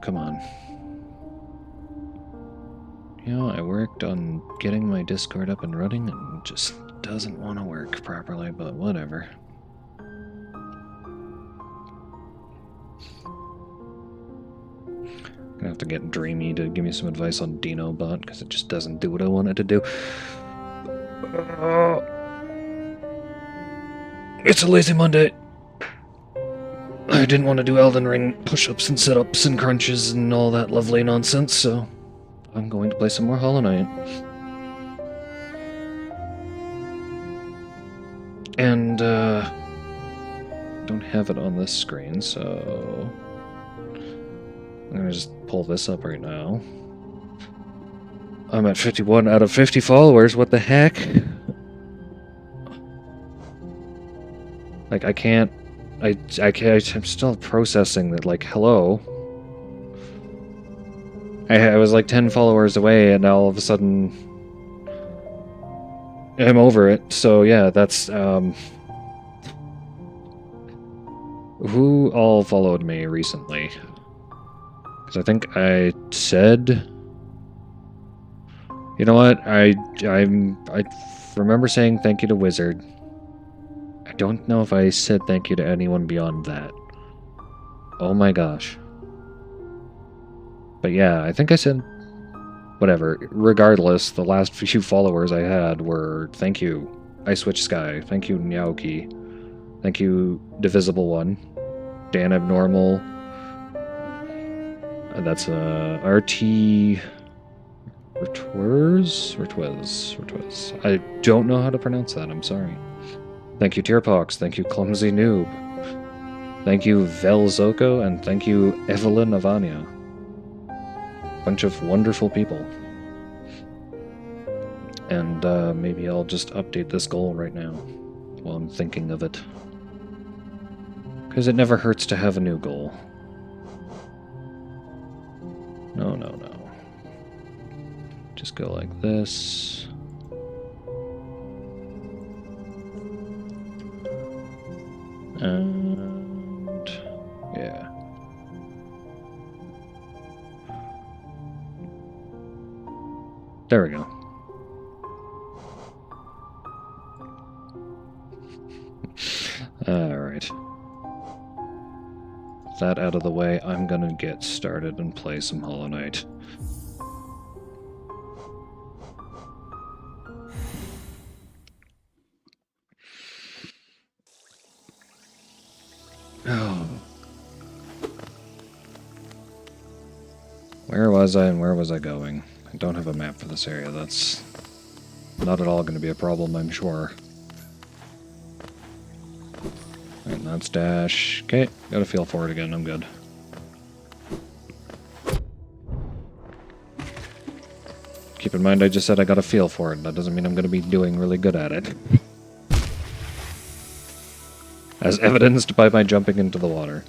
come on. You know, I worked on getting my Discord up and running and it just doesn't want to work properly, but whatever. Gonna have to get Dreamy to give me some advice on DinoBot because it just doesn't do what I want it to do. It's a lazy Monday. I didn't want to do Elden Ring push-ups and sit-ups and crunches and all that lovely nonsense, so I'm going to play some more Hollow Knight. And, don't have it on this screen, so I'm gonna just pull this up right now. I'm at 51 out of 50 followers, what the heck? Like, I can't... I'm still processing that, like, hello? I was like 10 followers away, and now all of a sudden... I'm over it, so yeah, that's, Who all followed me recently? Because I think I said... You know what? I remember saying thank you to Wizard. I don't know if I said thank you to anyone beyond that. Oh my gosh. But yeah, I think I said... Whatever. Regardless, the last few followers I had were thank you, iSwitchSky, thank you, Niaoki, thank you, Divisible One, Dan Abnormal, that's RT... Rtwers? I don't know how to pronounce that, I'm sorry. Thank you, Tearpox, thank you, Clumsy Noob, thank you, Velzoko, and thank you, Evelyn Avania. Bunch of wonderful people. And maybe I'll just update this goal right now while I'm thinking of it. Because it never hurts to have a new goal. No. Just go like this. And... yeah. There we go. Alright. That out of the way, I'm gonna get started and play some Hollow Knight. Oh. Where was I and where was I going? I don't have a map for this area. That's not at all going to be a problem, I'm sure. And that's dash. Okay, got a feel for it again. I'm good. Keep in mind I just said I got a feel for it. That doesn't mean I'm going to be doing really good at it. As evidenced by my jumping into the water.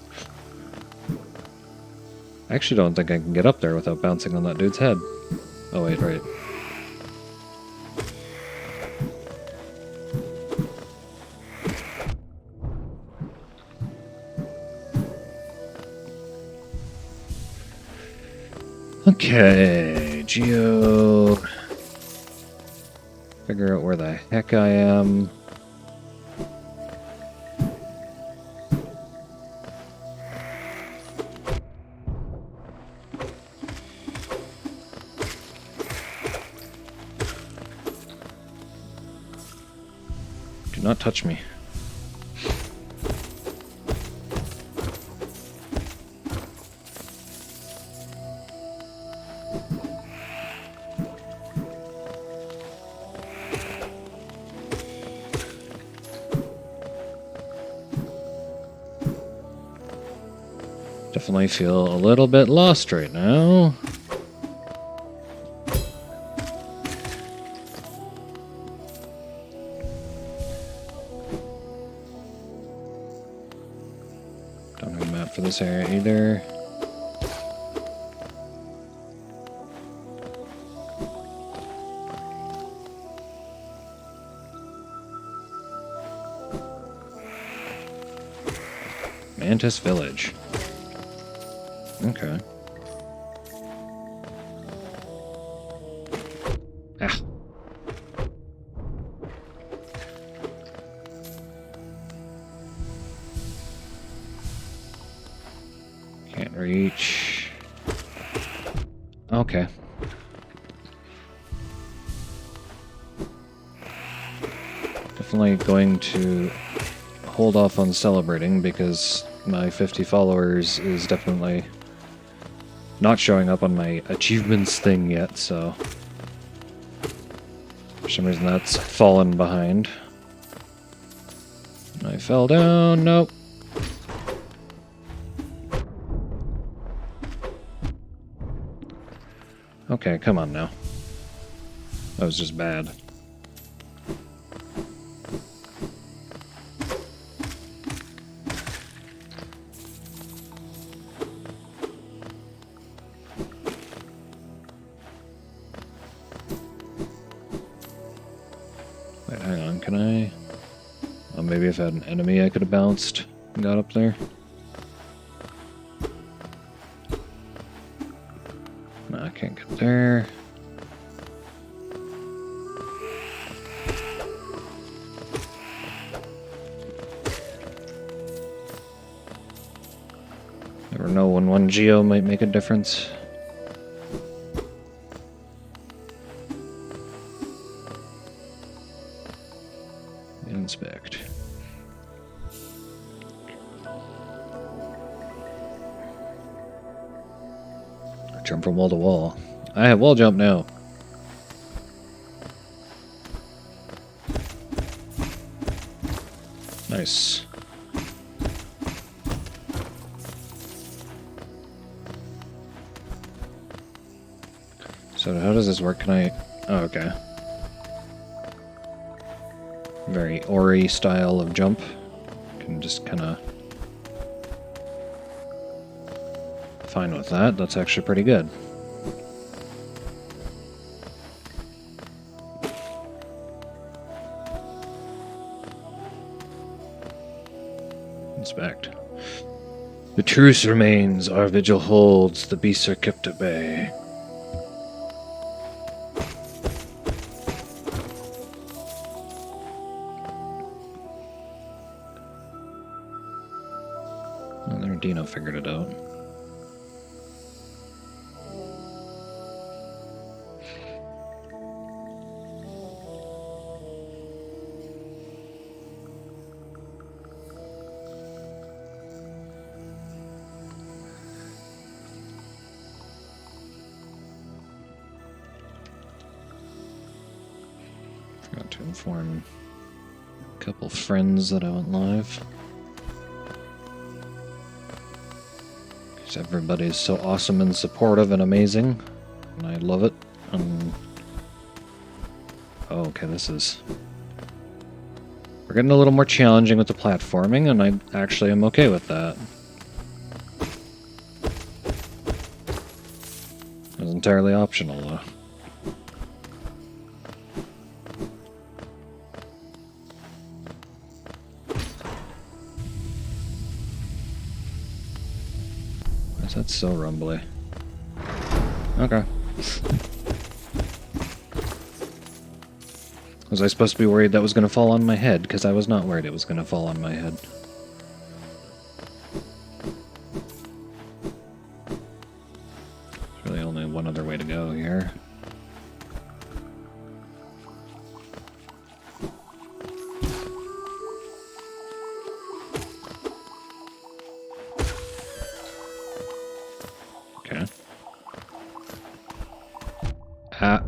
I actually don't think I can get up there without bouncing on that dude's head. Oh wait, right. Okay, Geo... Figure out where the heck I am. Do not touch me. Definitely feel a little bit lost right now. Don't have a map for this area either. Mantis Village. Okay. Can't reach. Okay. Definitely going to hold off on celebrating because my 50 followers is definitely not showing up on my achievements thing yet, so for some reason that's fallen behind. I fell down. Nope. Okay, come on now. That was just bad. Wait, hang on, can I... Oh, maybe if I had an enemy I could have bounced and got up there. No, I can't get there. Never know when one geo might make a difference. Inspect. Jump from wall to wall. I have wall jump now. Nice. So how does this work? Can I... Oh, okay. Very Ori style of jump. Can just kind of... Fine with that. That's actually pretty good. Inspect. The truce remains. Our vigil holds. The beasts are kept at bay. Well, there, Dino figured it out. Forgot to inform a couple friends that I went live. Because everybody's so awesome and supportive and amazing. And I love it. Oh, okay, this is... We're getting a little more challenging with the platforming, and I actually am okay with that. It was entirely optional, though. That's so rumbly. Okay. Was I supposed to be worried that was going to fall on my head? Because I was not worried it was going to fall on my head. There's really only one other way to go here. Okay. Ah.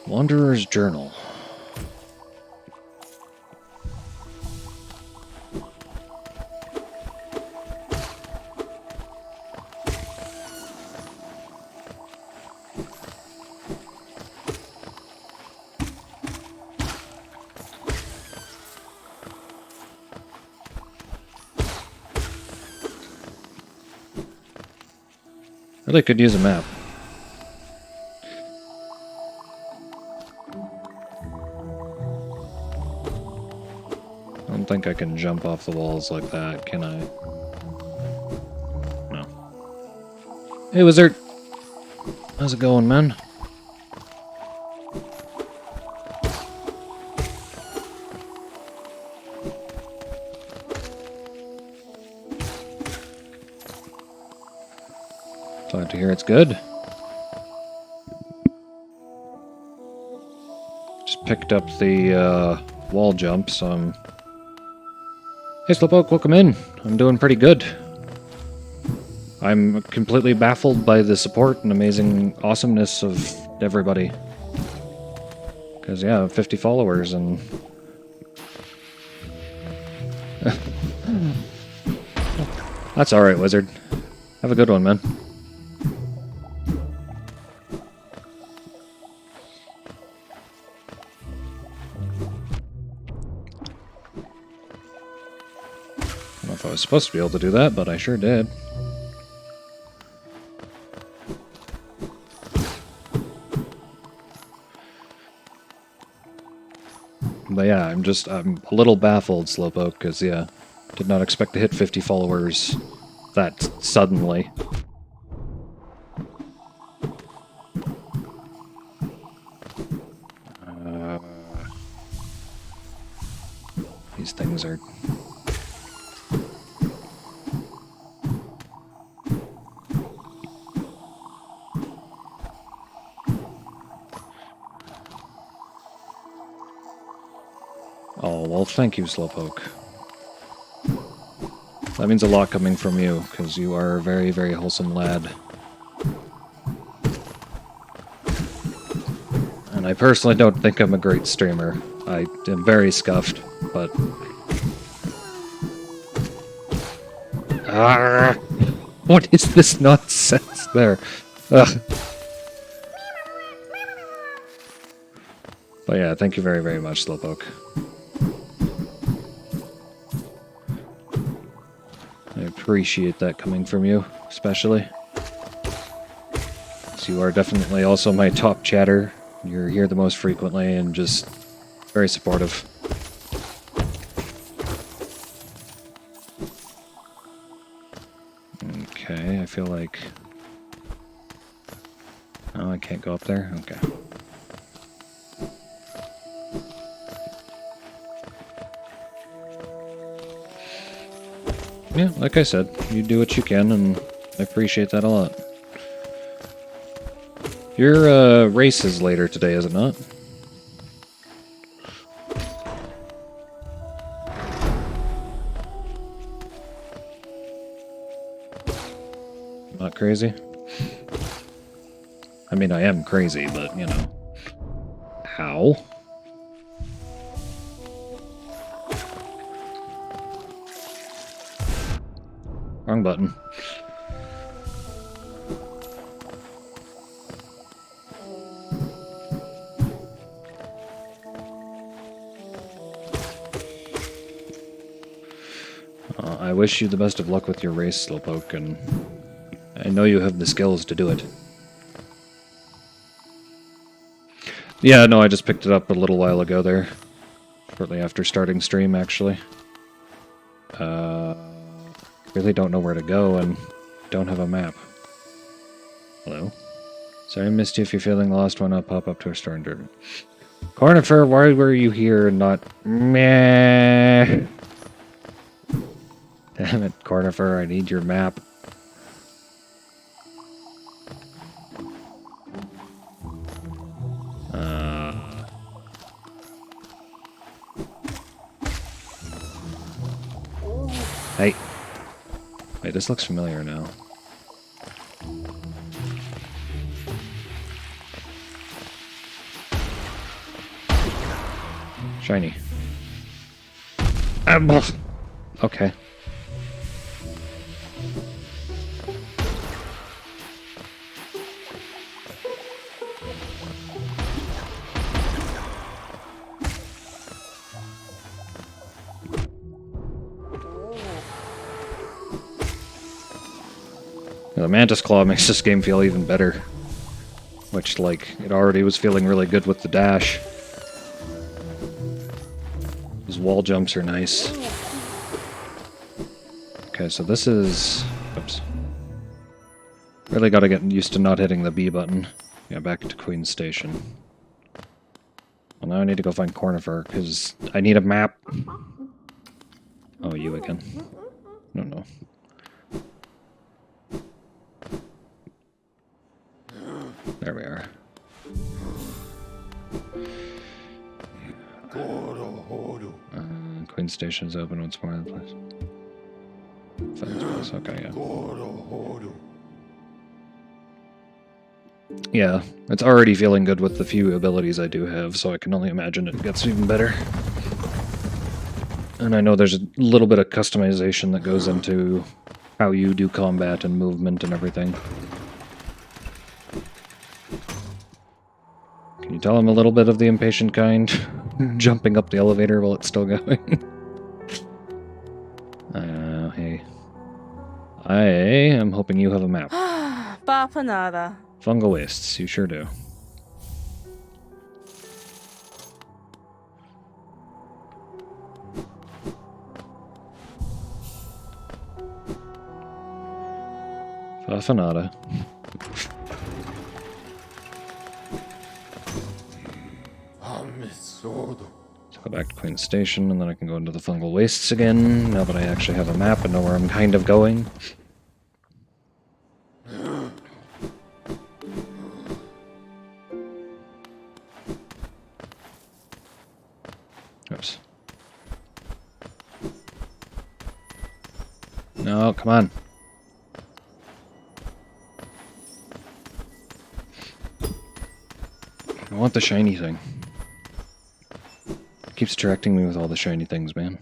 Wanderer's Journal. Really could use a map. I don't think I can jump off the walls like that, can I? No. Hey, Wizard! How's it going, man? Glad to hear it's good. Just picked up the wall jump, so I'm... Hey Slowpoke, welcome in. I'm doing pretty good. I'm completely baffled by the support and amazing awesomeness of everybody. Because, yeah, 50 followers and... That's alright, Wizard. Have a good one, man. I don't know if I was supposed to be able to do that, but I sure did. But yeah, I'm a little baffled, Slowpoke, because, yeah, did not expect to hit 50 followers that suddenly. These things are... Oh, well, thank you, Slowpoke. That means a lot coming from you, because you are a very, very wholesome lad. And I personally don't think I'm a great streamer. I am very scuffed, but... What is this nonsense there? Ugh. But yeah, thank you very, very much, Slowpoke. I appreciate that coming from you, especially. So you are definitely also my top chatter. You're here the most frequently and just very supportive. Okay, I feel like... Oh, I can't go up there? Okay. Yeah, like I said, you do what you can, and I appreciate that a lot. Your race is later today, is it not? Not crazy? I mean, I am crazy, but, you know. How? Wrong button. I wish you the best of luck with your race, Slowpoke, and I know you have the skills to do it. Yeah, no, I just picked it up a little while ago there. Shortly after starting stream, actually. Really don't know where to go and don't have a map. Hello? Sorry I missed you. If you're feeling lost, why not pop up to a store and dirt? Cornifer, why were you here and not... Meh. Damn it, Cornifer, I need your map. Hey. Wait, this looks familiar now. Shiny. Okay. The Mantis Claw makes this game feel even better. Which, like, it already was feeling really good with the dash. Those wall jumps are nice. Okay, so this is... Oops. Really gotta get used to not hitting the B button. Yeah, back to Queen's Station. Well, now I need to go find Cornifer, because I need a map. Oh, you again. No. Queen Station is open once more in the place. Feather's place, okay, yeah. Yeah, it's already feeling good with the few abilities I do have, so I can only imagine it gets even better. And I know there's a little bit of customization that goes into how you do combat and movement and everything. Can you tell I'm a little bit of the impatient kind? Jumping up the elevator while it's still going. Hey. I am hoping you have a map. Bapanada. Fungal wastes, you sure do. Fafanada. Let's go back to Queen Station, and then I can go into the fungal wastes again, now that I actually have a map and know where I'm kind of going. Oops. No, come on. I want the shiny thing. It keeps distracting me with all the shiny things, man.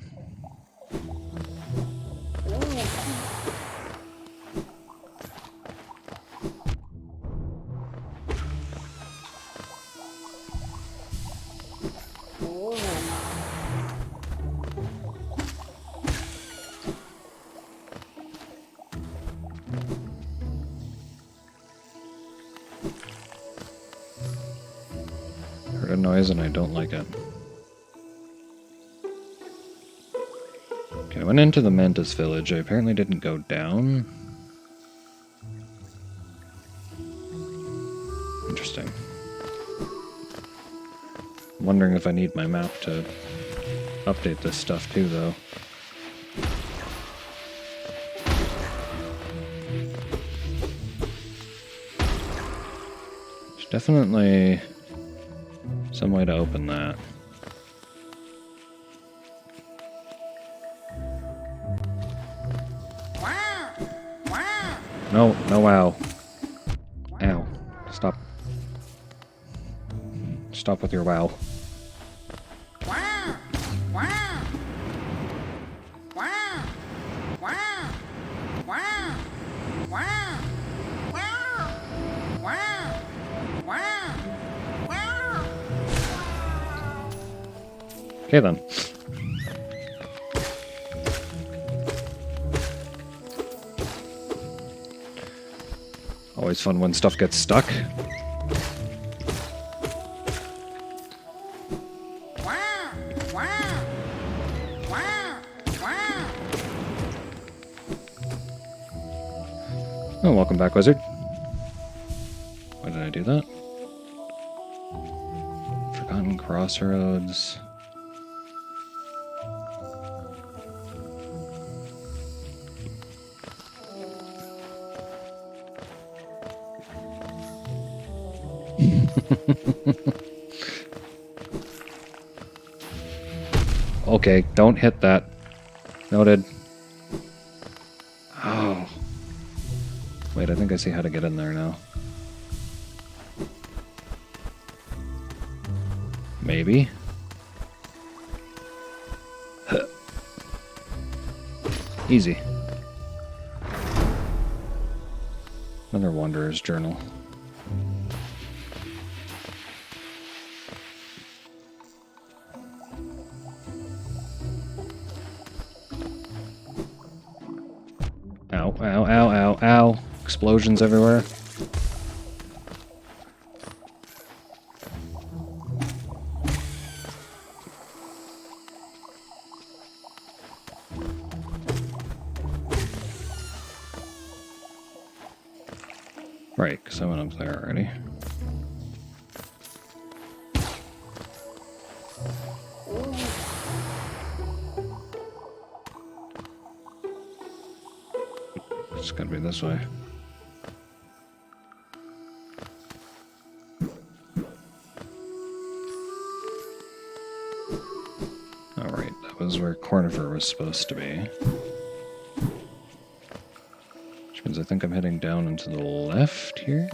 Heard a noise and I don't like it. Okay, I went into the Mantis village. I apparently didn't go down. Interesting. I'm wondering if I need my map to update this stuff too, though. There's definitely some way to open that. No, no, wow. Ow. Stop. Stop with your wow. Okay then. Always fun when stuff gets stuck. Oh, welcome back, wizard. Why did I do that? Forgotten Crossroads. Okay, don't hit that. Noted. Oh. Wait, I think I see how to get in there now. Maybe. Easy. Another Wanderer's Journal. Ow, ow, ow, ow, ow. Explosions everywhere. Right, because I went up there already. It's gotta be this way. Alright, that was where Cornifer was supposed to be. Which means I think I'm heading down and to the left here.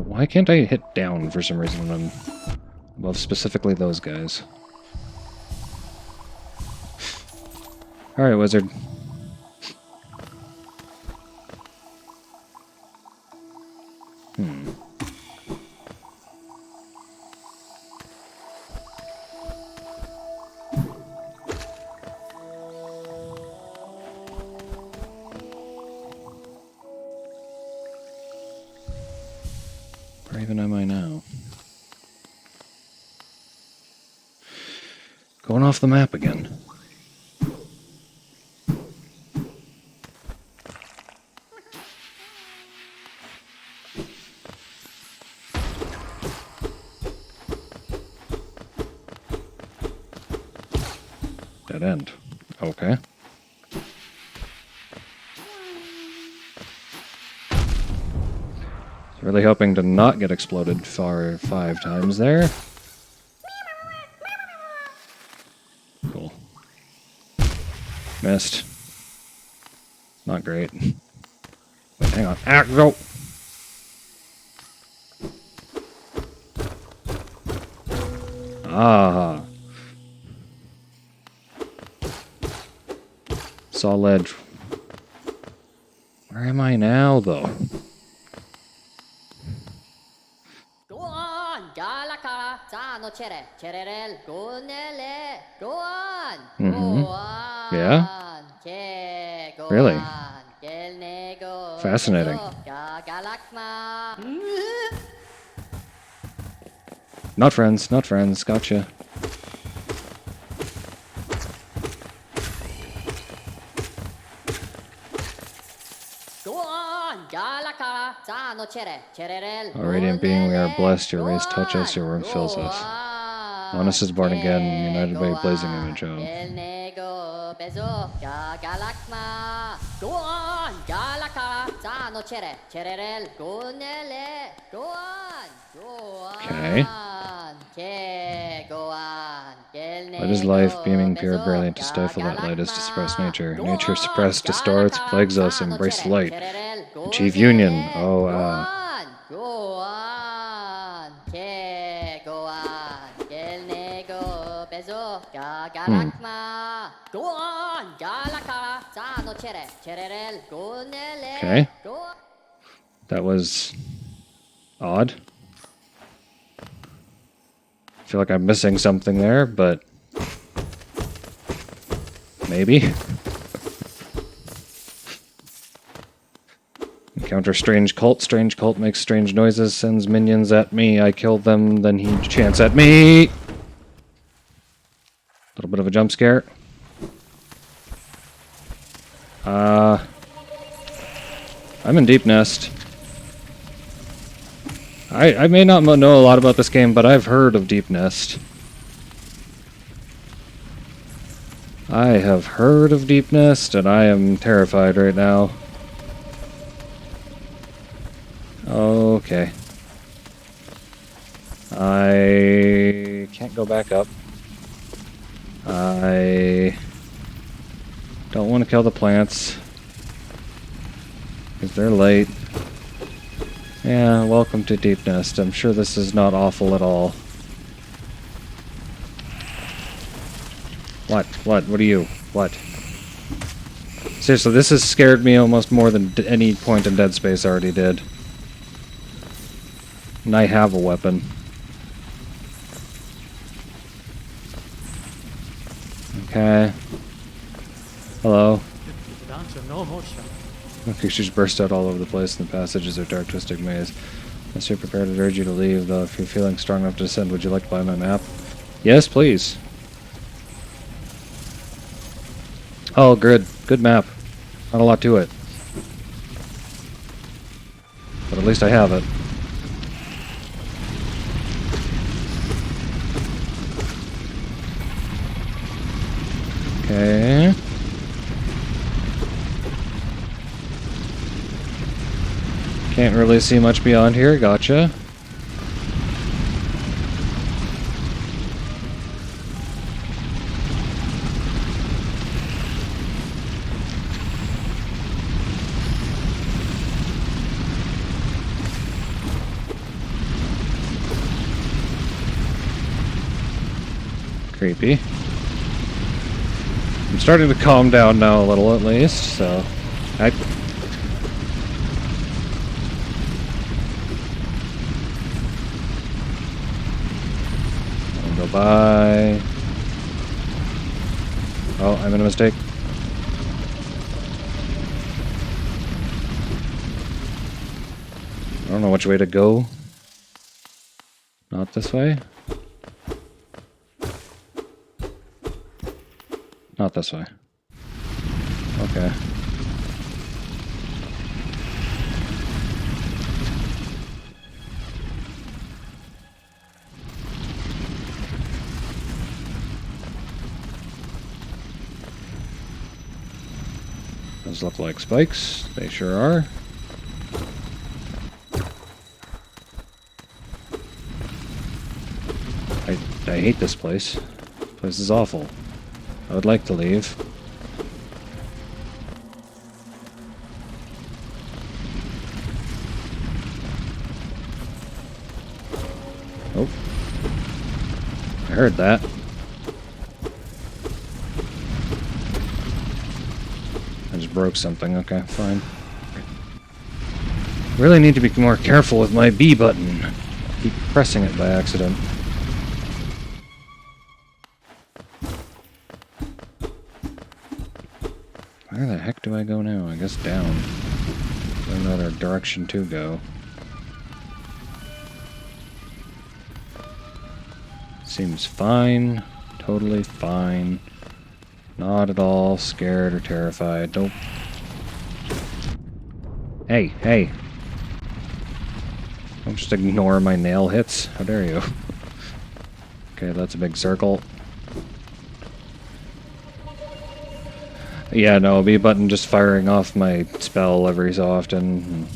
Why can't I hit down for some reason when I'm above specifically those guys? Alright, wizard. Where even am I now? Going off the map again. Dead end. Okay. Really hoping to not get exploded 5 times there. Cool. Missed. Not great. Wait, hang on. Ah, go! Ah. Saw ledge. Where am I now, though? Go on, Galaka, Tano Chere, Cherel, Gonele, go on, go on. Yeah? Go Really? on, Gelnego, Fascinating. Galakma. Not friends, not friends. Gotcha. Go on, Galaka, Tano Chere, Cherel. O radiant being, we are blessed. Your rays touch us, your room fills us. Onus is born again, united by a blazing image of. Gelnego, Bezo, Galakma. Go on, Galaka, Tano Chere, Cherel, Gonele, go on, go on. Okay. Go on, Light is life, beaming pure, brilliant. To stifle that light is to suppress nature. Nature suppressed, distorts, plagues us. Embrace light. Achieve union. Oh, Go on, go on, Gelnego, Bezo, Galakma. Go on, Galaka, Tano Chere, Cherel, Gonele. Okay. Go on. that was odd. I feel like I'm missing something there, but maybe. Encounter strange cult. Strange cult makes strange noises, sends minions at me. I kill them, then he chants at me. Little bit of a jump scare. I'm in Deep Nest. I may not know a lot about this game, but I've heard of Deep Nest. I have heard of Deep Nest, and I am terrified right now. Okay. I can't go back up. I don't want to kill the plants, because they're late. Yeah, welcome to Deep Nest. I'm sure this is not awful at all. What? What are you? What? Seriously, this has scared me almost more than any point in Dead Space already did. And I have a weapon. Okay. Hello. Creatures burst out all over the place in the passages of dark, twisted maze. Unless you're prepared, I'd urge you to leave, though if you're feeling strong enough to descend, would you like to buy my map? Yes, please. Oh, good. Good map. Not a lot to it. But at least I have it. Okay. Can't really see much beyond here. Gotcha. Creepy. I'm starting to calm down now a little, at least, so... I'll go by... Oh, I made a mistake. I don't know which way to go. Not this way? Not this way. Okay. Those look like spikes. They sure are. I hate this place. This place is awful. I would like to leave. Oh. I heard that. I just broke something. Okay, fine. Really need to be more careful with my B button. Keep pressing it by accident. Where the heck do I go now? I guess down. There's another direction to go. Seems fine. Totally fine. Not at all scared or terrified. Don't... Hey, hey! Don't just ignore my nail hits. How dare you? Okay, that's a big circle. Yeah, no, B button just firing off my spell every so often.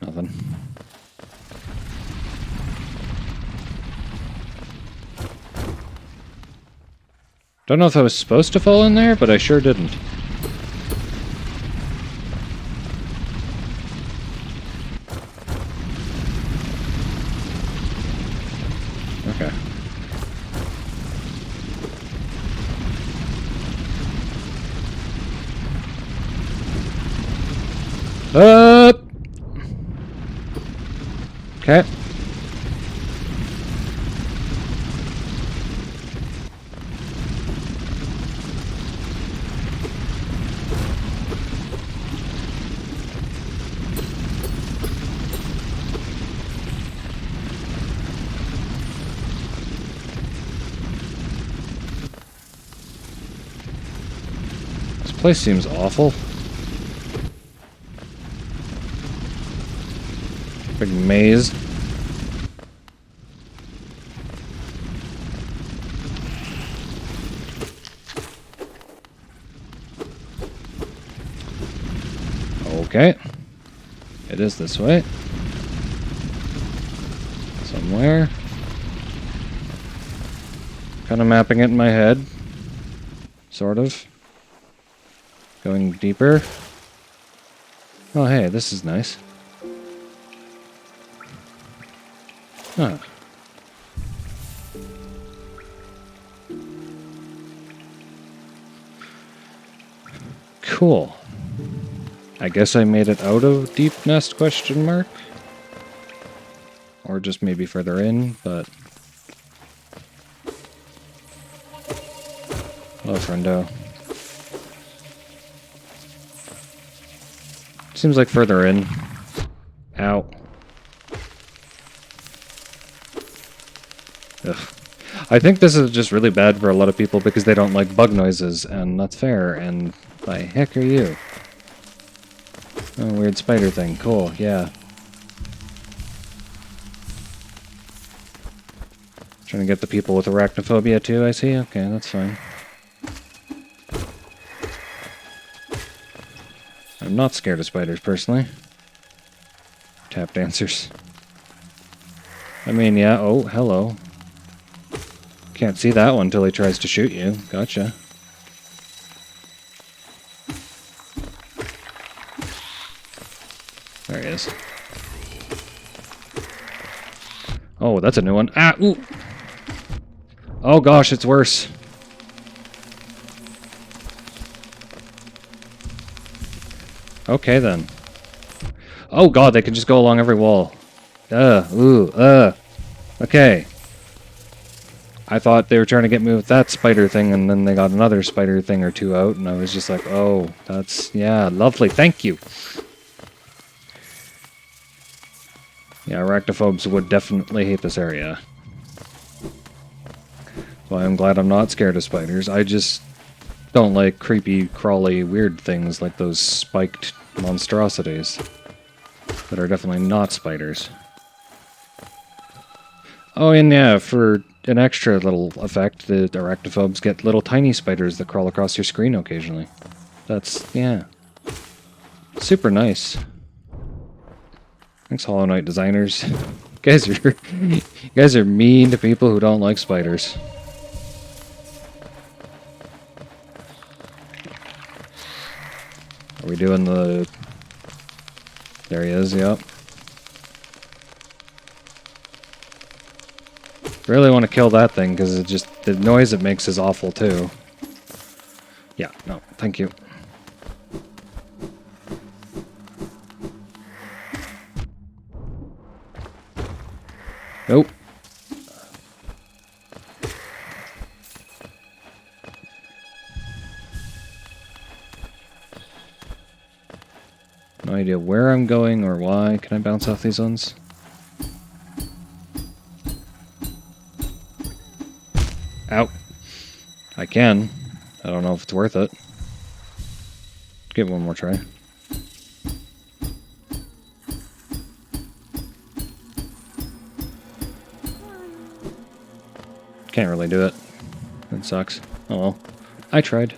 Nothing. Don't know if I was supposed to fall in there, but I sure didn't. Okay. Up! Okay. This place seems awful. Big maze. Okay. It is this way. Somewhere. Kind of mapping it in my head. Sort of. Going deeper. Oh, hey, this is nice. Huh. Cool. I guess I made it out of Deep Nest, question mark? Or just maybe further in, but... Hello, friendo. Seems like further in. Ow. Ugh. I think this is just really bad for a lot of people because they don't like bug noises, and that's fair, and the heck are you? Oh, weird spider thing. Cool, yeah. Trying to get the people with arachnophobia too, I see. Okay, that's fine. I'm not scared of spiders, personally. Tap dancers. I mean, yeah, oh, hello. Can't see that one till he tries to shoot you. Gotcha. There he is. Oh, that's a new one. Ah, ooh! Oh gosh, it's worse. Okay then. Oh god, they can just go along every wall. Okay. I thought they were trying to get me with that spider thing, and then they got another spider thing or two out, and I was just like, oh, that's, yeah, lovely, thank you. Yeah, arachnophobes would definitely hate this area. So I'm glad I'm not scared of spiders. I just don't like creepy, crawly, weird things like those spiked monstrosities that are definitely not spiders. Oh, and yeah, for an extra little effect, the arachnophobes get little tiny spiders that crawl across your screen occasionally. That's, yeah. Super nice. Thanks, Hollow Knight designers. You guys are mean to people who don't like spiders. Are we doing the... There he is, yep. Really want to kill that thing, because it just... The noise it makes is awful, too. Yeah, no, thank you. Nope. No idea where I'm going or why. Can I bounce off these ones? Ow. I can. I don't know if it's worth it. Give it one more try. Can't really do it. That sucks. Oh well. I tried.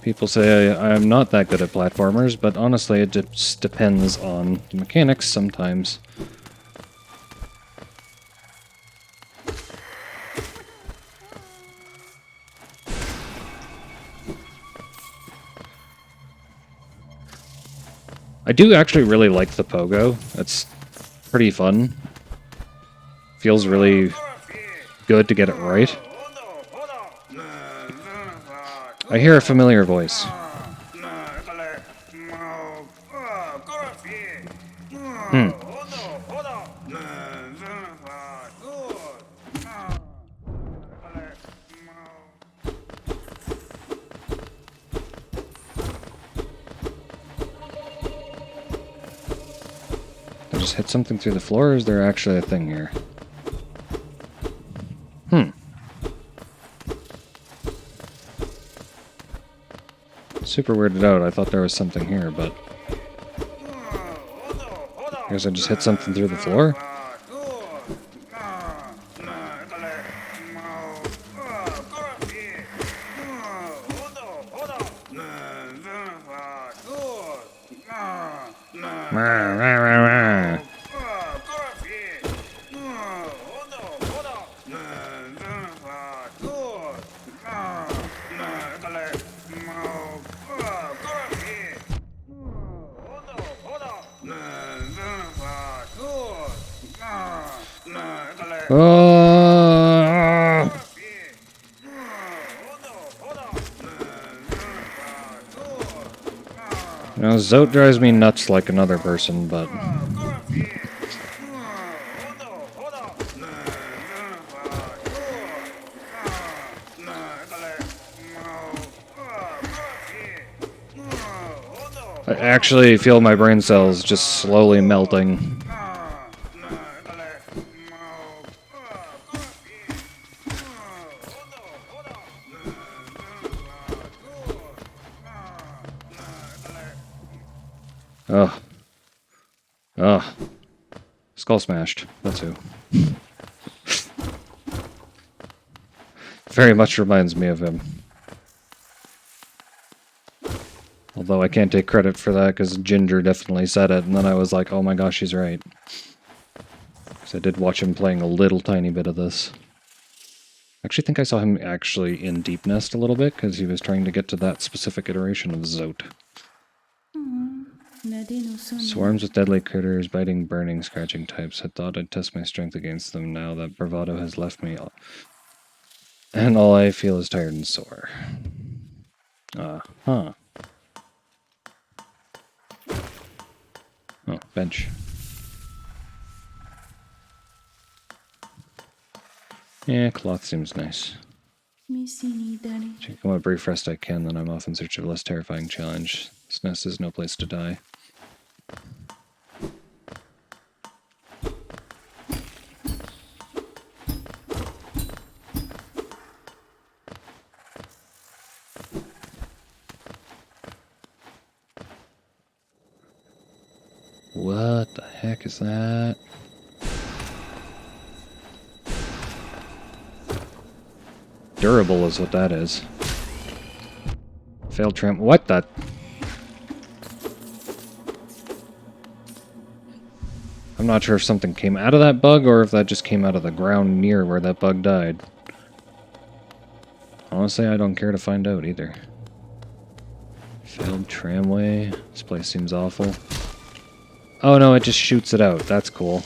People say I'm not that good at platformers, but honestly it just depends on the mechanics sometimes. I do actually really like the pogo. It's pretty fun. Feels really good to get it right. I hear a familiar voice. Did I just hit something through the floor, or is there actually a thing here? Super weirded out. I thought there was something here, but... I guess I just hit something through the floor? You know, Zote drives me nuts like another person, but... I actually feel my brain cells just slowly melting. Ugh. Ugh. Skull smashed. That's who. Very much reminds me of him. Although I can't take credit for that because Ginger definitely said it, and then I was like, oh my gosh, he's right. Because I did watch him playing a little tiny bit of this. I actually think I saw him actually in Deep Nest a little bit because he was trying to get to that specific iteration of Zote. Swarms with deadly critters, biting, burning, scratching types. I thought I'd test my strength against them now that bravado has left me. And all I feel is tired and sore. Huh. Oh, bench. Yeah, cloth seems nice. Taking what brief rest I can, then I'm off in search of a less terrifying challenge. This nest is no place to die. What the heck is that? Durable is what that is. Failed tram. What the? I'm not sure if something came out of that bug or if that just came out of the ground near where that bug died. Honestly, I don't care to find out either. Failed tramway. This place seems awful. Oh no, it just shoots it out. That's cool.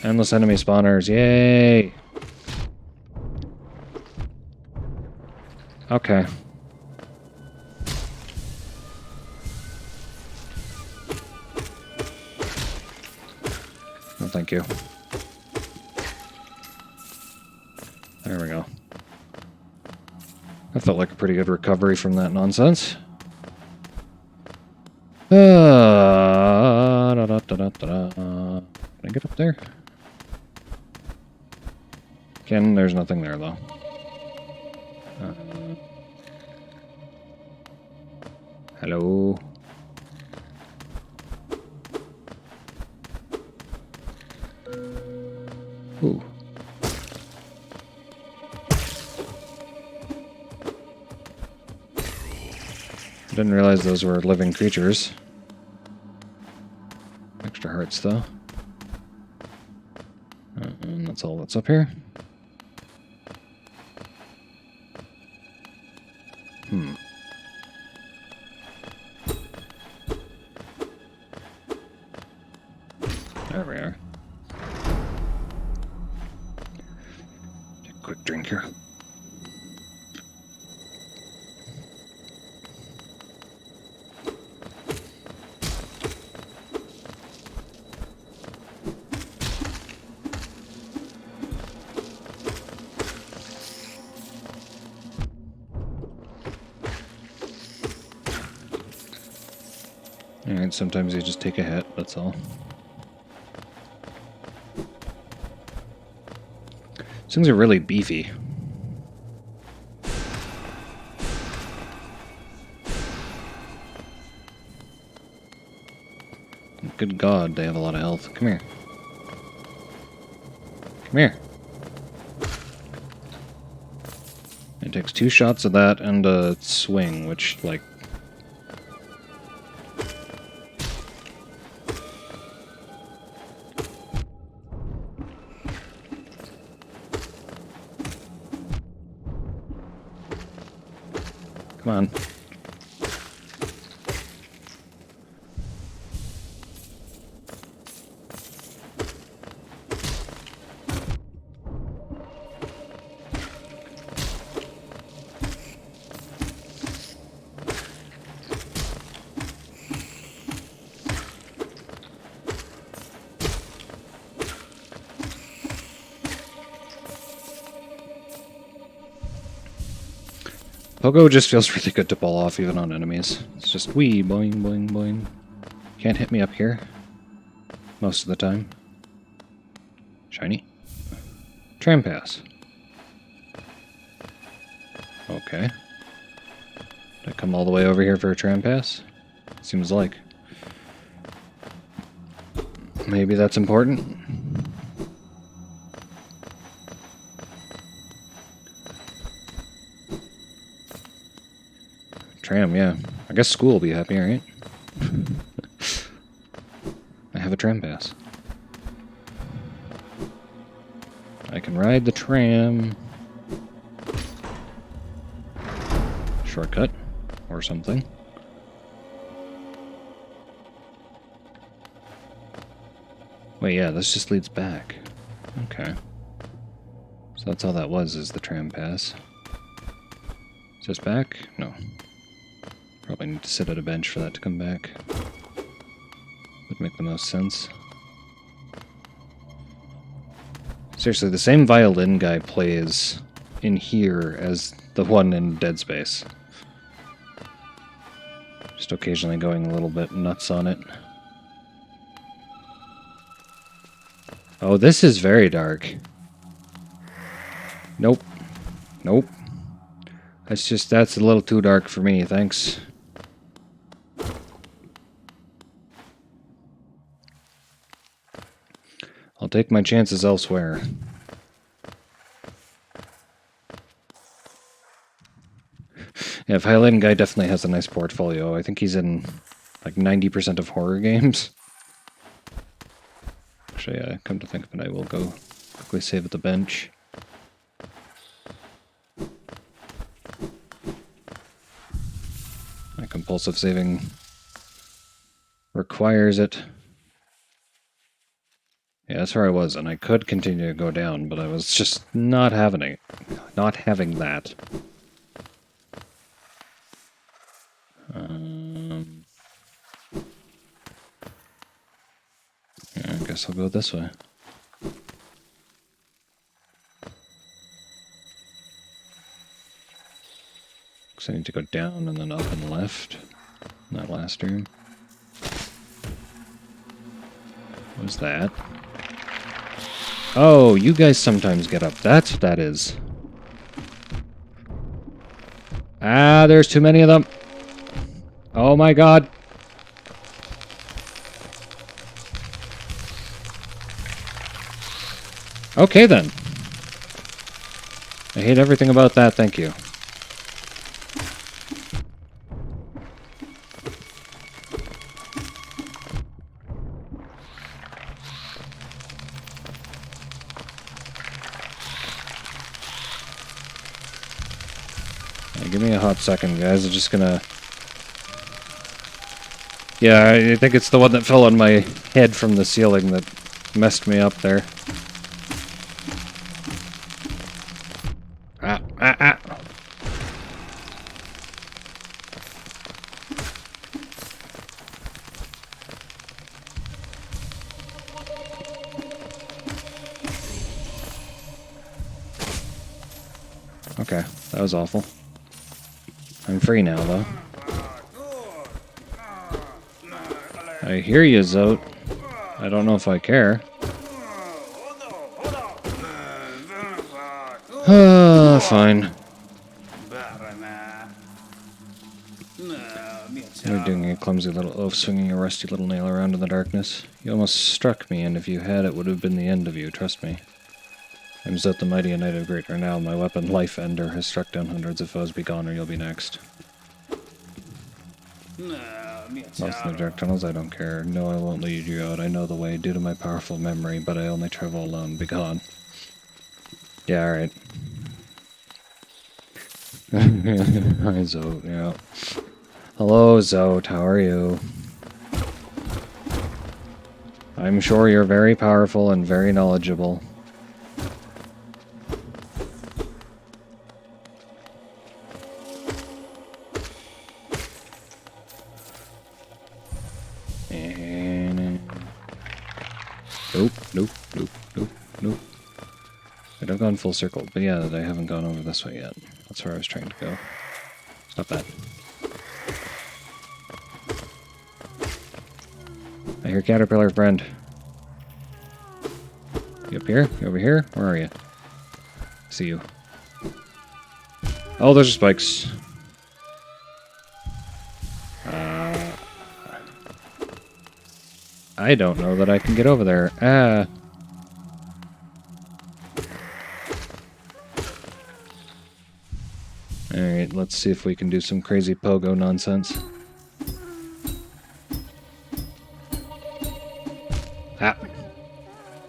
Endless enemy spawners. Yay! Okay. No, thank you. There we go. That felt like a pretty good recovery from that nonsense. Da, da, da, da, da. Can I get up there? There's nothing there though. Hello. Ooh. Didn't realize those were living creatures. Extra hearts though. And that's all that's up here. There we are. Take a quick drink here. Alright, sometimes you just take a hit, that's all. These things are really beefy. Good God, they have a lot of health. Come here. Come here. It takes 2 shots of that and a swing, which, like... Come on. Pogo just feels really good to ball off even on enemies. It's just wee, boing, boing, boing. Can't hit me up here. Most of the time. Shiny. Tram pass. Okay. Did I come all the way over here for a tram pass? Seems like. Maybe that's important. Tram, yeah. I guess school will be happy, right? I have a tram pass. I can ride the tram. Shortcut. Or something. Wait, yeah, this just leads back. Okay. So that's all that was, is the tram pass. Is this back? No. Probably need to sit at a bench for that to come back. Would make the most sense. Seriously, the same violin guy plays in here as the one in Dead Space. Just occasionally going a little bit nuts on it. Oh, this is very dark. Nope. Nope. That's a little too dark for me, thanks. I'll take my chances elsewhere. Yeah, Violin Guy definitely has a nice portfolio. I think he's in like 90% of horror games. Actually, come to think of it, I will go quickly save at the bench. My compulsive saving requires it. Yeah, that's where I was, and I could continue to go down, but I was just not having it. Not having that. Yeah, I guess I'll go this way. Because I need to go down and then up and left in that last room. What was that? Oh, you guys sometimes get up. That's what that is. Ah, there's too many of them. Oh my god. Okay then. I hate everything about that, thank you. Give me a hot second, guys. I'm just gonna... Yeah, I think it's the one that fell on my head from the ceiling that messed me up there. Ah, ah, ah. Okay, that was awful. I'm free now, though. I hear you, Zote. I don't know if I care. Fine. You're doing a clumsy little oaf, swinging a rusty little nail around in the darkness. You almost struck me, and if you had, it would have been the end of you, trust me. I'm Zote the Mighty, a knight of great renown. My weapon, Life Ender, has struck down hundreds of foes. Be gone, or you'll be next. Lost in the dark tunnels, I don't care. No, I won't lead you out. I know the way due to my powerful memory, but I only travel alone. Be gone. Yeah, alright. Hi, Zote, yeah. Hello, Zote, how are you? I'm sure you're very powerful and very knowledgeable. Nope. I've gone full circle, but yeah, I haven't gone over this way yet. That's where I was trying to go. It's not bad. I hear Caterpillar friend. You up here? You over here? Where are you? See you. Oh, those are spikes. I don't know that I can get over there. Ah. Alright, let's see if we can do some crazy pogo nonsense. Ah.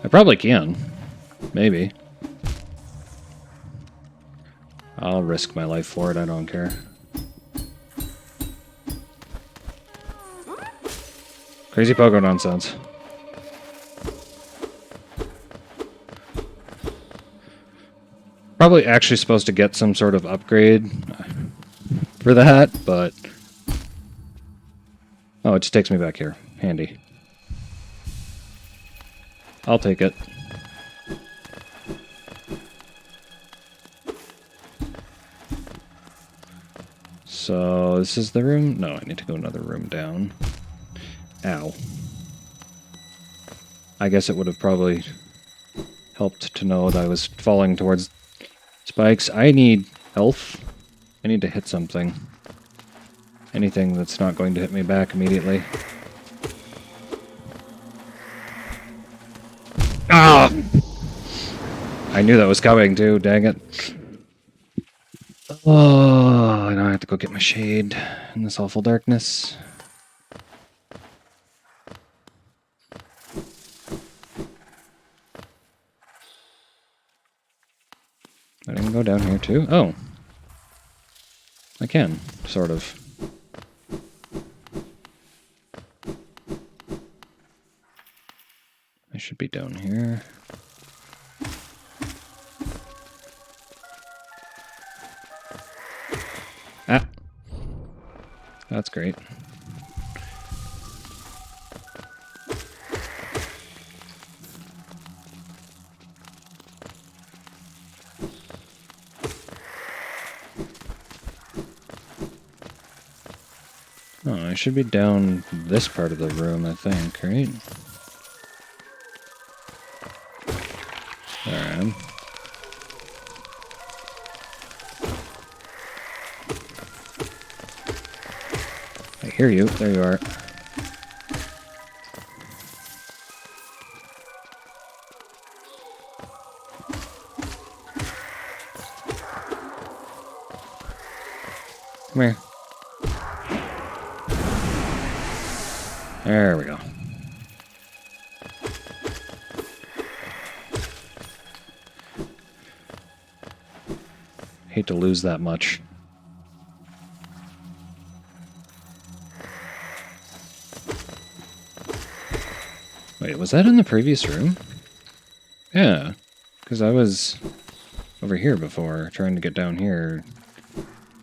I probably can. Maybe. I'll risk my life for it, I don't care. Crazy pogo nonsense. Probably actually supposed to get some sort of upgrade for that, but... Oh, it just takes me back here. Handy. I'll take it. So, this is the room? No, I need to go another room down. Ow. I guess it would have probably helped to know that I was falling towards spikes. I need health. I need to hit something. Anything that's not going to hit me back immediately. Ah! I knew that was coming too, dang it. Oh, now I have to go get my shade in this awful darkness. I can go down here too? Oh. I can, sort of. I should be down here. Ah! That's great. Oh, I should be down this part of the room, I think, right? There I am. I hear you. There you are. Come here. There we go. Hate to lose that much. Wait, was that in the previous room? Yeah, because I was over here before, trying to get down here,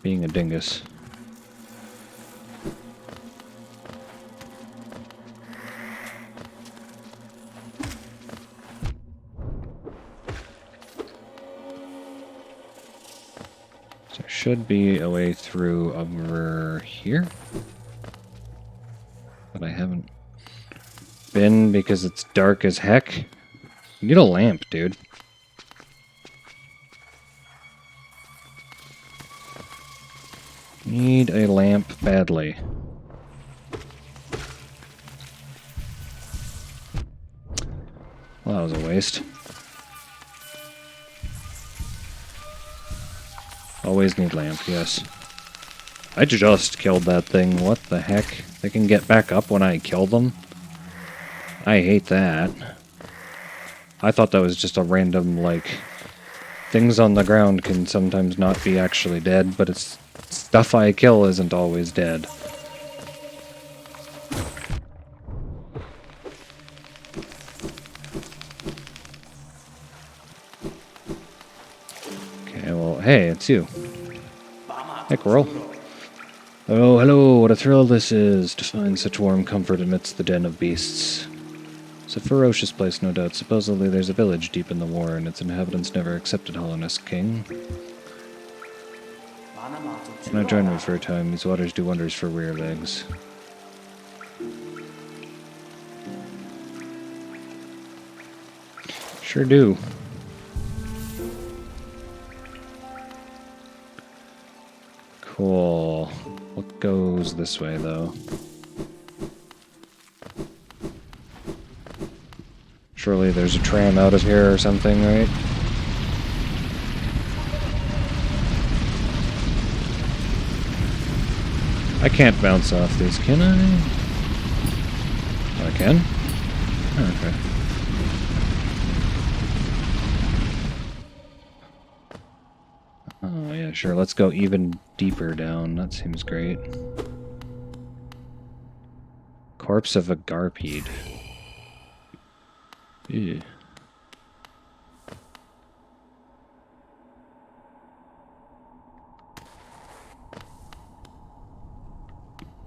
being a dingus. There should be a way through over here, but I haven't been because it's dark as heck. You need a lamp, dude. Need a lamp badly. Well, that was a waste. Always need lamp, yes. I just killed that thing. What the heck? They can get back up when I kill them? I hate that. I thought that was just a random, like... Things on the ground can sometimes not be actually dead, but it's stuff I kill isn't always dead. Okay, well, hey, it's you. Hey, Coral. Oh, hello, what a thrill this is, to find such warm comfort amidst the den of beasts. It's a ferocious place, no doubt. Supposedly there's a village deep in the war, and its inhabitants never accepted Hollowness King. Now join me for a time. These waters do wonders for weary legs. Sure do. Cool. What goes this way, though? Surely there's a tram out of here or something, right? I can't bounce off these, can I? Oh, I can? Oh, okay. Oh, yeah, sure. Let's go even deeper down. That seems great. Corpse of a Garpede. Ew.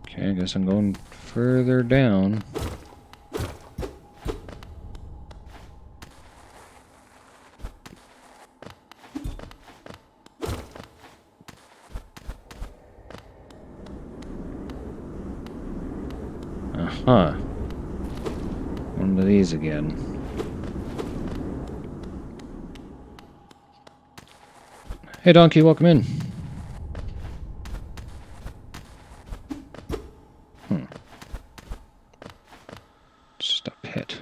Okay, I guess I'm going further down. Uh-huh. One of these again. Hey, Donkey, welcome in. Just a pit.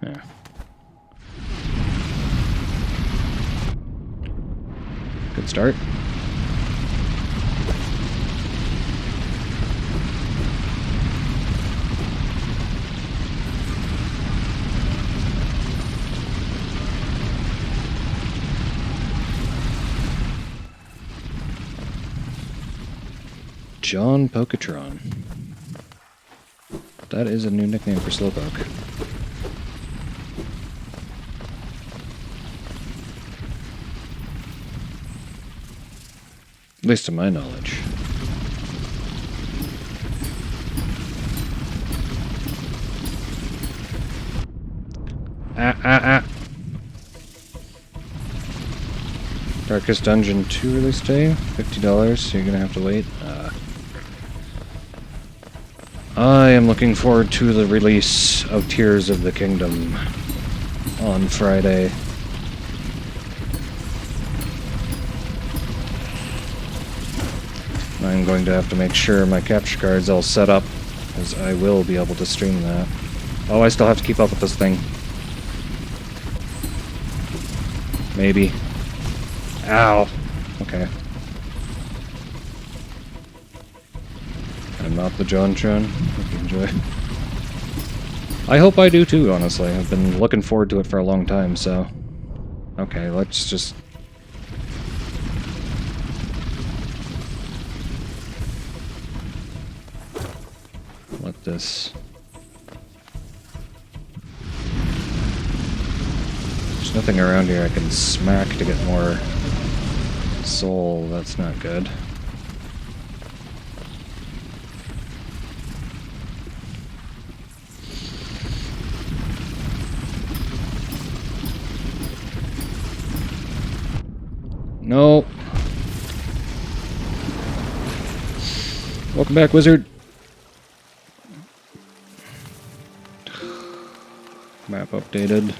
Yeah. Good start. John Poketron. That is a new nickname for Slowpoke. At least to my knowledge. Darkest Dungeon 2 release day, $50, so you're gonna have to wait. I am looking forward to the release of Tears of the Kingdom on Friday. I'm going to have to make sure my capture card's all set up, because I will be able to stream that. Oh, I still have to keep up with this thing. Maybe. Ow! Okay. I'm not the JonTron. Hope you enjoy. I hope I do too, honestly. I've been looking forward to it for a long time, so... Okay, let's just... let this... There's nothing around here I can smack to get more soul. That's not good. No. Welcome back, wizard. Map updated.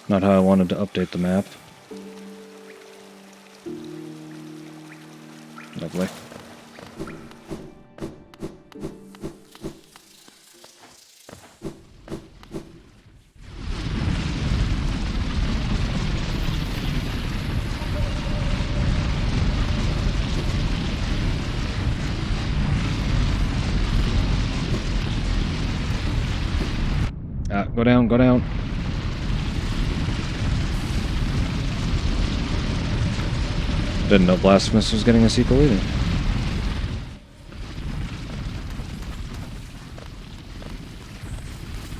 Not how I wanted to update the map. Lovely. Go down, go down. Didn't know Blasphemous was getting a sequel either.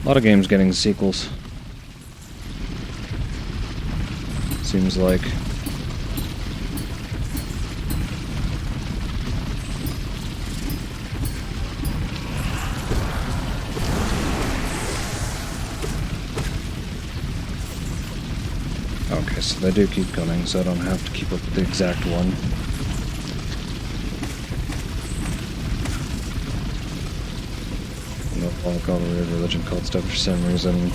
A lot of games getting sequels. Seems like. Okay, so they do keep coming, so I don't have to keep up with the exact one. I'll call the weird religion cult stuff for some reason.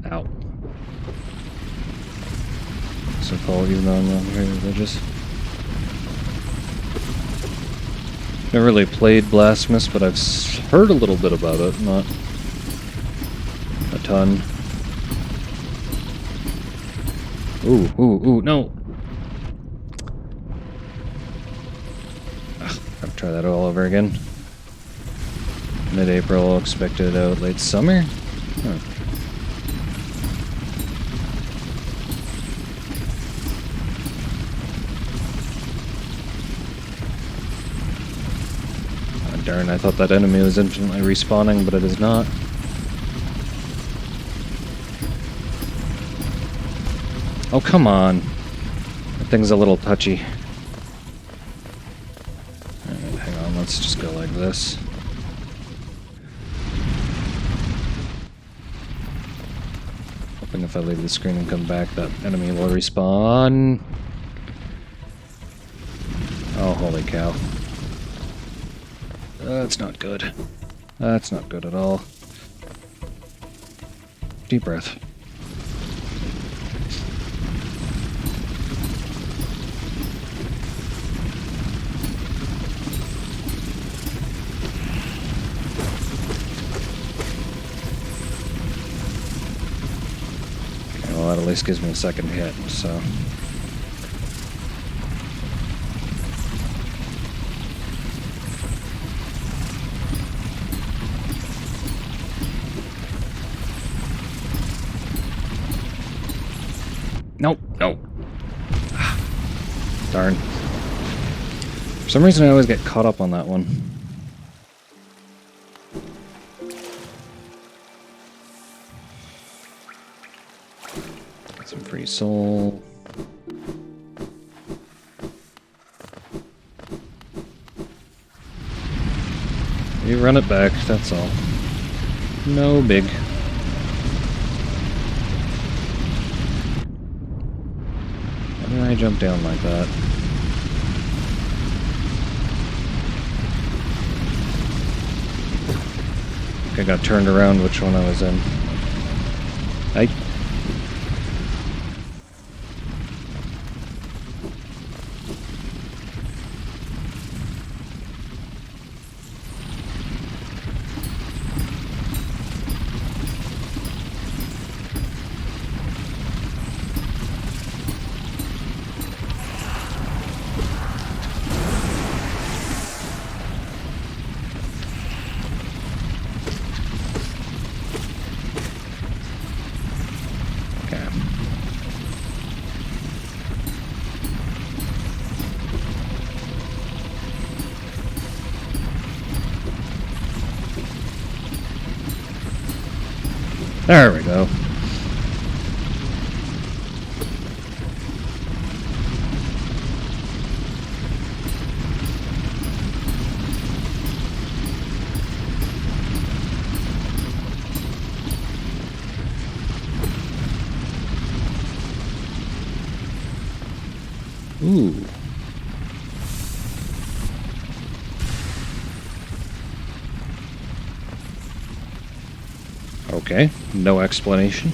Ow. so called, even though I'm not very religious. Never really played Blasphemous, but I've heard a little bit about it, not a ton. Ooh, no! Ugh, gotta try that all over again. Mid-April, expected out late summer? Huh. Oh, darn, I thought that enemy was infinitely respawning, but it is not. Oh, come on. That thing's a little touchy. Alright, hang on, let's just go like this. Hoping if I leave the screen and come back, that enemy will respawn. Oh, holy cow. That's not good. That's not good at all. Deep breath. Well, that at least gives me a second hit, so... Nope, no. Darn. For some reason I always get caught up on that one. Some free soul. You run it back, that's all. No big. Why did I jump down like that? I think I got turned around which one I was in. There we go. Ooh. Okay, no explanation.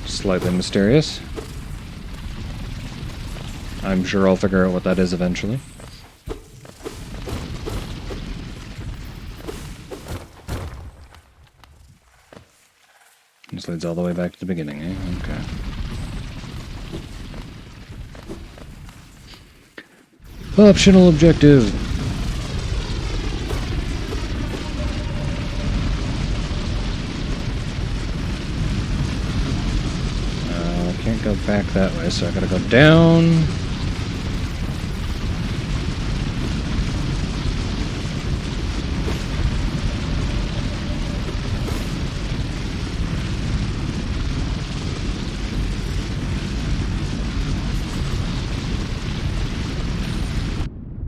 Slightly mysterious. I'm sure I'll figure out what that is eventually. This leads all the way back to the beginning, eh? Okay. Optional objective. Can't go back that way, so I gotta go down.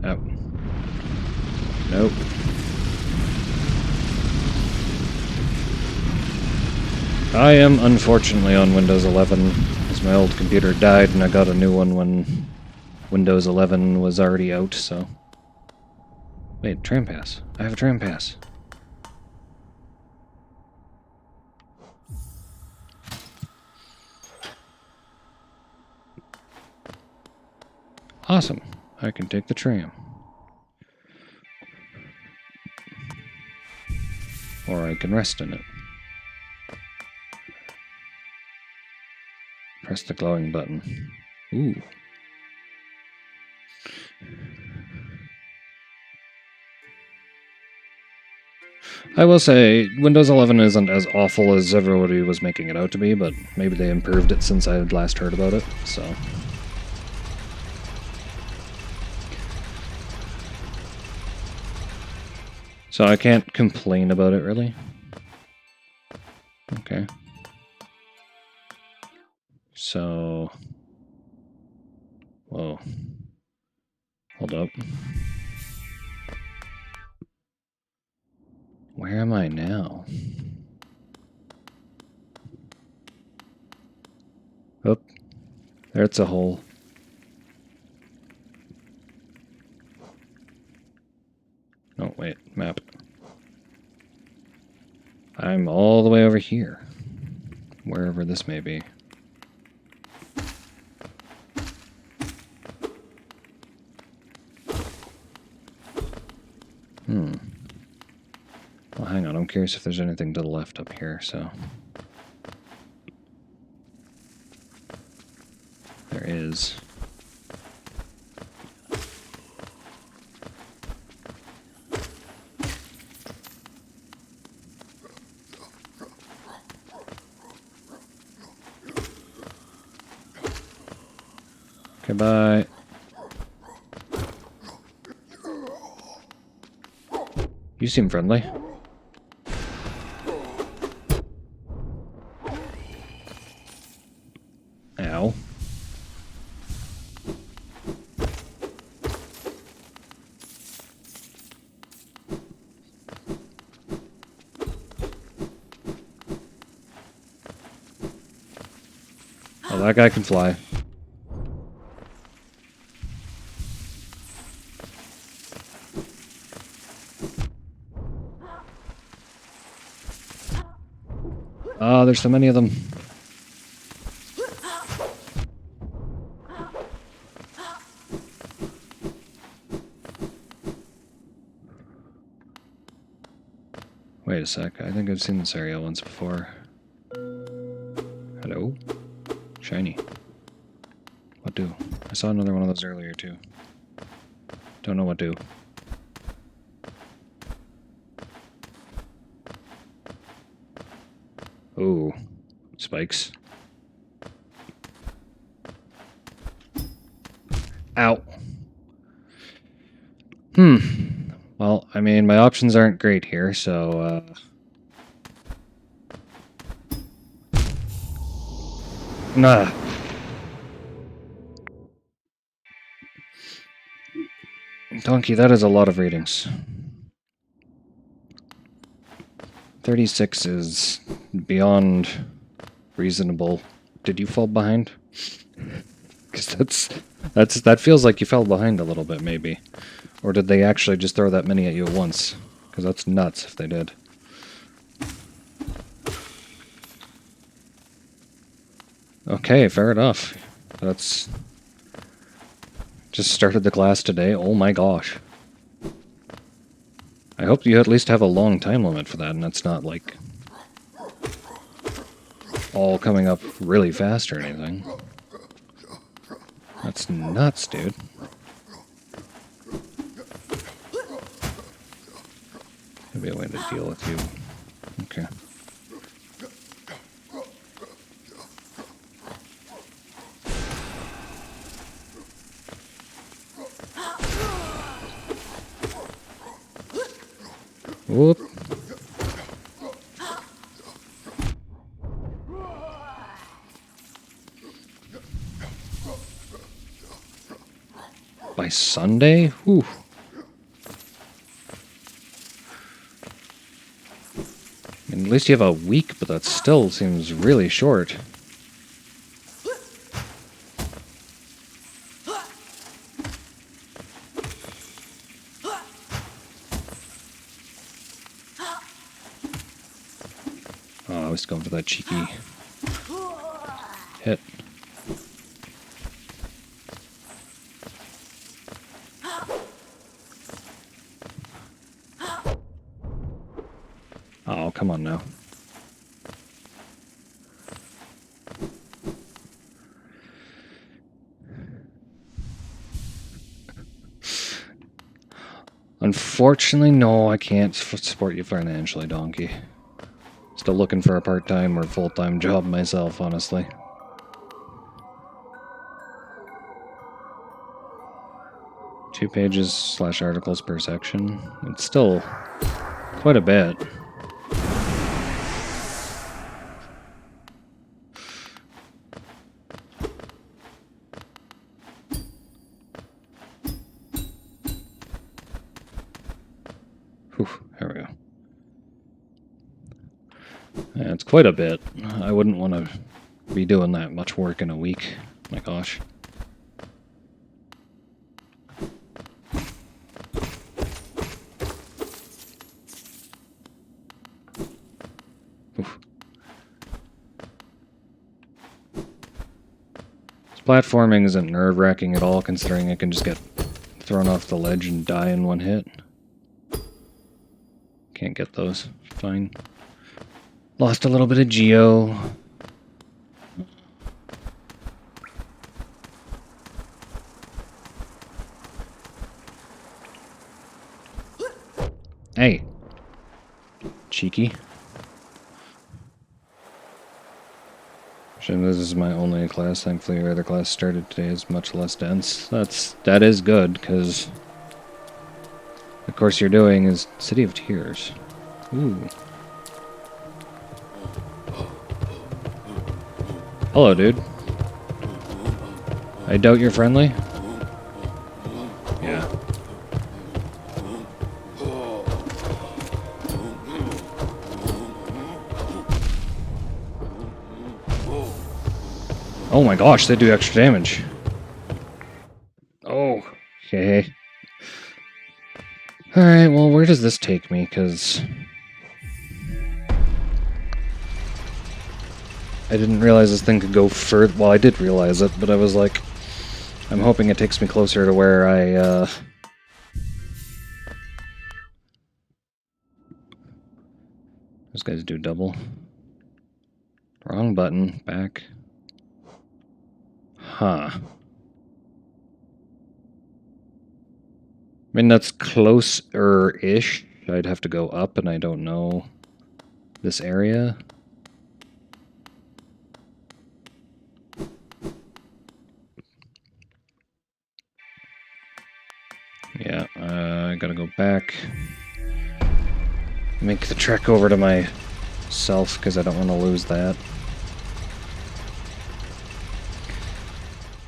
Oh. Nope. I am unfortunately on Windows 11. My old computer died and I got a new one when Windows 11 was already out, so... Wait, tram pass. I have a tram pass. Awesome. I can take the tram. Or I can rest in it. Press the glowing button. Ooh. I will say, Windows 11 isn't as awful as everybody was making it out to be, but maybe they improved it since I had last heard about it, so... So I can't complain about it, really. Okay. So... Whoa. Hold up. Where am I now? Oh, there's a hole. Oh, wait, map. I'm all the way over here. Wherever this may be. Well, hang on, I'm curious if there's anything to the left up here, so... There is. Okay, bye. You seem friendly. Ow. Oh, that guy can fly. Oh, there's so many of them. Wait a sec, I think I've seen this area once before. Hello? Shiny. What do? I saw another one of those earlier too. Don't know what do. Ooh, spikes. Ow. Well, I mean, my options aren't great here, so, Nah. Donkey, that is a lot of readings. 36 is beyond reasonable. Did you fall behind? Because that feels like you fell behind a little bit, maybe. Or did they actually just throw that many at you at once? Because that's nuts if they did. Okay, fair enough. That's... Just started the class today. Oh my gosh. I hope you at least have a long time limit for that, and that's not, like, all coming up really fast or anything. That's nuts, dude. Maybe a way to deal with you. Okay. Whoop. By Sunday? Whew. I mean, at least you have a week, but that still seems really short. Oh, I was going for that cheeky hit. come on now. Unfortunately, no, I can't support you financially, Donkey. Still looking for a part-time or full-time job myself, honestly. Two pages / articles per section. It's still quite a bit. Whew, there we go. Yeah, it's quite a bit. I wouldn't want to be doing that much work in a week. My gosh. Oof. This platforming isn't nerve-wracking at all, considering I can just get thrown off the ledge and die in one hit. Can't get those. Fine. Lost a little bit of geo. Hey. Cheeky. This is my only class. Thankfully, your other class started today is much less dense. That is good, because the course you're doing is City of Tears. Ooh. Hello, dude. I doubt you're friendly? Yeah. Oh my gosh, they do extra damage. Oh, okay. Alright, well, where does this take me? Because I didn't realize this thing could go further. Well, I did realize it, but I was like, I'm hoping it takes me closer to where I, Those guys do double. Wrong button. Back. Huh. I mean, that's closer-ish. I'd have to go up, and I don't know this area. Yeah, I gotta go back. Make the trek over to myself, because I don't want to lose that.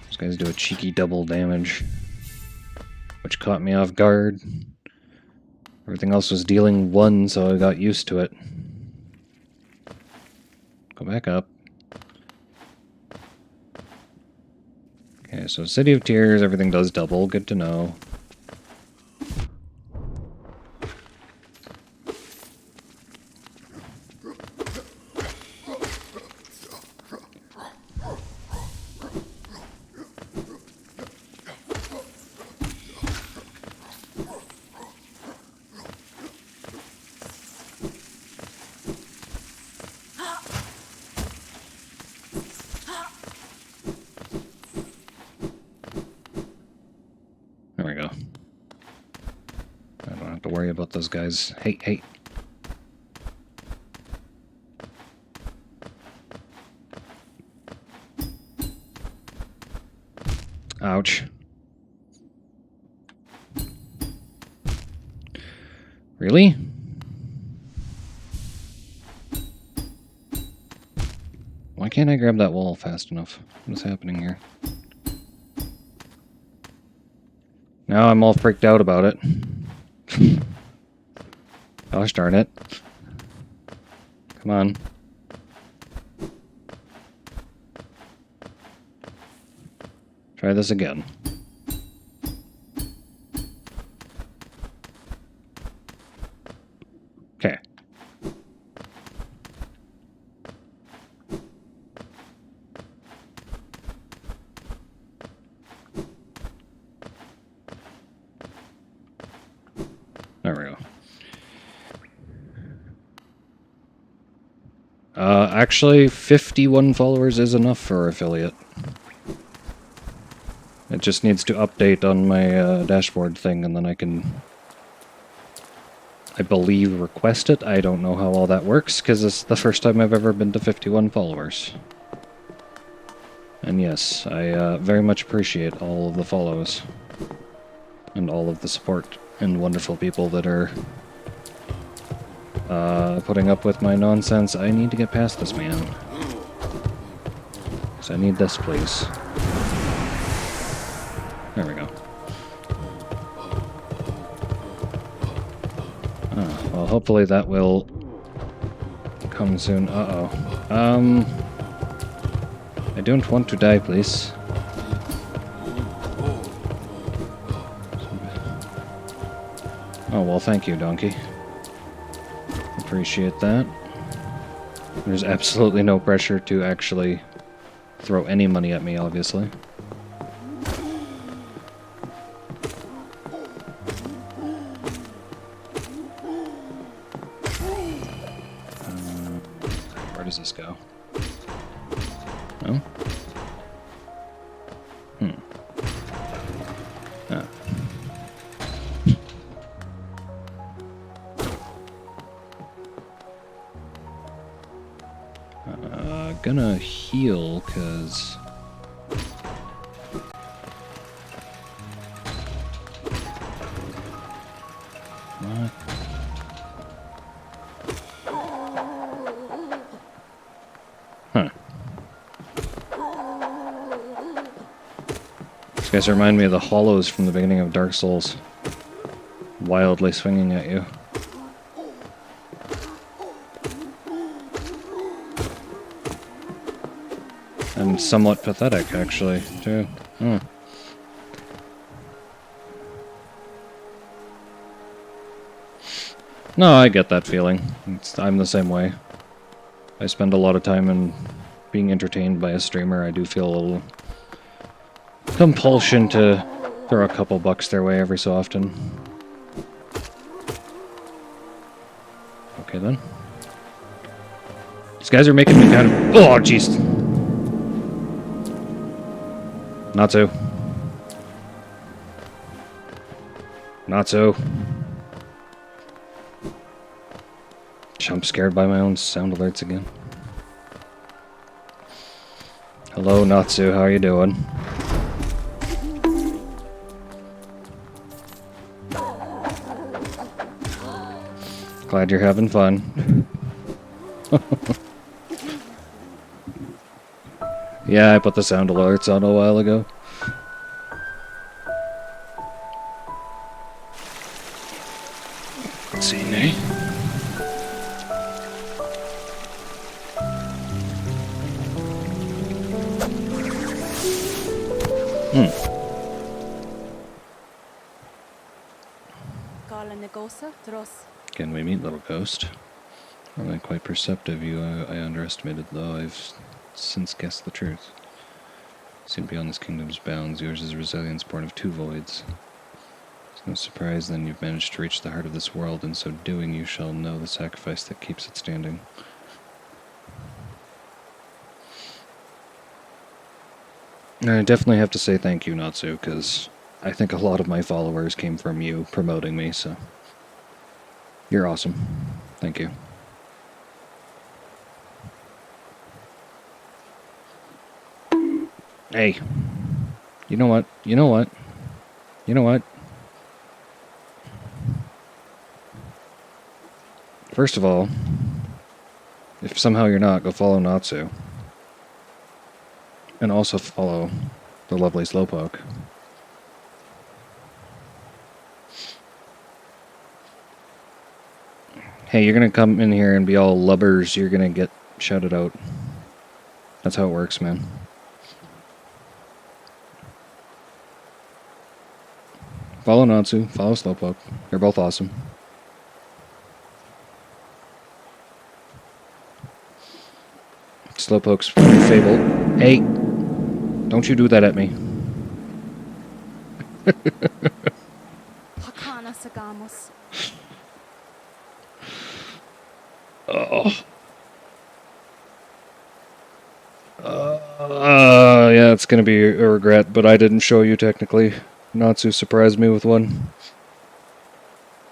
These guys do a cheeky double damage, which caught me off guard. Everything else was dealing 1, so I got used to it. Go back up. Okay, so City of Tears, everything does double. Good to know. There we go. I don't have to worry about those guys. Hey, hey. Ouch. Really? Why can't I grab that wall fast enough? What is happening here? Now I'm all freaked out about it. Gosh darn it. Come on. Try this again. Okay. There we go. Actually, 51 followers is enough for affiliate. It just needs to update on my dashboard thing, and then I can, I believe, request it. I don't know how all that works, because it's the first time I've ever been to 51 followers. And yes, I very much appreciate all of the follows. And all of the support and wonderful people that are putting up with my nonsense. I need to get past this man. So I need this, please. There we go. Well, hopefully that will come soon. Uh-oh. I don't want to die, please. Oh, well, thank you, donkey. Appreciate that. There's absolutely no pressure to actually throw any money at me, obviously. Where does this go? No? Ah. Gonna heal, cause... What? Huh. These guys remind me of the hollows from the beginning of Dark Souls. Wildly swinging at you. And somewhat pathetic, actually, too. Hmm. No, I get that feeling. I'm the same way. I spend a lot of time in being entertained by a streamer. I do feel a little compulsion to throw a couple bucks their way every so often. Okay, then. These guys are making me kind of... Oh, jeez! Not so. Not so. I'm scared by my own sound alerts again. Hello, Natsu. How are you doing? Glad you're having fun. Yeah, I put the sound alerts on a while ago. Let's see, nay. Can we meet, little ghost? Not quite perceptive, I underestimated, though I've since guessed the truth. Seen beyond this kingdom's bounds, yours is a resilience born of two voids. It's no surprise, then, you've managed to reach the heart of this world, and so doing you shall know the sacrifice that keeps it standing. I definitely have to say thank you, Natsu, because I think a lot of my followers came from you promoting me, so... You're awesome. Thank you. Hey. You know what? You know what? You know what? First of all, if somehow you're not, go follow Natsu. And also follow the lovely Slowpoke. Hey, you're gonna come in here and be all lubbers, you're gonna get shouted out. That's how it works, man. Follow Natsu, follow Slowpoke. They're both awesome. Slowpoke's fable. Hey! Don't you do that at me. Oh. Yeah, it's gonna be a regret, but I didn't show you technically. Natsu surprised me with one.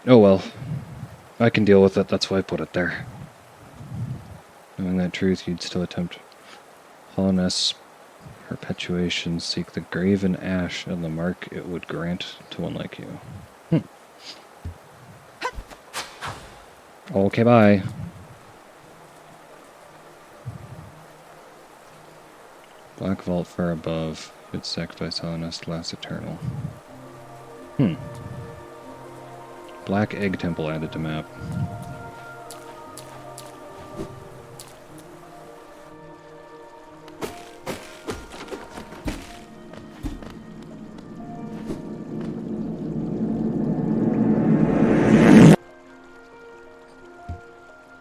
Oh well. I can deal with it, that's why I put it there. Knowing that truth, you'd still attempt Hollowness perpetuation, seek the graven ash and the mark it would grant to one like you. Okay, bye. Black vault far above. Good sacrifice Hollowness lasts eternal. Black egg temple added to map.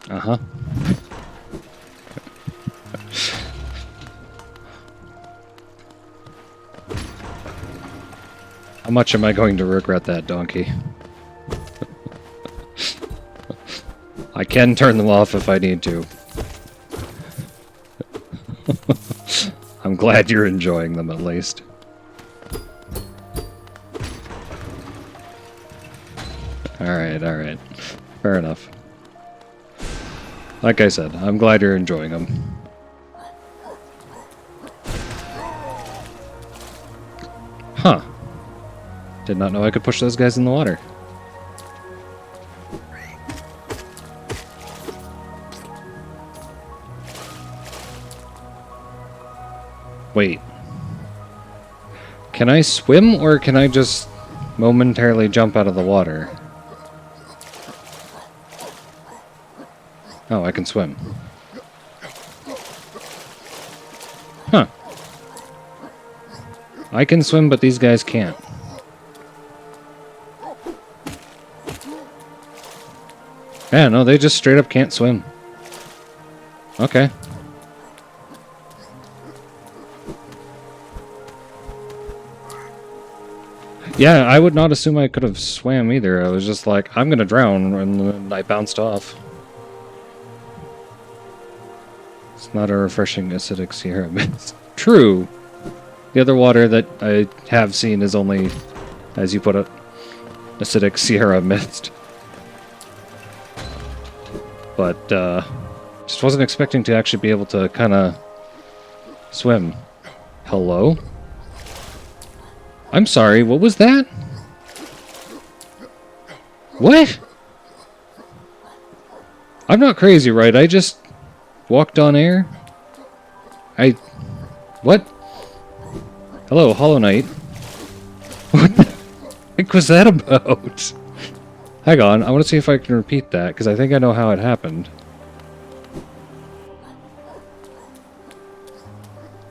Uh-huh. How much am I going to regret that, donkey? I can turn them off if I need to. I'm glad you're enjoying them at least. Alright, alright. Fair enough. Like I said, I'm glad you're enjoying them. Huh. Did not know I could push those guys in the water. Wait. Can I swim, or can I just momentarily jump out of the water? Oh, I can swim. Huh. I can swim, but these guys can't. Yeah, no, they just straight up can't swim. Okay. Yeah, I would not assume I could have swam either. I was just like, I'm gonna drown, and then I bounced off. It's not a refreshing acidic Sierra mist. True. The other water that I have seen is only, as you put it, acidic Sierra mist. But, just wasn't expecting to actually be able to kind of swim. Hello? I'm sorry, what was that? What? I'm not crazy, right? I just walked on air? What? Hello, Hollow Knight. What the heck was that about? Hang on, I want to see if I can repeat that, because I think I know how it happened.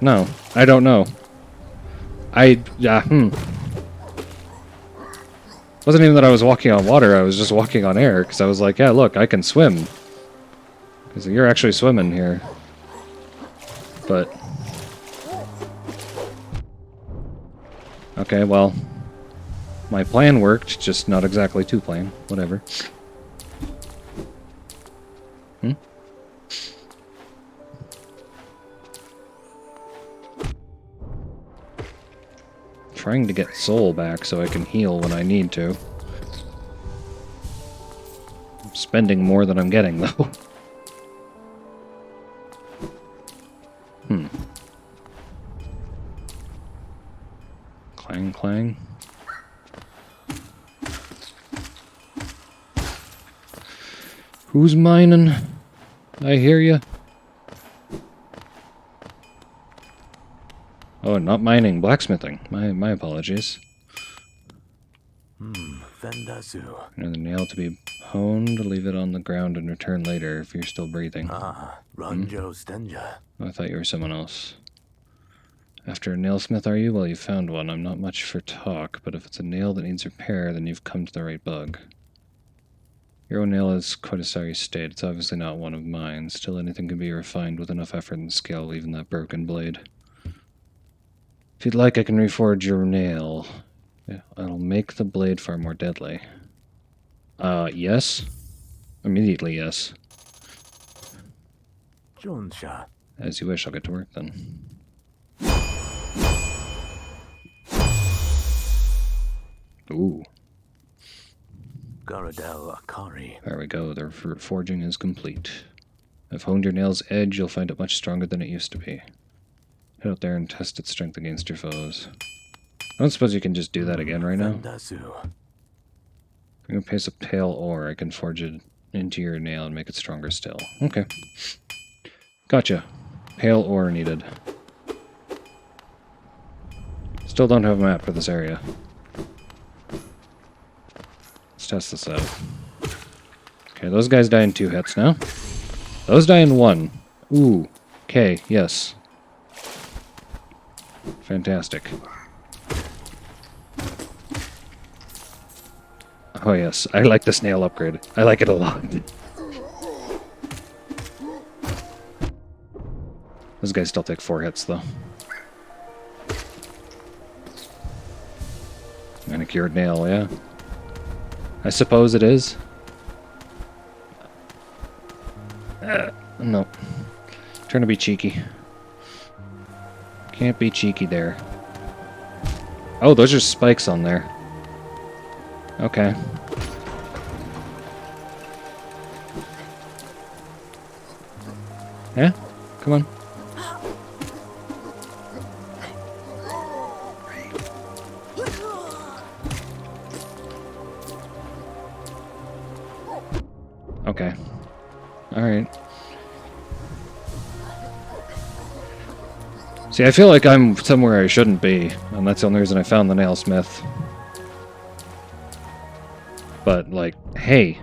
No, I don't know. Wasn't even that I was walking on water, I was just walking on air, because I was like, yeah, look, I can swim. Because you're actually swimming here. But... okay, well... my plan worked, just not exactly to plan. Whatever. Trying to get soul back so I can heal when I need to. I'm spending more than I'm getting, though. Clang, clang. Who's mining? I hear ya. Oh, not mining, blacksmithing. My apologies. Vendazu. And the nail to be honed, leave it on the ground and return later if you're still breathing. Ah, Ranjo Stenja. Oh, I thought you were someone else. After a nailsmith, are you? Well, you found one. I'm not much for talk, but if it's a nail that needs repair, then you've come to the right bug. Your own nail is quite a sorry state. It's obviously not one of mine. Still, anything can be refined with enough effort and skill, even that broken blade. If you'd like, I can reforge your nail. Yeah, I'll make the blade far more deadly. Yes? Immediately, yes. Jonsha. As you wish, I'll get to work then. Ooh. Garadel Akari. There we go, the forging is complete. I've honed your nail's edge, you'll find it much stronger than it used to be. Head out there and test its strength against your foes. I don't suppose you can just do that again right now? Vendasu. Bring a piece of pale ore, I can forge it into your nail and make it stronger still. Okay. Gotcha. Pale ore needed. Still don't have a map for this area. Let's test this out. Okay, those guys die in 2 hits now. Those die in 1. Ooh. Okay, yes. Fantastic. Oh yes, I like the snail upgrade. I like it a lot. Those guys still take 4 hits though. Manicured nail, yeah. I suppose it is. No. Trying to be cheeky. Can't be cheeky there. Oh, those are spikes on there. Okay. Yeah? Come on. Okay. Alright. See, I feel like I'm somewhere I shouldn't be, and that's the only reason I found the nailsmith. But, like, hey.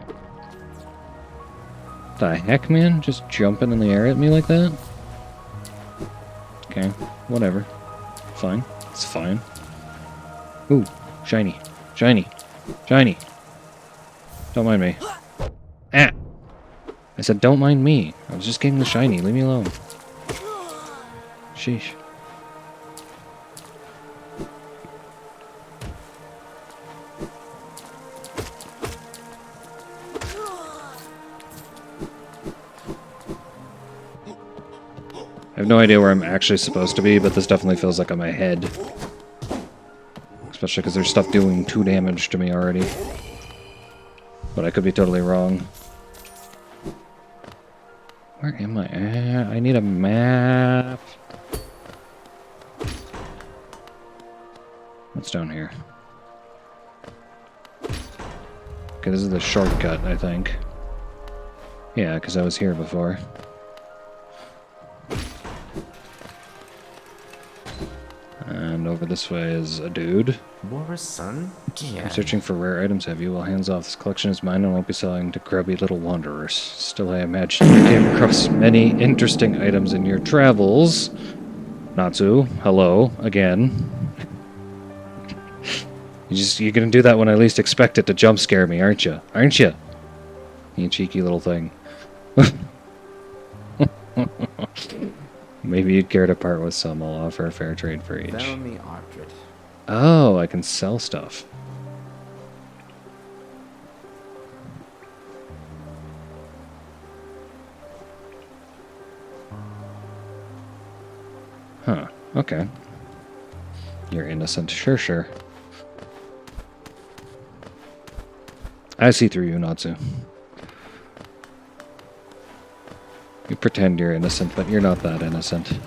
The heck, man? Just jumping in the air at me like that? Okay, whatever. Fine. It's fine. Ooh, shiny. Shiny. Shiny. Don't mind me. Ah! I said don't mind me. I was just getting the shiny. Leave me alone. Sheesh. I have no idea where I'm actually supposed to be, but this definitely feels like I'm ahead. Especially because there's stuff doing 2 damage to me already. But I could be totally wrong. Where am I at? I need a map. What's down here? Okay, this is the shortcut, I think. Yeah, because I was here before. And over this way is a dude. Morrison? I'm searching for rare items, have you? Well, hands off. This collection is mine and won't be selling to grubby little wanderers. Still, I imagine you came across many interesting items in your travels. Natsu, hello, again. You're gonna do that when I least expect it to jump scare me, aren't you? Aren't you? You cheeky little thing. Maybe you'd care to part with some. I'll offer a fair trade for each. Velmi Ardred. Oh, I can sell stuff. Huh, okay. You're innocent. Sure, sure. I see through you, Natsu. You pretend you're innocent, but you're not that innocent.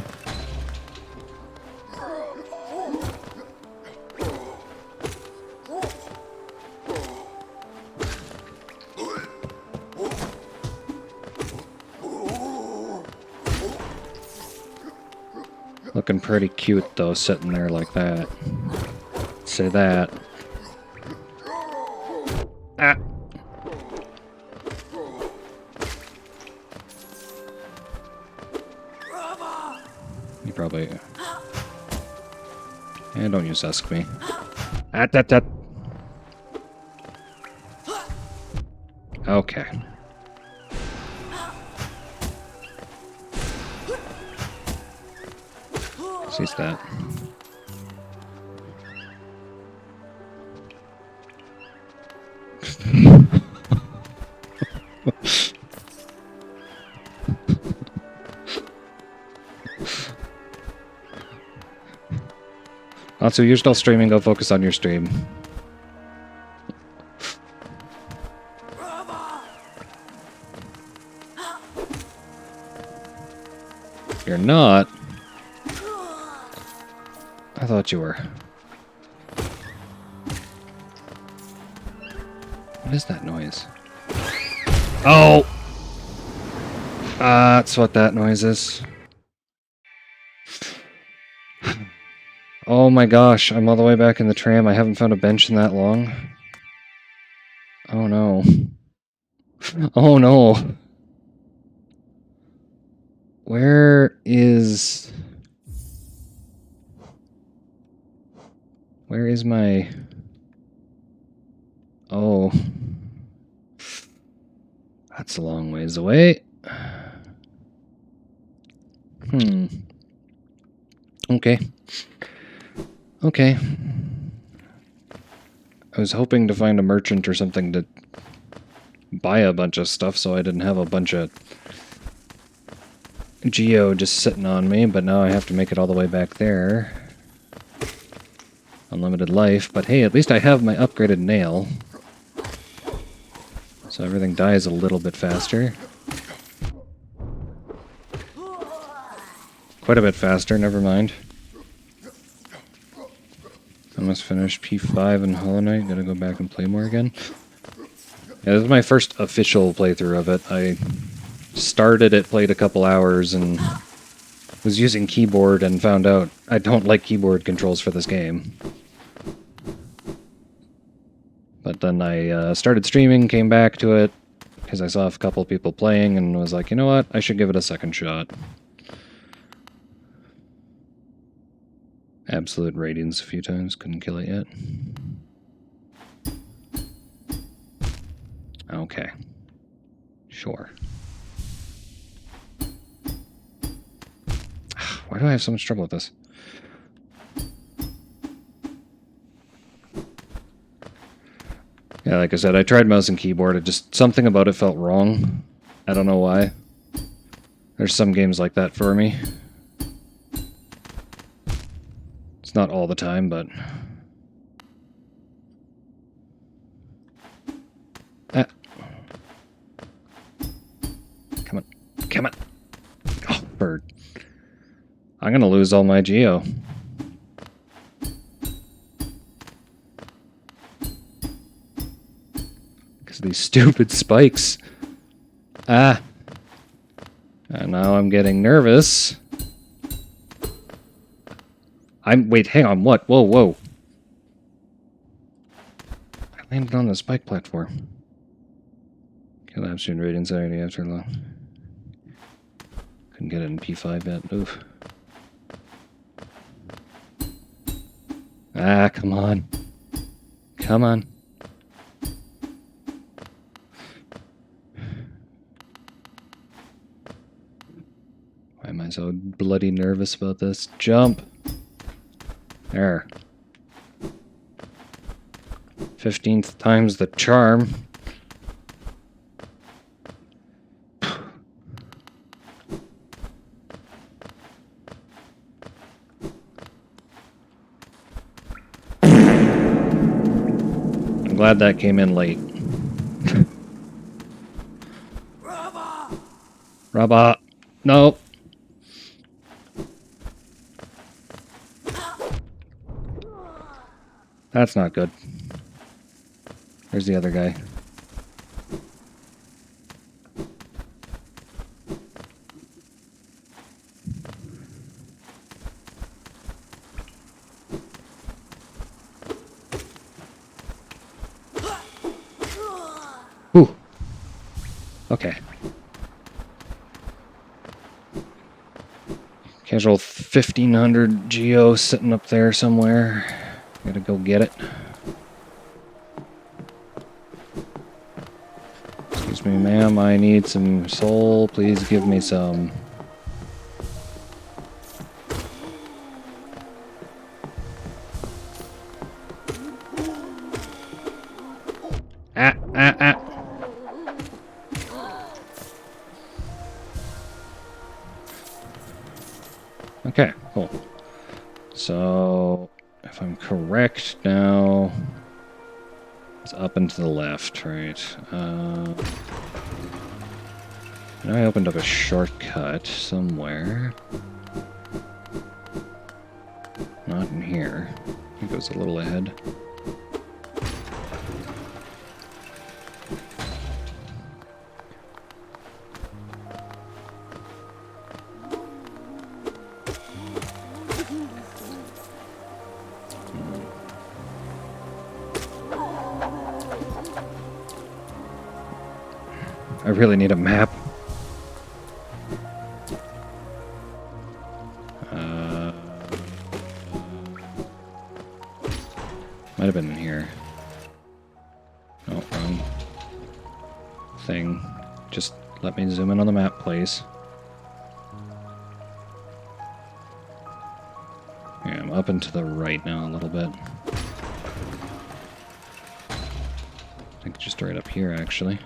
Looking pretty cute, though, sitting there like that. Say that. Ah! You probably... Yeah, don't use Ask Me. That. Okay. Sees that. Natsu, you're still streaming. Go focus on your stream. You're not. I thought you were. What is that noise? Oh! That's what that noise is. Oh my gosh, I'm all the way back in the tram. I haven't found a bench in that long. Oh no. Oh no. Where is my... Oh. That's a long ways away. Okay. Okay. I was hoping to find a merchant or something to buy a bunch of stuff so I didn't have a bunch of Geo just sitting on me, but now I have to make it all the way back there. Unlimited life, but hey, at least I have my upgraded nail. So everything dies a little bit faster. Quite a bit faster, never mind. Almost finished P5 and Hollow Knight. Gotta go back and play more again. Yeah, this is my first official playthrough of it. I started it, played a couple hours, and was using keyboard and found out I don't like keyboard controls for this game. But then I started streaming, came back to it, because I saw a couple people playing, and was like, you know what, I should give it a second shot. Absolute radiance a few times, couldn't kill it yet. Okay. Sure. Why do I have so much trouble with this? Yeah, like I said, I tried mouse and keyboard. It just, something about it felt wrong. I don't know why. There's some games like that for me. It's not all the time, but... Ah. Come on. Come on. Oh, bird. I'm gonna lose all my Geo. Because of these stupid spikes. Ah. And now I'm getting nervous. Wait, hang on, what? Whoa, whoa. I landed on the spike platform. Kill Absolute Radiance already after long. Couldn't get it in P5 yet. Oof. Ah, come on. Come on. Why am I so bloody nervous about this? Jump! There. 15th time's the charm. I'm glad that came in late. Rabba! No! That's not good. Where's the other guy? Ooh. Okay. Casual 1500 Geo sitting up there somewhere. Gotta go get it. Excuse me, ma'am, I need some soul. Please give me some. Ah, ah, ah. Okay, cool. So... if I'm correct now, it's up and to the left, right? Now I opened up a shortcut somewhere. Not in here. It goes a little ahead. I really need a map. Might have been in here. Oh, wrong thing. Just let me zoom in on the map, please. Yeah, I'm up and to the right now a little bit. I think just right up here, actually.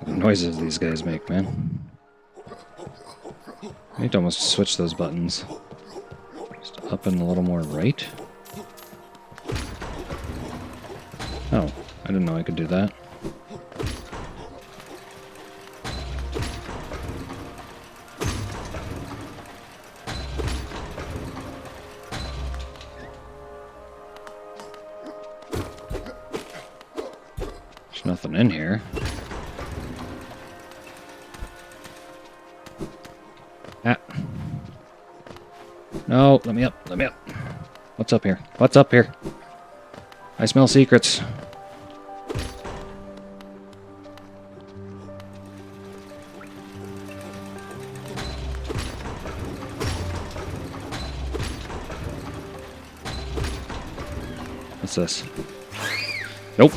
Noises these guys make, man. I need to almost switch those buttons. Just up and a little more right. Oh, I didn't know I could do that. There's nothing in here. Ah. No, let me up, let me up. What's up here? What's up here? I smell secrets. What's this? Nope.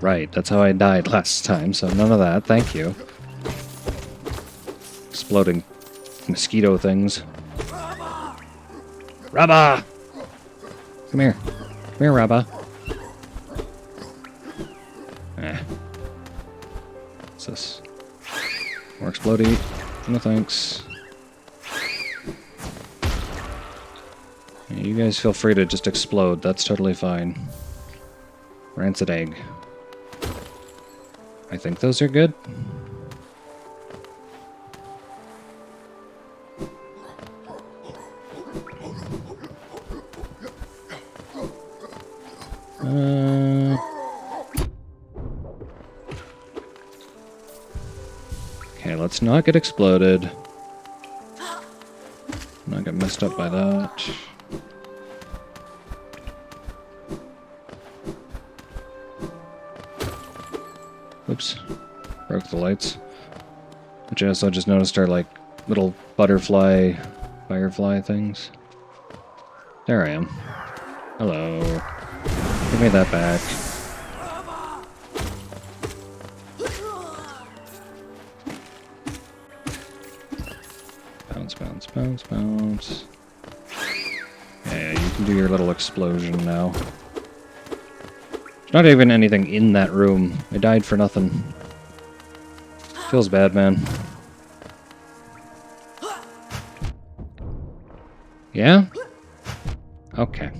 Right, that's how I died last time, so none of that, thank you. Exploding mosquito things. Rabba! Come here. Come here, Rabba. Eh. What's this? More explodey. No thanks. Yeah, you guys feel free to just explode, that's totally fine. Rancid egg. I think those are good. Okay, let's not get exploded. Not get messed up by that. Oops. Broke the lights. Which I also just noticed are like little butterfly, firefly things. There I am. Hello. Give me that back. Bounce, bounce, bounce, bounce. Yeah, you can do your little explosion now. There's not even anything in that room. I died for nothing. Feels bad, man. Yeah? Okay.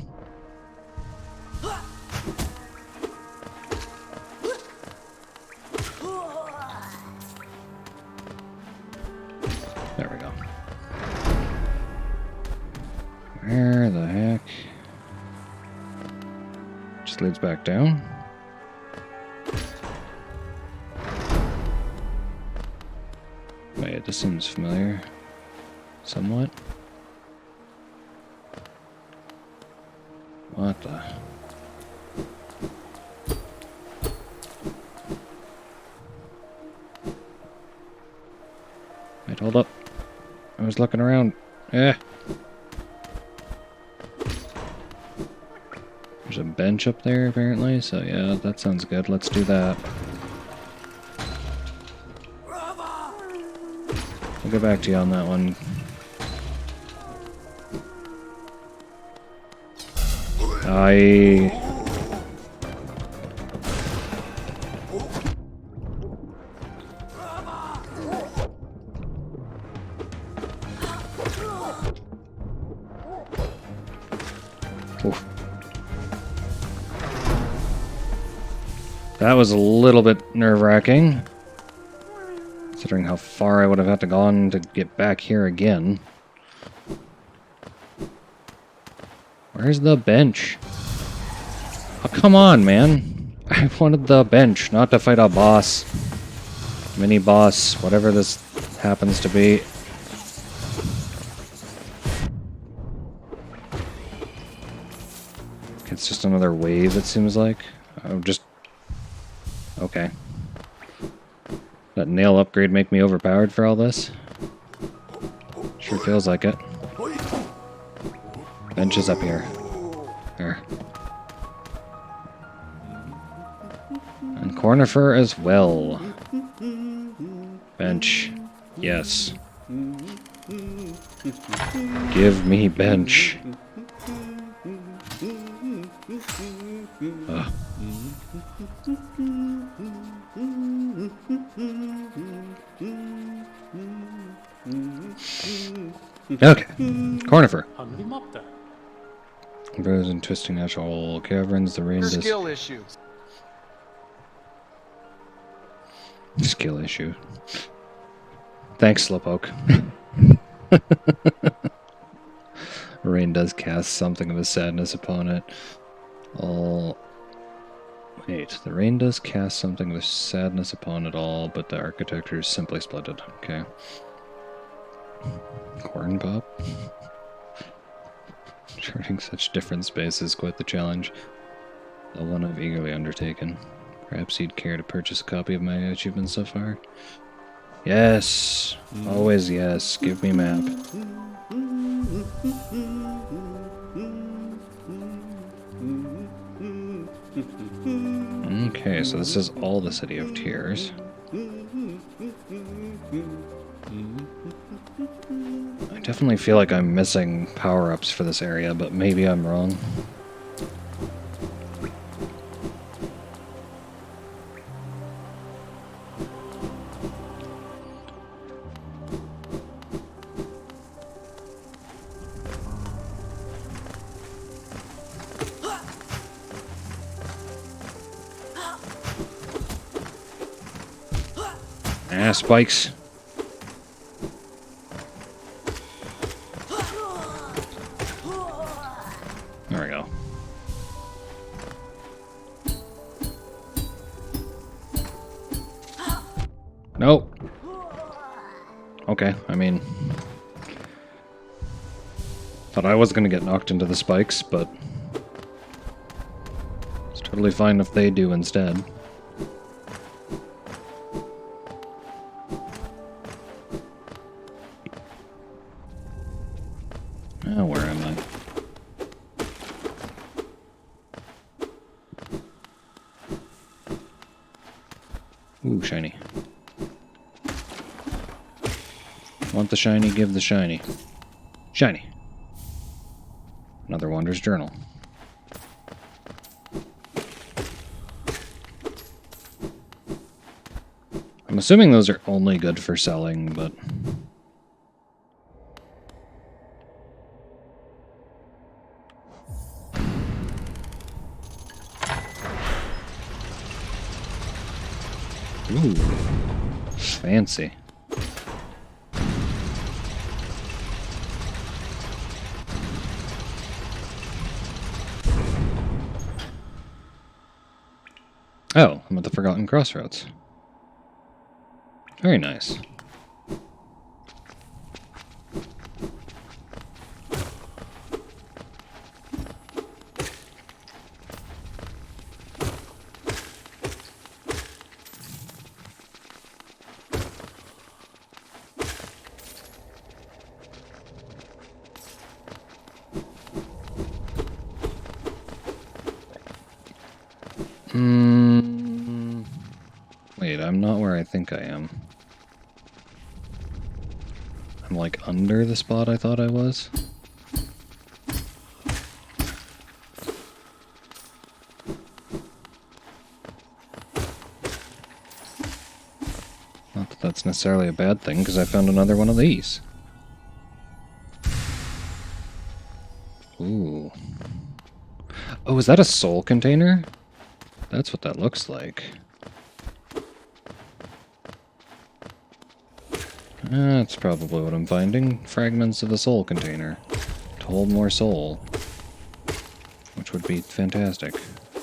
There we go. Where the heck? Just leads back down. Wait, this seems familiar. Somewhat. What the? Wait, hold up. I was looking around. Eh. There's a bench up there, apparently, so yeah, that sounds good. Let's do that. I'll get back to you on that one. Oof. That was a little bit nerve-wracking, considering how far I would have had to gone to get back here again. Where's the bench? Oh, come on, man. I wanted the bench, not to fight a boss. Mini-boss, whatever this happens to be. It's just another wave, it seems like. I'm just... Okay. That nail upgrade make me overpowered for all this? Sure feels like it. Bench is up here. There. And Cornifer as well. Bench. Yes. Give me bench. Ugh. Okay. Cornifer. Bros and twisting natural caverns, the rain does... Skill issue. Skill issue. Thanks, Slowpoke. Rain does cast something of a sadness upon it. Wait, the rain does cast something of a sadness upon it all, but the architecture is simply splendid. Okay. Corn Pop? Charting such different spaces is quite the challenge. The one I've eagerly undertaken. Perhaps you'd care to purchase a copy of my achievements so far? Yes! Always yes. Give me map. Okay, so this is all the City of Tears. I definitely feel like I'm missing power-ups for this area, but maybe I'm wrong. Ah, spikes. There we go. Nope. Okay, I mean... Thought I was gonna get knocked into the spikes, but... It's totally fine if they do instead. Oh, where am I? Ooh, shiny. Want the shiny, give the shiny. Shiny. Another Wander's Journal. I'm assuming those are only good for selling, but... Ooh, fancy. Oh, I'm at the Forgotten Crossroads. Very nice. Wait, I'm not where I think I am. like, under the spot I thought I was. Not that that's necessarily a bad thing, because I found another one of these. Ooh. Oh, is that a soul container? That's what that looks like. That's probably what I'm finding. Fragments of a soul container. To hold more soul. Which would be fantastic.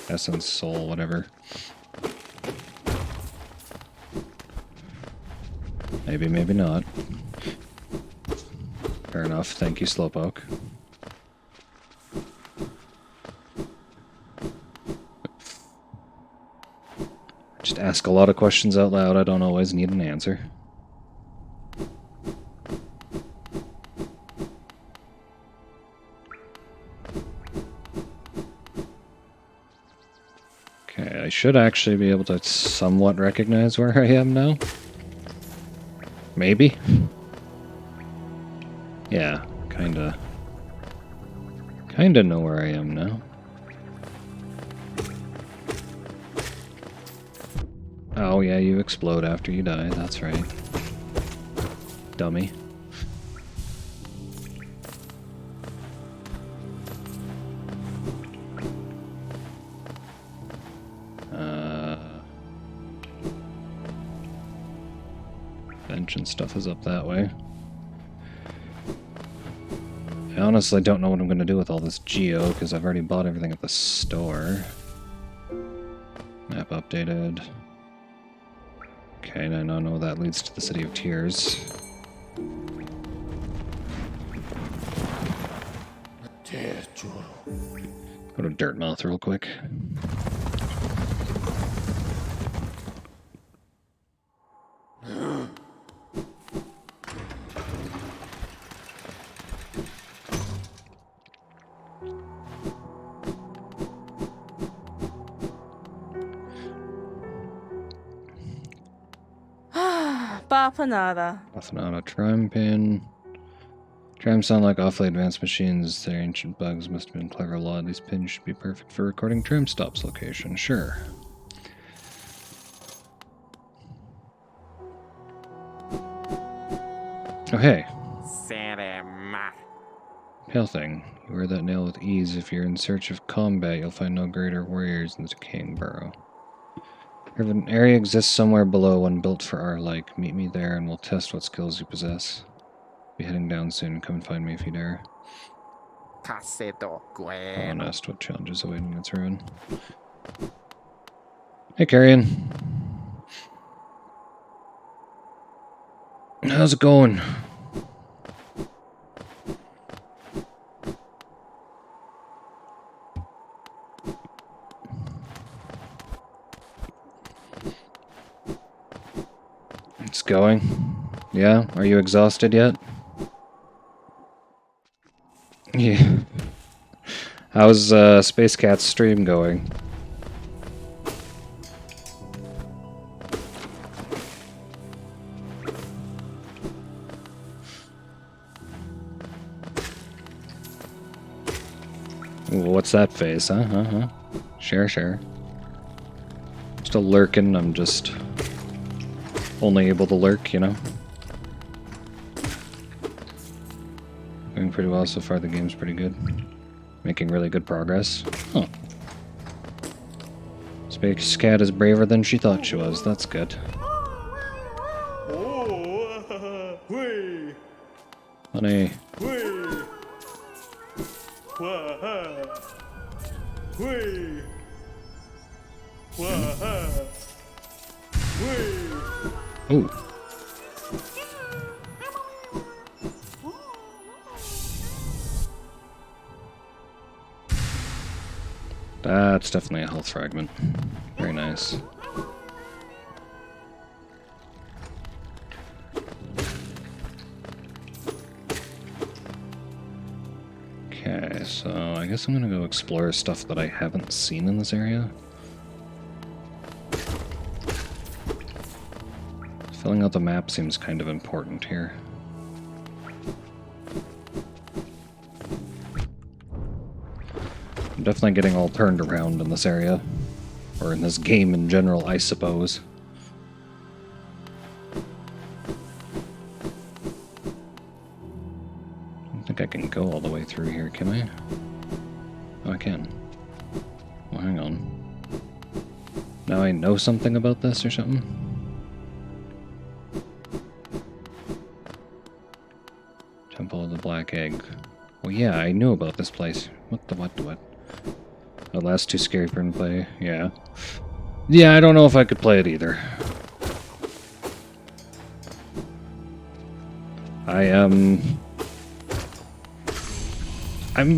Essence, soul, whatever. Maybe, maybe not. Fair enough. Thank you, Slowpoke. Just ask a lot of questions out loud. I don't always need an answer. Okay, I should actually be able to somewhat recognize where I am now. Maybe? Yeah, kinda know where I am now. Oh yeah, you explode after you die, that's right. Dummy. Bench and stuff is up that way. I honestly don't know what I'm going to do with all this geo, because I've already bought everything at the store. Map updated. Okay, and I know that leads to the City of Tears. Go to Dirtmouth real quick. Bapanada. Bafanada Trime Pin. Trimes sound like awfully advanced machines. Their ancient bugs must have been clever. A lot of these pins should be perfect for recording trim stops location. Sure. Oh, hey. Pale thing. You wear that nail with ease. If you're in search of combat, you'll find no greater warriors in the decaying burrow. If an area exists somewhere below, one built for our like, meet me there and we'll test what skills you possess. Be heading down soon. Come and find me if you dare. Honest, what challenges awaiting its ruin? Hey, Carrion. How's it going? It's going. Yeah? Are you exhausted yet? Yeah. How's Space Cat's stream going? What's that face, huh? Sure. Still lurking, I'm just only able to lurk, you know? Going pretty well so far, the game's pretty good. Making really good progress. Huh. Space Cat is braver than she thought she was, that's good. Honey. Ooh. That's definitely a health fragment. Very nice. Okay, so I guess I'm gonna go explore stuff that I haven't seen in this area. Filling out the map seems kind of important here. definitely getting all turned around in this area. Or in this game in general, I suppose. I don't think I can go all the way through here, can I? Oh, I can. Well, hang on. Now I know something about this or something? Temple of the Black Egg. Well, yeah, I knew about this place. What? The last too scary for me to play. Yeah. Yeah, I don't know if I could play it either. I'm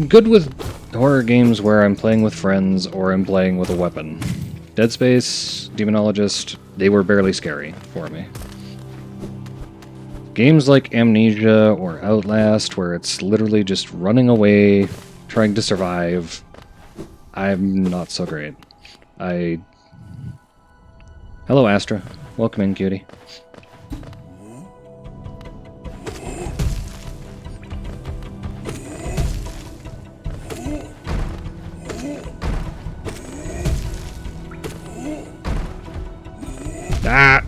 good with horror games where I'm playing with friends or I'm playing with a weapon. Dead Space, Demonologist, they were barely scary for me. Games like Amnesia or Outlast, where it's literally just running away, trying to survive, I'm not so great. Hello, Astra. Welcome in, cutie. Ah!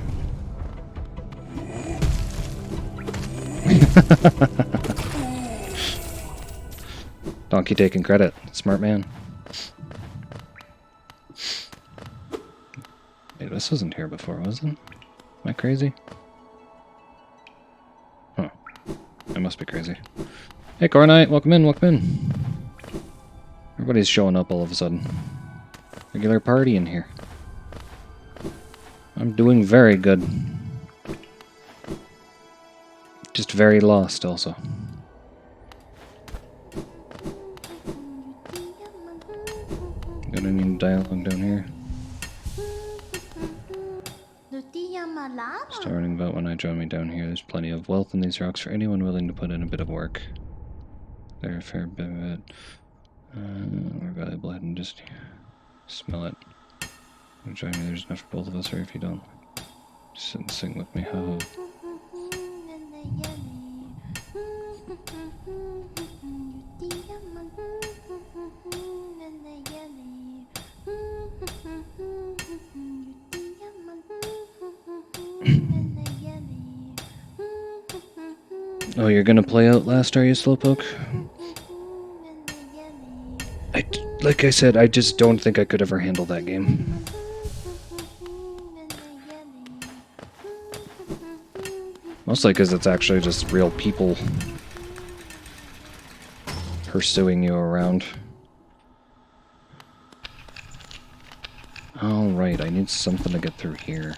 Donkey taking credit. Smart man. Wait, this wasn't here before, was it? Am I crazy? Huh. I must be crazy. Hey, Cornite, welcome in, welcome in. Everybody's showing up all of a sudden. Regular party in here. I'm doing very good. Just very lost, also. Got any dialogue down here? Starting about when I join me down here, there's plenty of wealth in these rocks for anyone willing to put in a bit of work. They're a fair bit of it. More valuable, and just smell it. Join me, there's enough for both of us, or if you don't, just sit and sing with me. Ho ho. Oh, you're gonna play Outlast, are you, Slowpoke? Like I said, I just don't think I could ever handle that game. Mostly because it's actually just real people pursuing you around. Oh, right, I need something to get through here.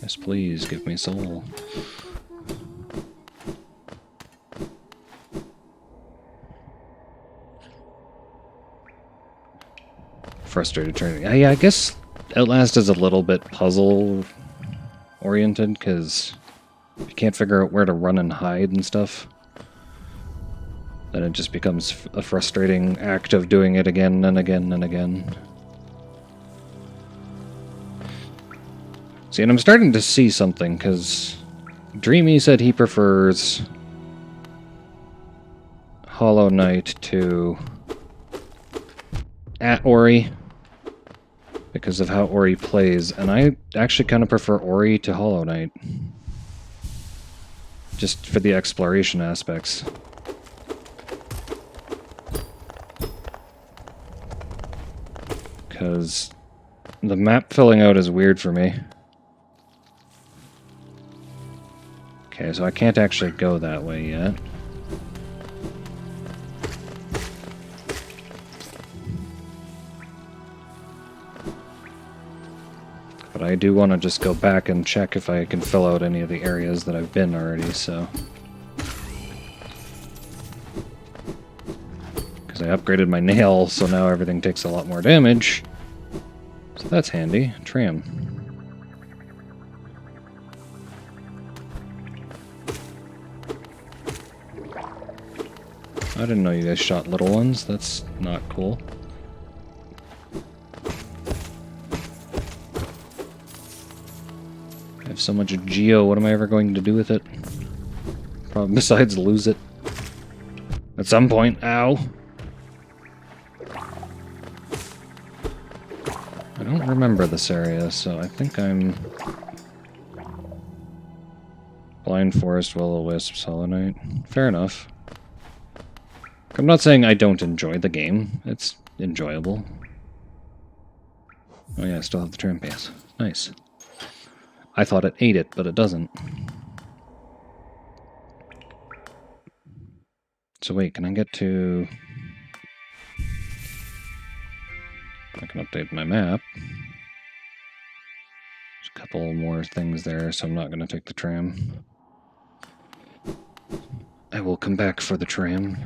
Yes, please, give me soul. Frustrated trying to... Yeah, I guess Outlast is a little bit puzzle-oriented, because if you can't figure out where to run and hide and stuff, then it just becomes a frustrating act of doing it again and again and again. See, and I'm starting to see something, because Dreamy said he prefers Hollow Knight to Ori because of how Ori plays, and I actually kind of prefer Ori to Hollow Knight, just for the exploration aspects. Because the map filling out is weird for me. Okay, so I can't actually go that way yet. But I do want to just go back and check if I can fill out any of the areas that I've been already, so... Because I upgraded my nail, so now everything takes a lot more damage. So that's handy. Tram. I didn't know you guys shot little ones. That's not cool. So much Geo, what am I ever going to do with it? Probably besides lose it. At some point, ow! I don't remember this area, so I think I'm... Blind Forest, Will-O-Wisp, Hollow Knight. Fair enough. I'm not saying I don't enjoy the game. It's enjoyable. Oh yeah, I still have the tram pass. Nice. I thought it ate it, but it doesn't. So wait, can I get to... I can update my map. There's a couple more things there, so I'm not going to take the tram. I will come back for the tram.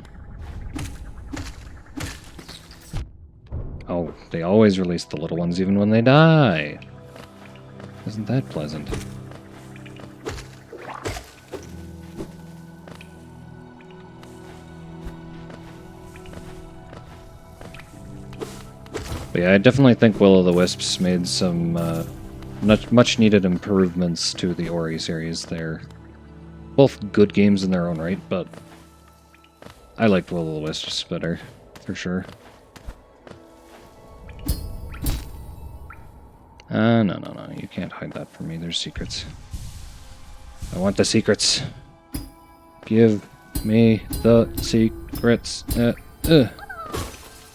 Oh, they always release the little ones even when they die. Isn't that pleasant? But yeah, I definitely think Will-O-the-Wisps made some much-needed improvements to the Ori series. They're both good games in their own right, but I liked Will-O-the-Wisps better, for sure. No, you can't hide that from me. There's secrets. I want the secrets. Give me the secrets.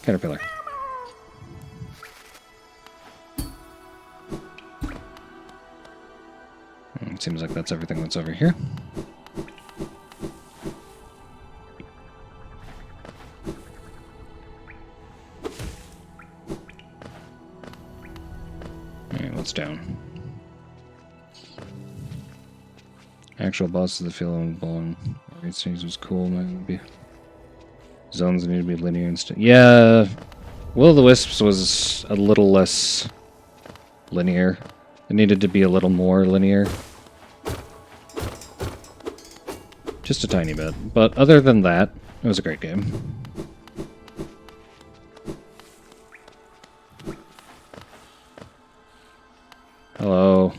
Caterpillar. It seems like that's everything that's over here. Alright, what's down? Actual boss of the field and bone. Alright, things was cool. Maybe zones need to be linear instead. Yeah, Will-O-the-Wisps was a little less linear. It needed to be a little more linear. Just a tiny bit. But other than that, it was a great game. Hello.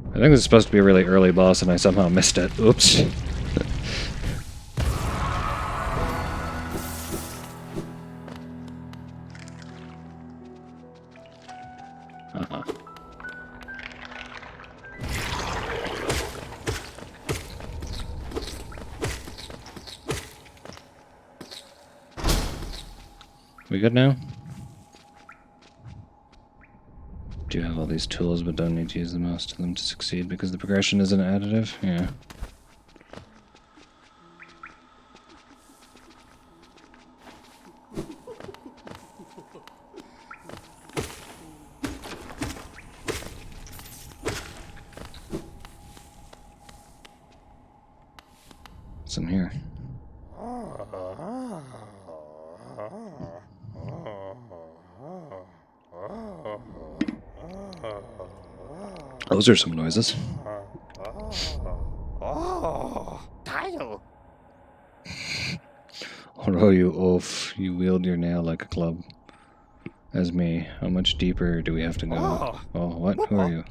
I think this is supposed to be a really early boss and I somehow missed it. Oops. We good now? Do have all these tools, but don't need to use the most of them to succeed because the progression isn't additive? Yeah. What's in here? Those are some noises. Although you oaf, you wield your nail like a club. As me, how much deeper do we have to go? Oh, what? Who are you?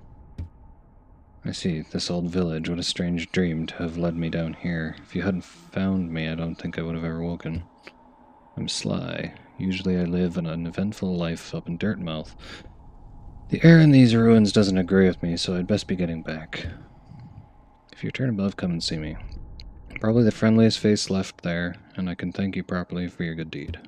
I see, this old village. What a strange dream to have led me down here. If you hadn't found me, I don't think I would have ever woken. I'm Sly. Usually I live an eventful life up in Dirtmouth. The air in these ruins doesn't agree with me, so I'd best be getting back. If you turn above, come and see me. Probably the friendliest face left there, and I can thank you properly for your good deed.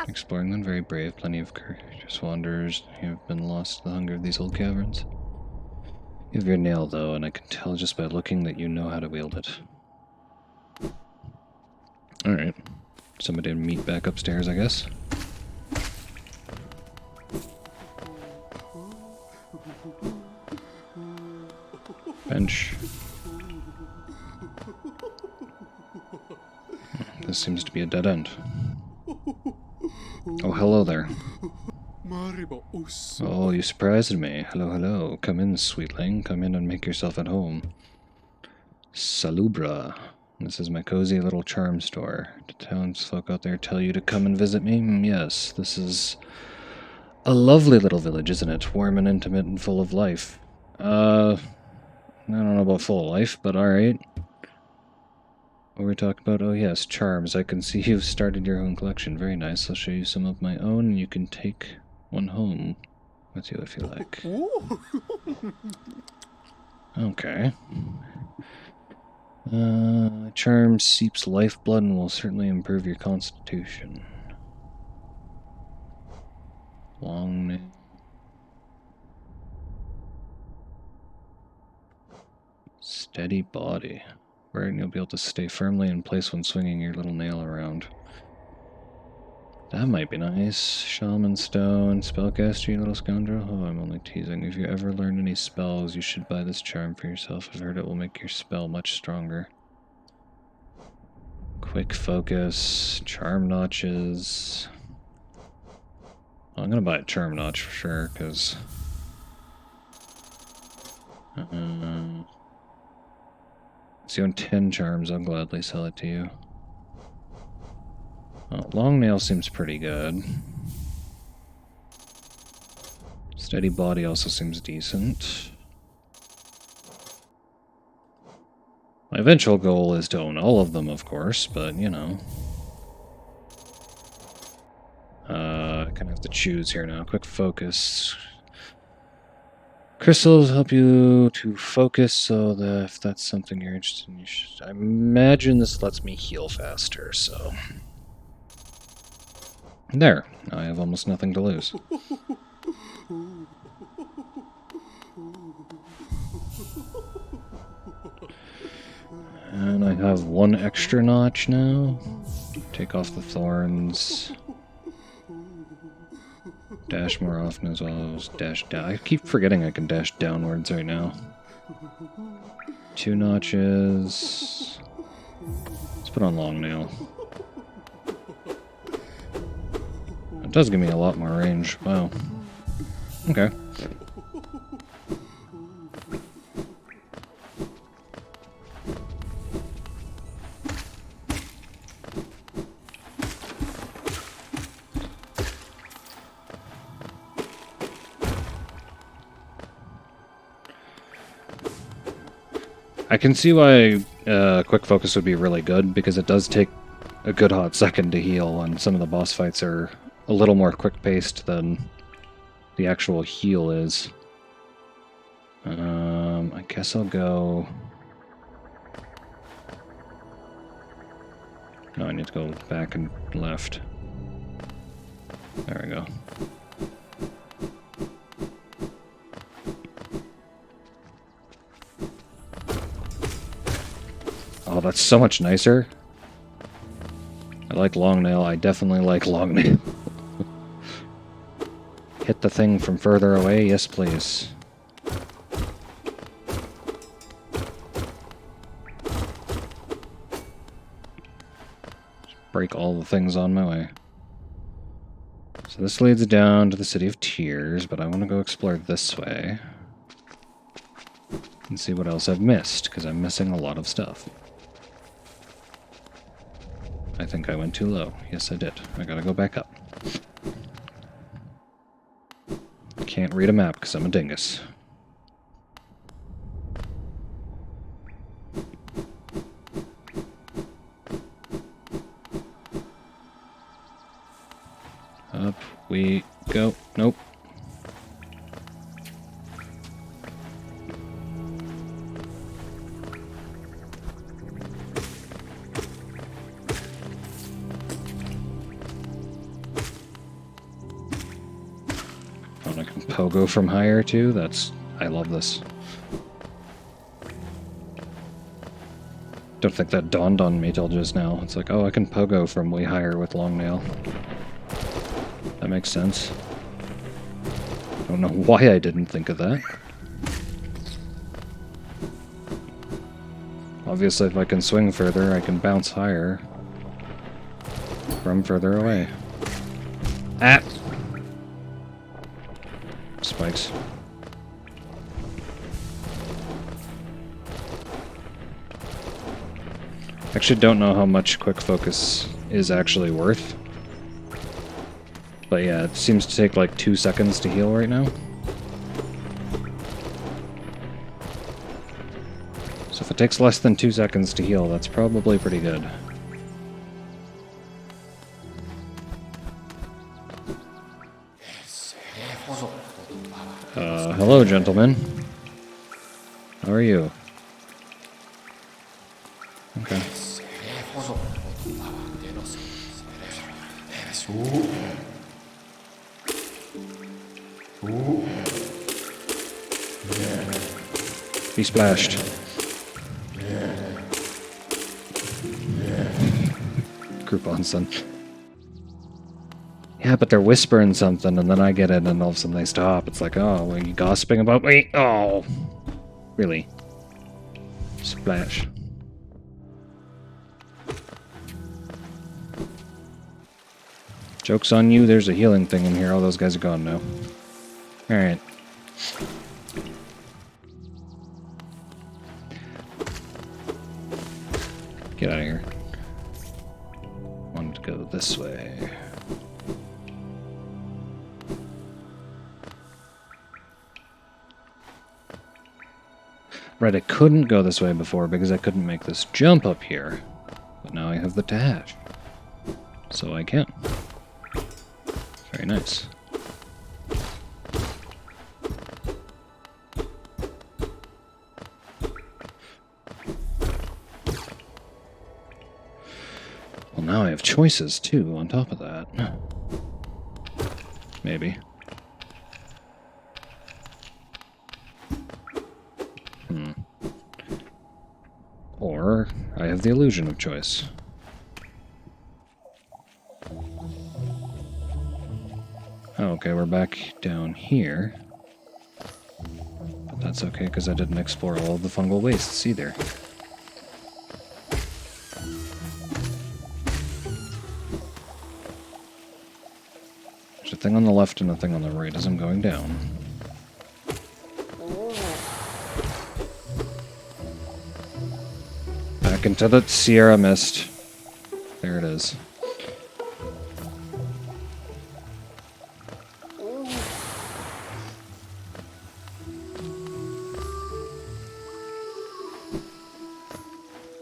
Exploring them, very brave, plenty of courageous wanderers. You have been lost to the hunger of these old caverns. You have your nail, though, and I can tell just by looking that you know how to wield it. Alright. Somebody to meet back upstairs, I guess. Bench. This seems to be a dead end. Oh, hello there. Oh, you surprised me. Hello, hello. Come in, sweetling. Come in and make yourself at home. Salubra. This is my cozy little charm store. Do townsfolk out there tell you to come and visit me? Yes, this is a lovely little village, isn't it? Warm and intimate and full of life. I don't know about full of life, but alright. What were we talking about? Oh yes, charms. I can see you've started your own collection. Very nice. I'll show you some of my own, and you can take one home with you if you like. Okay. Charm seeps lifeblood and will certainly improve your constitution. Long nail. Steady body. Right, and you'll be able to stay firmly in place when swinging your little nail around. That might be nice. Shaman stone, spellcaster, you little scoundrel. Oh, I'm only teasing. If you ever learn any spells, you should buy this charm for yourself. I've heard it will make your spell much stronger. Quick focus, charm notches. Well, I'm gonna buy a charm notch for sure, because if you own 10 charms, I'll gladly sell it to you. Oh, long nail seems pretty good. Steady body also seems decent. My eventual goal is to own all of them, of course, but, you know. I kind of have to choose here now. Quick focus. Crystals help you to focus, so that if that's something you're interested in, you should... I imagine this lets me heal faster, so... There. Now I have almost nothing to lose. And I have one extra notch now. Take off the thorns. Dash more often as well as dash down. I keep forgetting I can dash downwards right now. 2 notches. Let's put on long nail. It does give me a lot more range. Wow. Okay. I can see why quick focus would be really good, because it does take a good hot second to heal, and some of the boss fights are a little more quick-paced than the actual heal is. I guess I'll go... No, I need to go back and left. There we go. Oh, that's so much nicer. I like long nail. I definitely like long nail. Hit the thing from further away? Yes, please. Just break all the things on my way. So this leads down to the City of Tears, but I want to go explore this way. And see what else I've missed, because I'm missing a lot of stuff. I think I went too low. Yes, I did. I gotta go back up. Can't read a map because I'm a dingus. Up we go. Nope. I can pogo from higher too. I love this. Don't think that dawned on me till just now. It's like, oh, I can pogo from way higher with long nail. That makes sense. Don't know why I didn't think of that. Obviously, if I can swing further, I can bounce higher from further away. Ah! Spikes. Actually, don't know how much quick focus is actually worth. But yeah, it seems to take like 2 seconds to heal right now. So if it takes less than 2 seconds to heal, that's probably pretty good. Hello, gentlemen. How are you? Okay. Be splashed. Groupon son. Yeah, but they're whispering something, and then I get it, and all of a sudden they stop. It's like, oh, are you gossiping about me? Oh, really? Splash. Joke's on you, there's a healing thing in here. All those guys are gone now. Alright. Get out of here. Wanted to go this way. Right, I couldn't go this way before because I couldn't make this jump up here. But now I have the dash. So I can. Very nice. Well, now I have choices, too, on top of that. Maybe. Or I have the illusion of choice. Okay, we're back down here. But that's okay, because I didn't explore all of the fungal wastes either. There's a thing on the left and a thing on the right as I'm going down. Back into the Sierra Mist. There it is.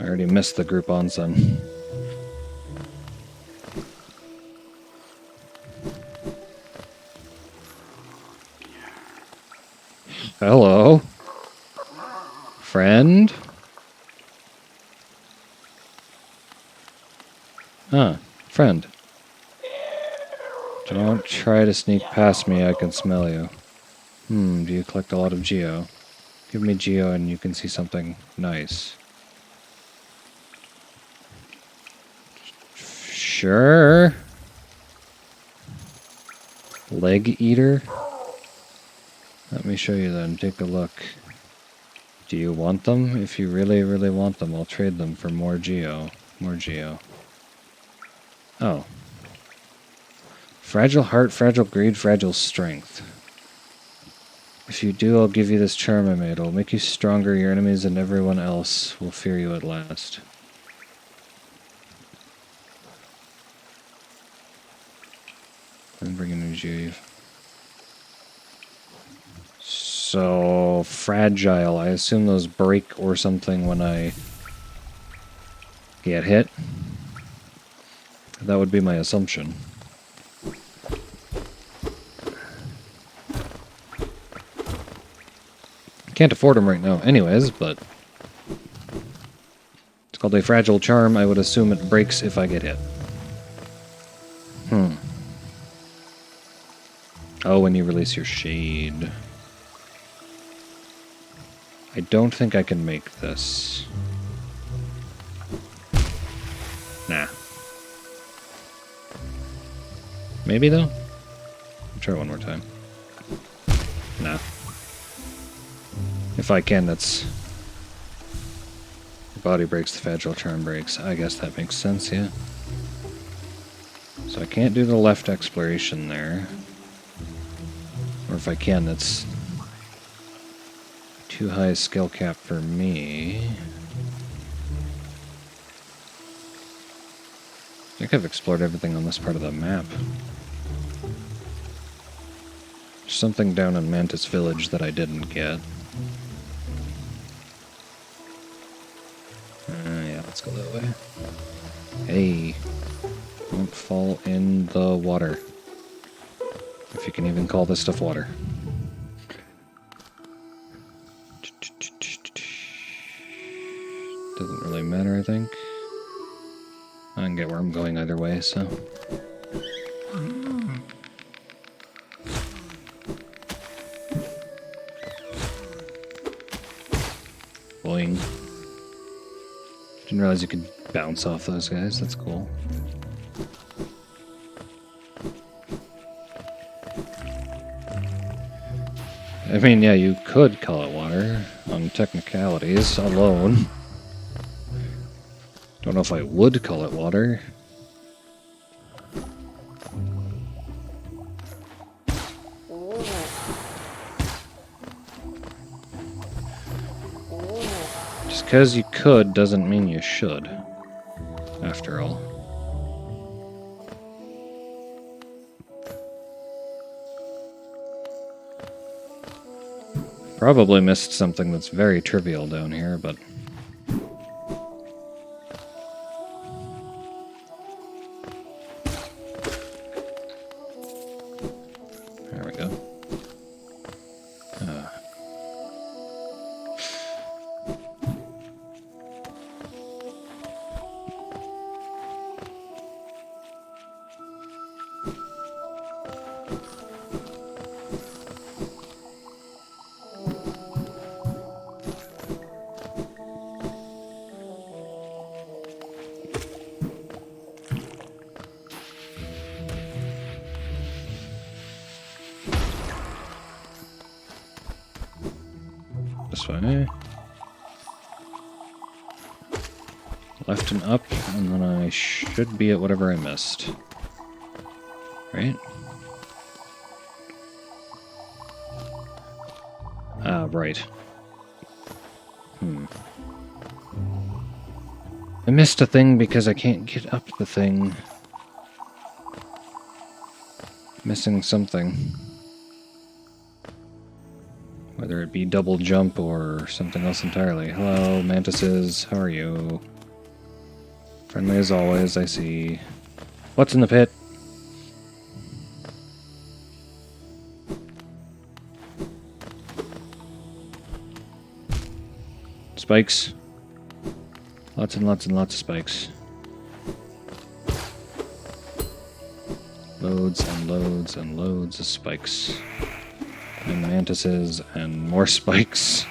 I already missed the Groupon son. Hello? Friend? Huh, friend. Don't try to sneak past me, I can smell you. Do you collect a lot of geo? Give me geo and you can see something nice. Sure. Leg eater? Let me show you then, take a look. Do you want them? If you really, really want them, I'll trade them for more geo. More geo. Oh. Fragile heart, fragile greed, fragile strength. If you do, I'll give you this charm I made. It'll make you stronger, your enemies and everyone else will fear you at last. I'm bringing in Juve. So, fragile. I assume those break or something when I get hit. That would be my assumption. Can't afford them right now anyways, but it's called a fragile charm. I would assume it breaks if I get hit. Oh, when you release your shade. I don't think I can make this. Nah. Maybe though? I'll try one more time. Nah. If I can, that's... The body breaks, the fragile charm breaks. I guess that makes sense, yeah. So I can't do the left exploration there. Or if I can, that's too high a skill cap for me. think I've explored everything on this part of the map. There's something down in Mantis Village that I didn't get. Yeah, let's go that way. Hey, don't fall in the water. If you can even call this stuff water. Doesn't really matter, I think. I can get where I'm going either way, so... Boing. Didn't realize you could bounce off those guys, that's cool. I mean, yeah, you could call it water on technicalities alone. Don't know if I would call it water. Just because you could doesn't mean you should, after all. Probably missed something that's very trivial down here, but... There we go. This way. Left and up, and then I should be at whatever I missed. Right? Ah, right. I missed a thing because I can't get up the thing. Missing something. Whether it be double jump or something else entirely. Hello, mantises. How are you? Friendly as always, I see. What's in the pit? Spikes. Lots and lots and lots of spikes. Loads and loads and loads of spikes. And mantises and more spikes.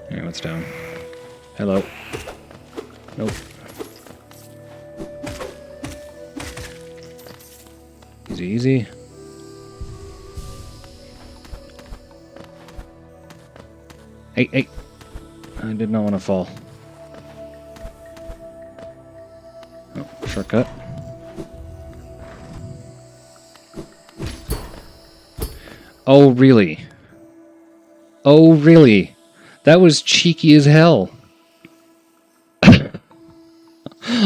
Hey, what's down? Hello. Nope. Easy, easy. Hey, hey. I did not want to fall. Oh, shortcut. Oh, really? Oh, really? That was cheeky as hell.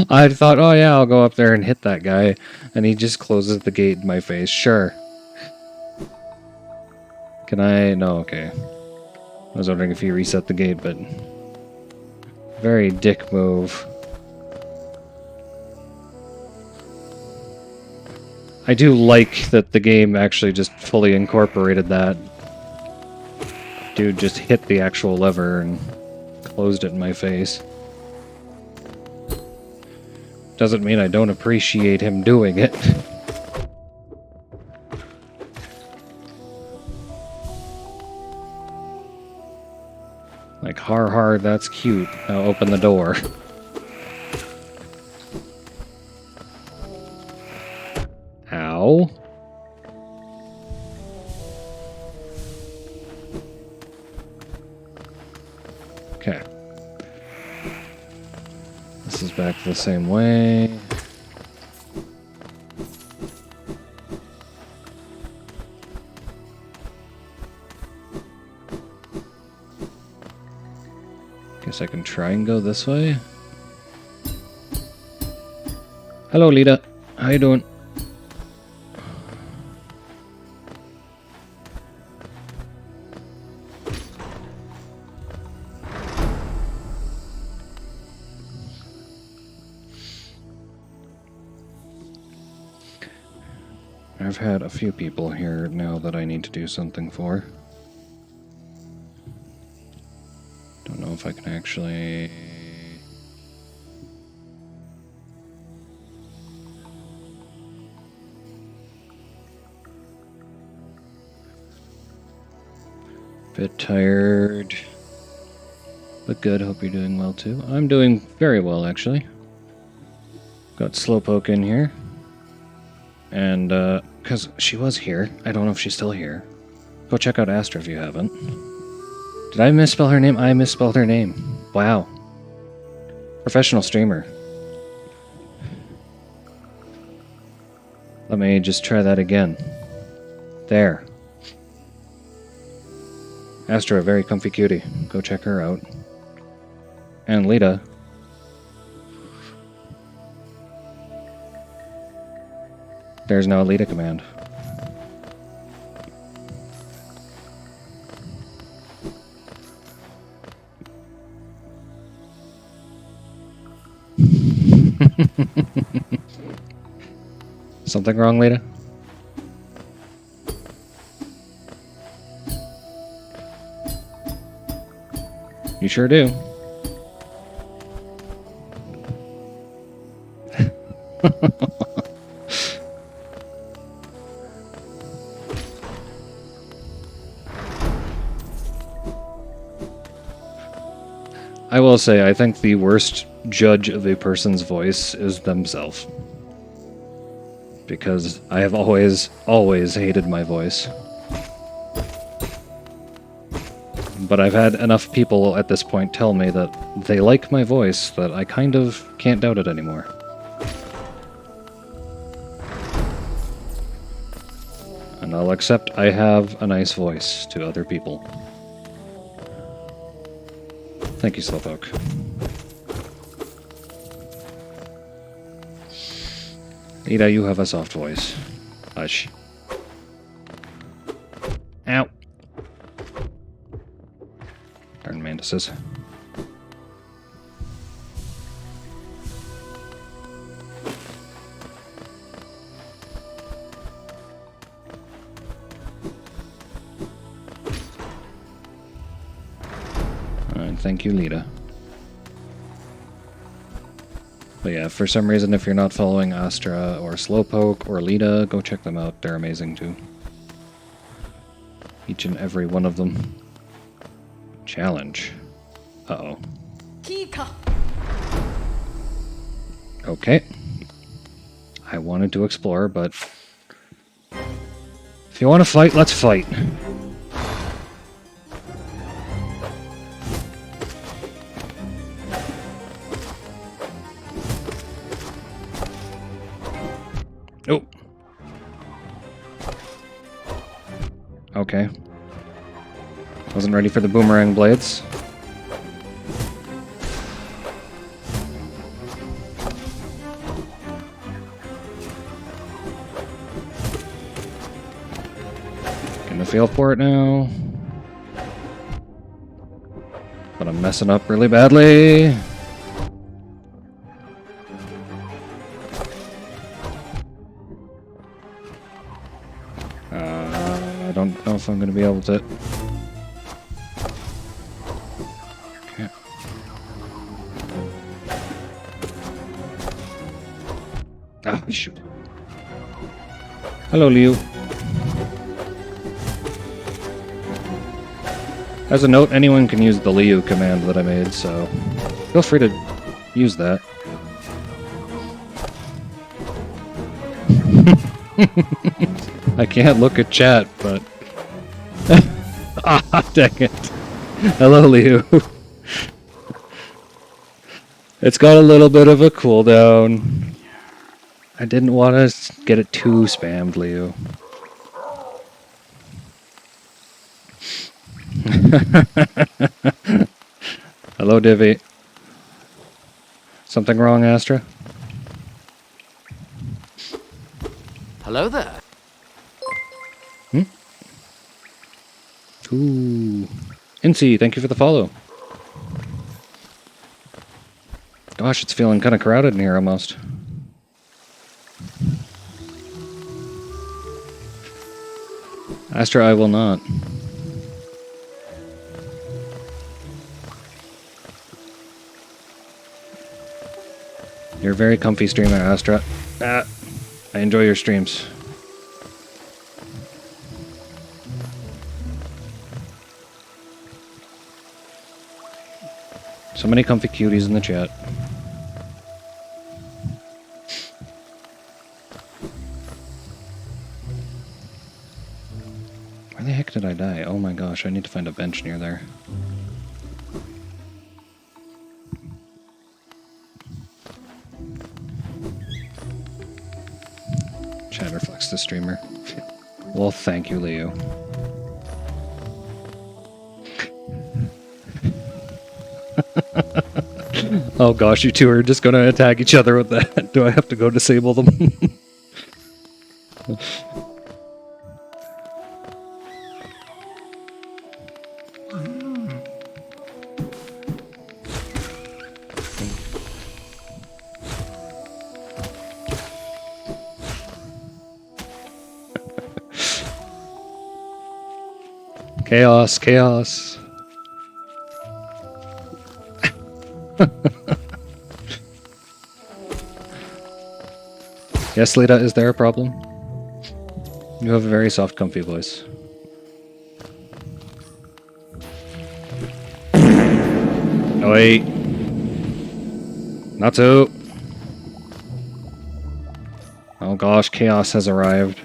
I thought, oh yeah, I'll go up there and hit that guy. And he just closes the gate in my face. Sure. Can I? No, okay. I was wondering if he reset the gate, but... Very dick move. I do like that the game actually just fully incorporated that. Dude just hit the actual lever and closed it in my face. Doesn't mean I don't appreciate him doing it. Like, har har, that's cute. Now open the door. Ow. Okay. This is back the same way. Guess I can try and go this way. Hello, Lita. How you doing? I've had a few people here now that I need to do something for. Don't know if I can actually... Bit tired, but good. Hope you're doing well too. I'm doing very well, actually. Got Slowpoke in here. And, because she was here. I don't know if she's still here. Go check out Astra if you haven't. Did I misspell her name? I misspelled her name. Wow. Professional streamer. Let me just try that again. There. Astra, a very comfy cutie. Go check her out. And Lita. There's no Lita command. Something wrong, Lita? You sure do. I will say, I think the worst judge of a person's voice is themselves. Because I have always hated my voice. But I've had enough people at this point tell me that they like my voice that I kind of can't doubt it anymore. And I'll accept I have a nice voice to other people. Thank you, Slowpoke. Ida, you have a soft voice. Hush. Ow. Darn mantises. Thank you, Lita. But yeah, for some reason, if you're not following Astra or Slowpoke or Lita, go check them out. They're amazing too. Each and every one of them. Challenge. Uh-oh. Okay. I wanted to explore, but... if you want to fight, let's fight. Oh. Okay. Wasn't ready for the boomerang blades. Getting a feel for it now. But I'm messing up really badly. I don't know if I'm going to be able to... Okay. Ah, shoot. Hello, Liu. As a note, anyone can use the Liu command that I made, so feel free to use that. I can't look at chat, but... ah, dang it. Hello, Liu. It's got a little bit of a cooldown. I didn't want to get it too spammed, Liu. Hello, Divvy. Something wrong, Astra? Hello there. Ooh. Incy, thank you for the follow. Gosh, it's feeling kind of crowded in here almost. Astra, I will not. You're a very comfy streamer, Astra. I enjoy your streams. So many comfy cuties in the chat. Where the heck did I die? Oh my gosh, I need to find a bench near there. Chatterflex the streamer. Well, thank you, Leo. Oh gosh, you two are just gonna attack each other with that. Do I have to go disable them? Chaos, chaos. Yes, Lita, is there a problem? You have a very soft, comfy voice. Oh, wait. Not so. Oh gosh, chaos has arrived.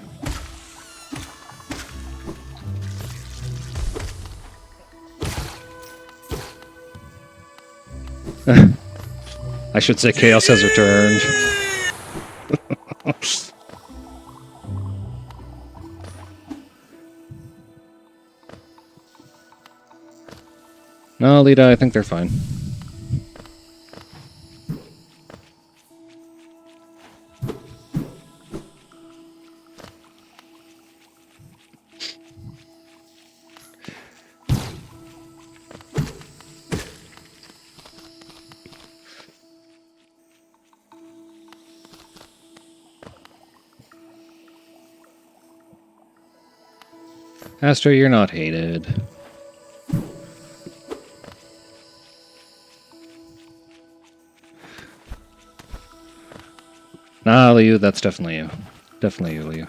I should say chaos has returned. No, Lita, I think they're fine. Astro, you're not hated. Nah, Liu, that's definitely you. Definitely you, Liu.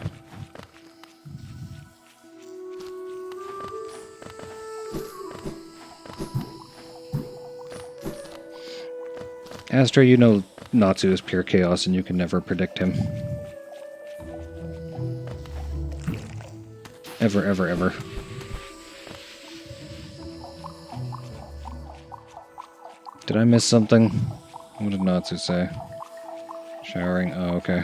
Astro, you know Natsu is pure chaos and you can never predict him. Ever, ever, ever. Did I miss something? What did Natsu say? Showering? Oh, okay.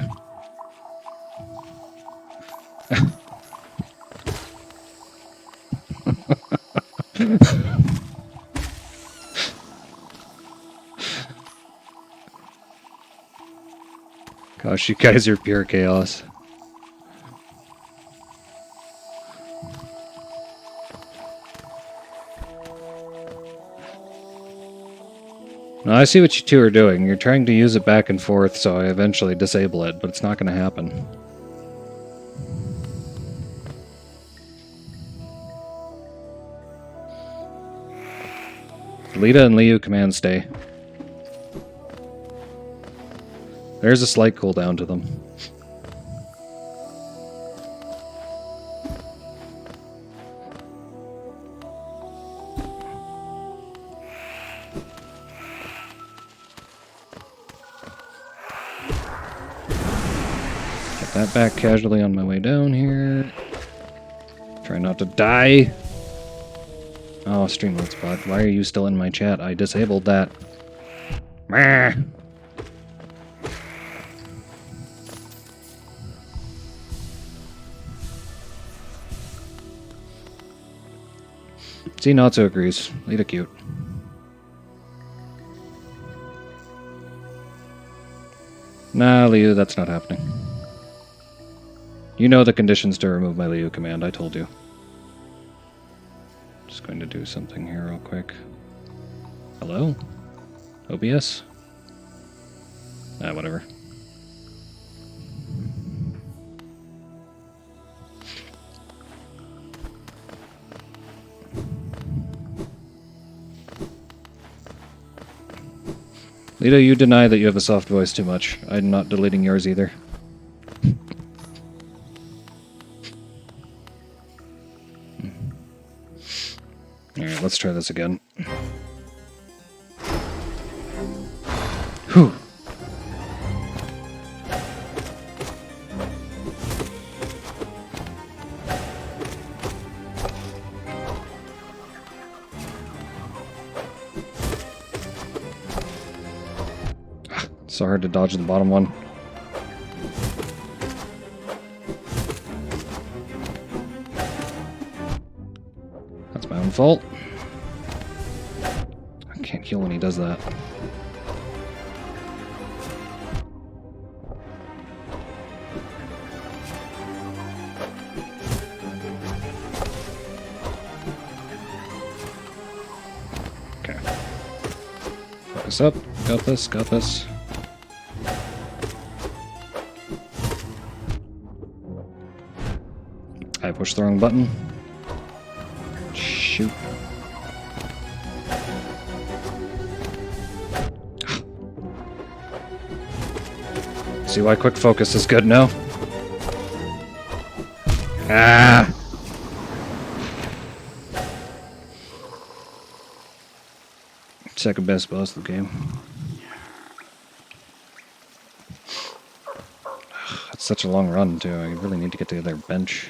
Gosh, you guys are pure chaos. Now, I see what you two are doing. You're trying to use it back and forth, so I eventually disable it, but it's not going to happen. Lita and Liu command stay. There's a slight cooldown to them. Get that back casually on my way down here. Try not to die. Oh, stream mode spot. Why are you still in my chat? I disabled that. Meh. See, Natsu agrees. Lita cute. Nah, Liu, that's not happening. You know the conditions to remove my Liu command, I told you. Just going to do something here real quick. Hello? OBS? Ah, whatever. Lito, you deny that you have a soft voice too much. I'm not deleting yours either. Alright, let's try this again. Whew. So hard to dodge the bottom one. That's my own fault. I can't kill when he does that. Okay. Focus up. Got this, got this. I pushed the wrong button. Shoot. See why quick focus is good now? Ah! Second best boss of the game. That's such a long run, too. I really need to get to their bench.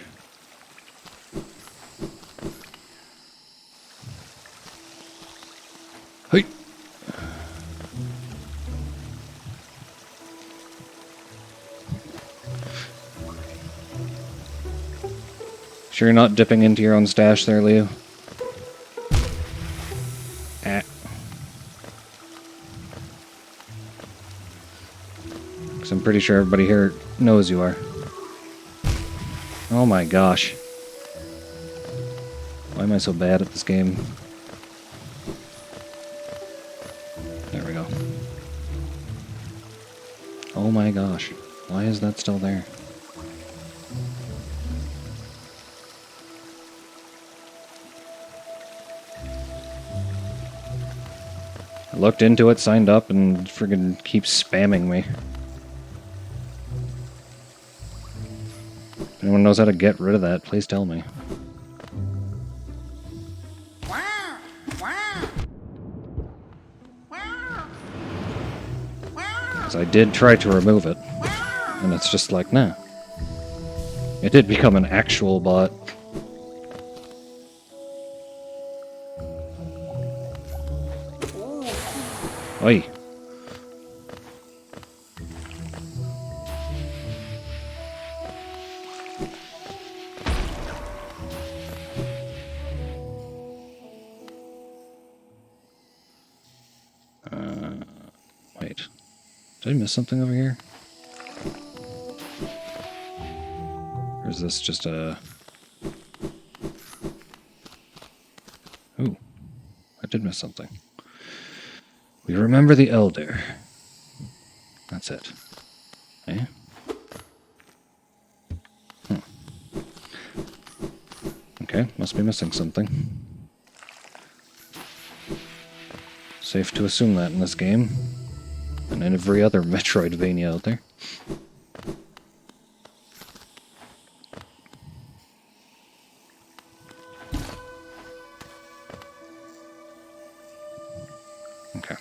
Hey! Sure you're not dipping into your own stash there, Leo? Ah. Because I'm pretty sure everybody here knows you are. Oh my gosh. Why am I so bad at this game? There we go. Oh my gosh. Why is that still there? I looked into it, signed up, and friggin' keeps spamming me. If anyone knows how to get rid of that, please tell me. Because I did try to remove it, and it's just like, nah. It did become an actual bot. Oi. Wait. Did I miss something over here? Or is this just a... Ooh. I did miss something. We remember the Elder. That's it. Eh? Okay, must be missing something. Safe to assume that in this game. And in every other Metroidvania out there. Okay.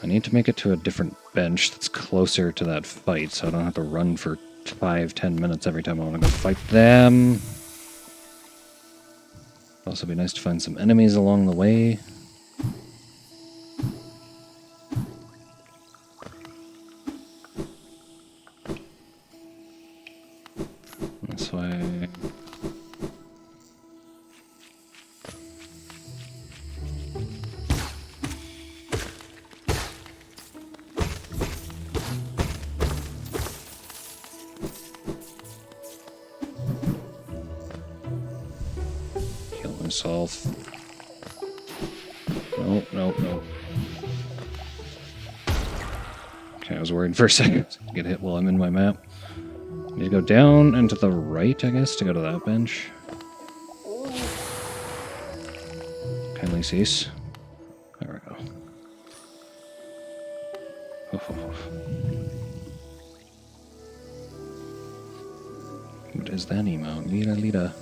I need to make it to a different bench that's closer to that fight, so I don't have to run for 5-10 minutes every time I want to go fight them. It'd also be nice to find some enemies along the way. This way. myself. Nope, nope, nope. Okay, I was worried for a second. Get hit while I'm in my map. Need to go down and to the right, I guess, to go to that bench. Kindly cease. There we go. What is that emote? Lita, Lita.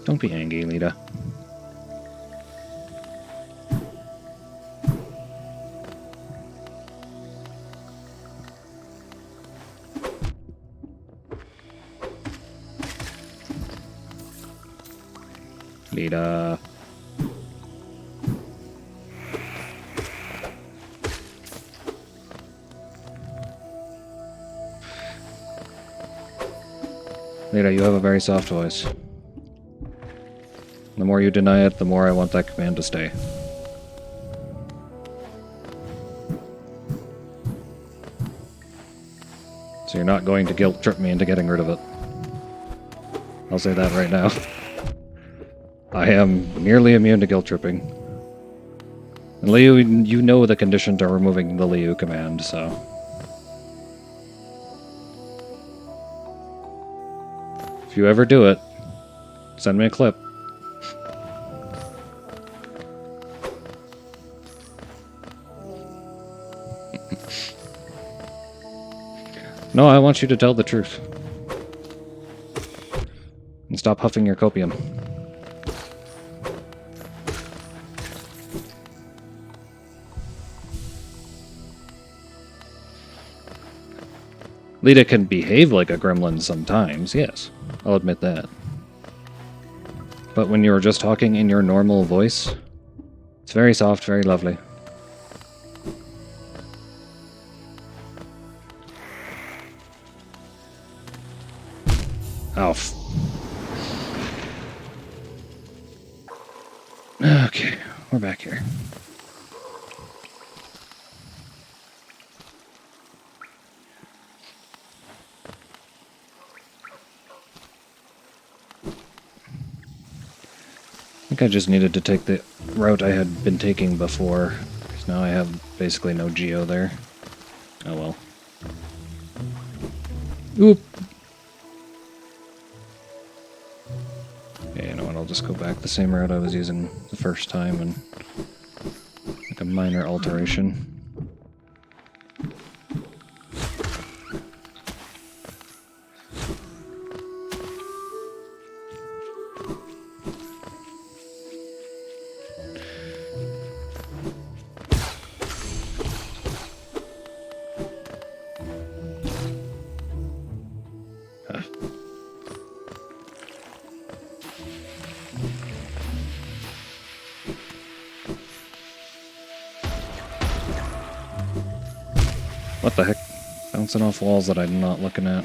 Don't be angry, Lita. Lita. Lita, you have a very soft voice. The more you deny it, the more I want that command to stay. So you're not going to guilt trip me into getting rid of it. I'll say that right now. I am nearly immune to guilt tripping. And Liu, you know the condition to removing the Liu command, so... If you ever do it, send me a clip. No, I want you to tell the truth. And stop huffing your copium. Lita can behave like a gremlin sometimes, yes. I'll admit that. But when you're just talking in your normal voice, it's very soft, very lovely. Oh. Okay, we're back here. I think I just needed to take the route I had been taking before, because now I have basically no geo there. Oh well. Oop! Yeah, you know what, I'll just go back the same route I was using the first time and make a minor alteration. What the heck? Bouncing off walls that I'm not looking at.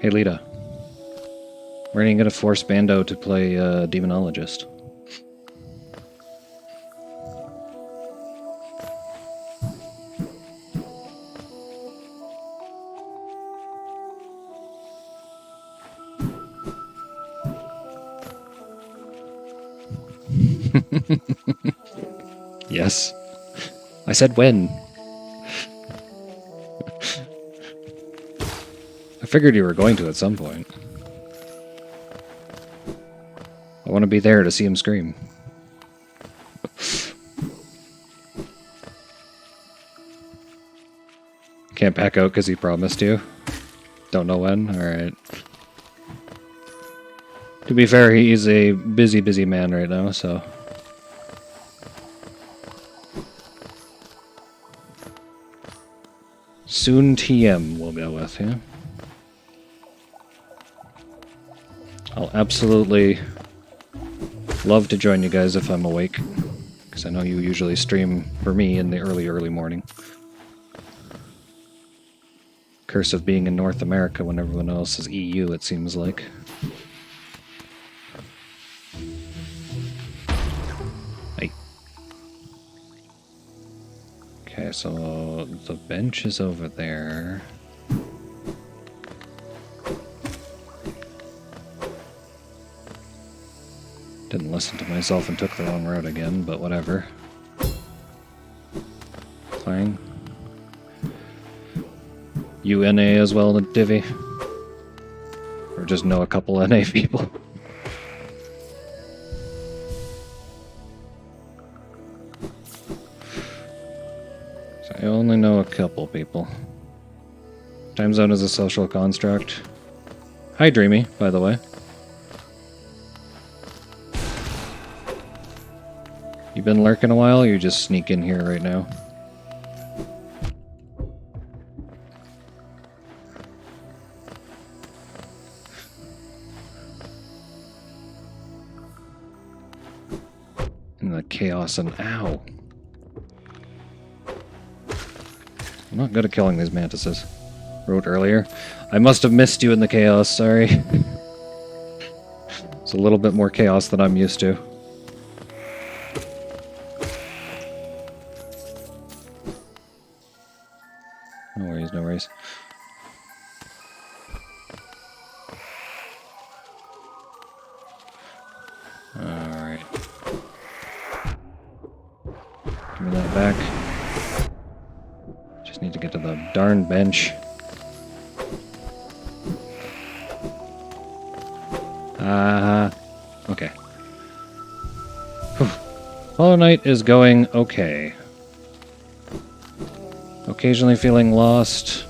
Hey Lita, where are you gonna force Bando to play Demonologist? Yes. I said when. I figured you were going to at some point. I want to be there to see him scream. Can't back out because he promised you? Don't know when? Alright. To be fair, he's a busy, busy man right now, so... Soon TM we'll go with, yeah? I'll absolutely love to join you guys if I'm awake, because I know you usually stream for me in the early morning. Curse of being in North America when everyone else is EU, it seems like. Hey. Okay, so the bench is over there. Didn't listen to myself and took the wrong route again, but whatever. Fine. You NA as well, Divvy? Or just know a couple NA people? So I only know a couple people. Time zone is a social construct. Hi, Dreamy, by the way. You been lurking a while, or you just sneak in here right now? In the chaos and ow. I'm not good at killing these mantises. Wrote earlier. I must have missed you in the chaos, sorry. It's a little bit more chaos than I'm used to. No worries, no worries. Alright. Give me that back. Just need to get to the darn bench. Okay. Whew. Hollow Knight is going okay. Occasionally feeling lost,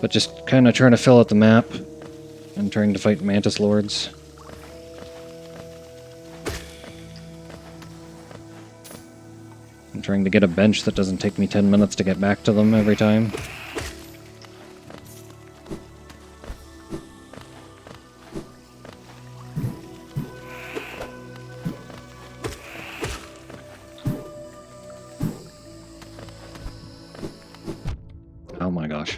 but just kind of trying to fill out the map and trying to fight Mantis Lords. I'm trying to get a bench that doesn't take me 10 minutes to get back to them every time. Oh my gosh.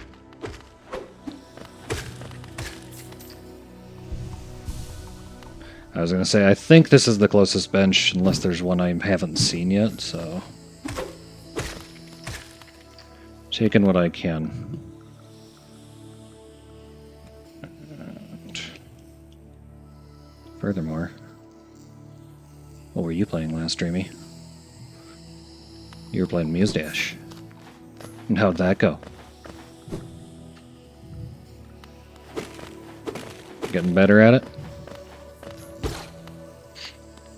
I was gonna say, I think this is the closest bench, unless there's one I haven't seen yet, so... taking what I can. And furthermore... what were you playing last, Dreamy? You were playing Muse Dash. And how'd that go? Getting better at it?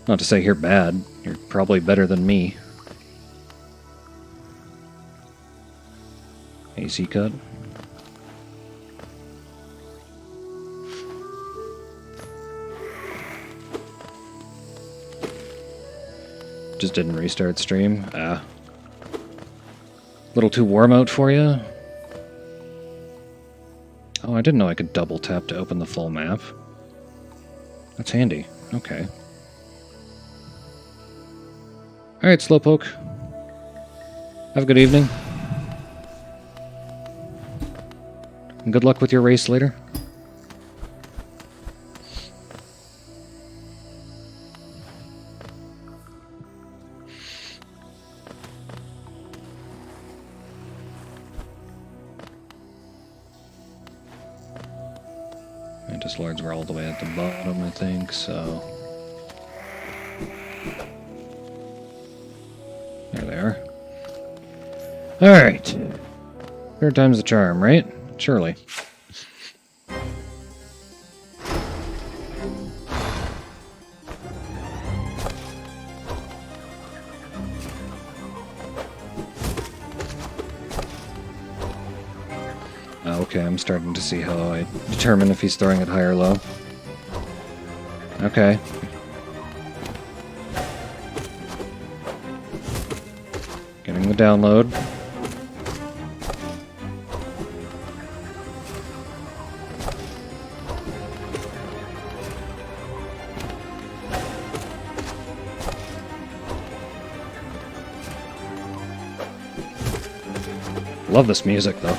Not to say you're bad. You're probably better than me. AC cut. Just didn't restart stream. Little too warm out for you? Oh, I didn't know I could double tap to open the full map. That's handy. Okay. Alright, Slowpoke. Have a good evening. And good luck with your race later. Mantis Lords were all the way at the bottom, I think, so... there they are. Alright. Third time's the charm, right? Surely. Okay, I'm starting to see how I determine if he's throwing it high or low. Okay. Getting the download. Love this music, though.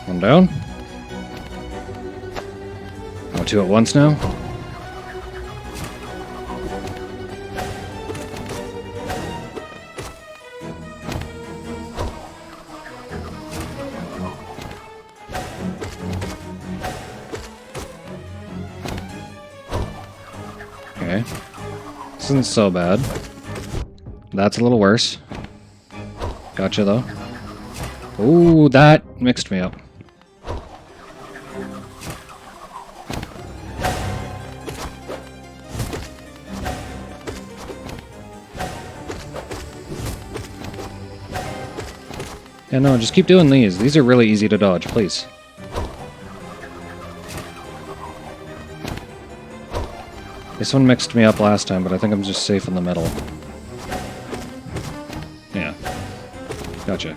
One down. Oh, two at once now. Okay. This isn't so bad. That's a little worse. Gotcha, though. Ooh, that mixed me up. Yeah, no, just keep doing these. These are really easy to dodge, please. This one mixed me up last time, but I think I'm just safe in the middle. Yeah. Gotcha.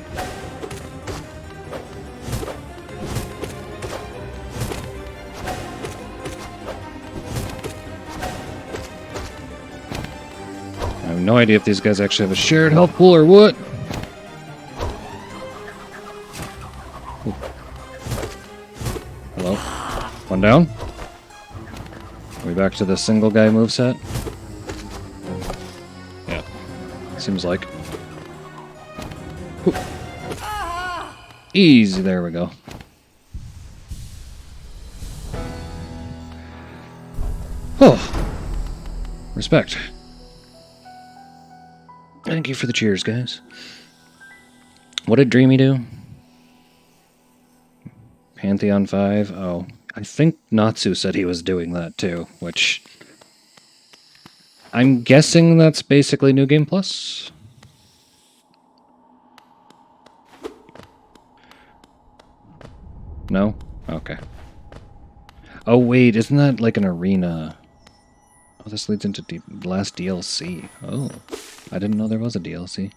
I have no idea if these guys actually have a shared health pool or what. Ooh. Hello? One down? Are we back to the single guy moveset? Yeah. Seems like. Ooh. Easy, there we go. Oh. Respect. Thank you for the cheers, guys. What did Dreamy do? Pantheon 5? Oh. I think Natsu said he was doing that too, which... I'm guessing that's basically New Game Plus? No? Okay. Oh wait, isn't that like an arena? Oh, this leads into the last DLC. Oh, I didn't know there was a DLC.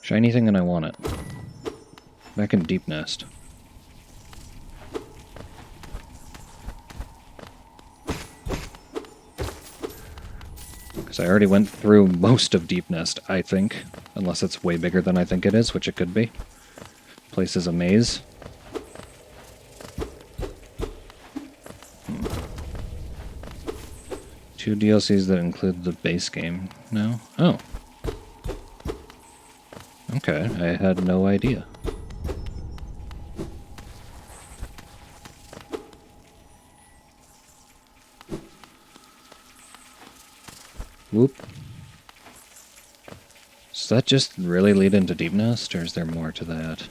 Shiny thing and I want it. Back in Deep Nest. Because I already went through most of Deep Nest, I think. Unless it's way bigger than I think it is, which it could be. Place is a maze. Two DLCs that include the base game. No? Oh. Okay, I had no idea. Whoop. Does that just really lead into Deep Nest, or is there more to that?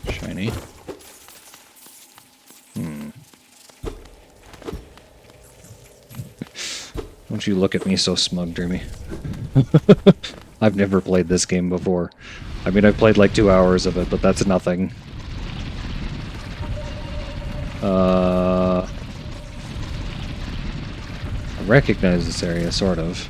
Shiny. Don't you look at me so smug, Dreamy. I've never played this game before. I mean, I've played like 2 hours of it, but that's nothing. I recognize this area, sort of.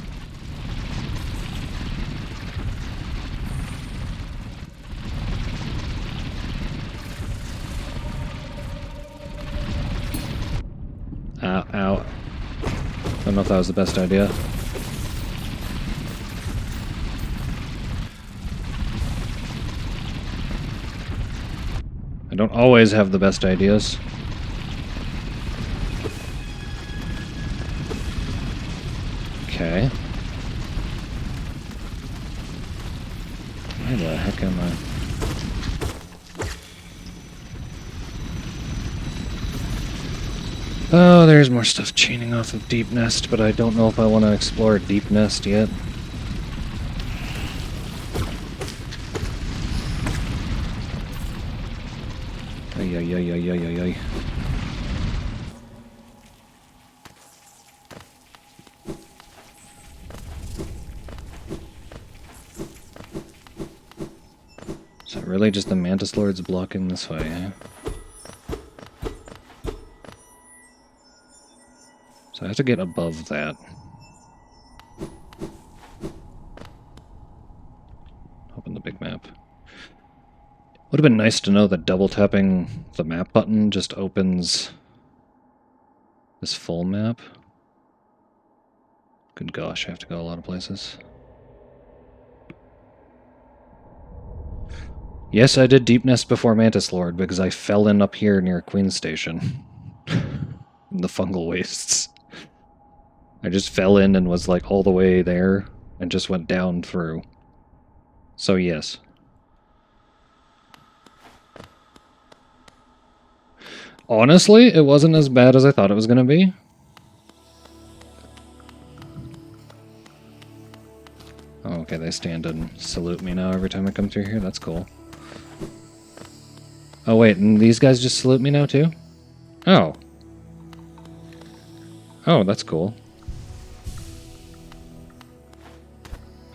Ow, ow. Don't know if that was the best idea. I don't always have the best ideas. Okay. Where the heck am I? Oh, there's more stuff chaining off of Deep Nest, but I don't know if I want to explore Deep Nest yet. Ay, ay, ay, ay, ay, ay, ay. Is that really just the Mantis Lords blocking this way, eh? So I have to get above that. Open the big map. Would have been nice to know that double tapping the map button just opens this full map. Good gosh, I have to go a lot of places. Yes, I did Deep Nest before Mantis Lord because I fell in up here near Queen Station. In the fungal wastes. I just fell in and was like all the way there and just went down through. So yes. Honestly, it wasn't as bad as I thought it was going to be. Oh, okay, they stand and salute me now every time I come through here. That's cool. Oh, wait, and these guys just salute me now, too? Oh. Oh, that's cool.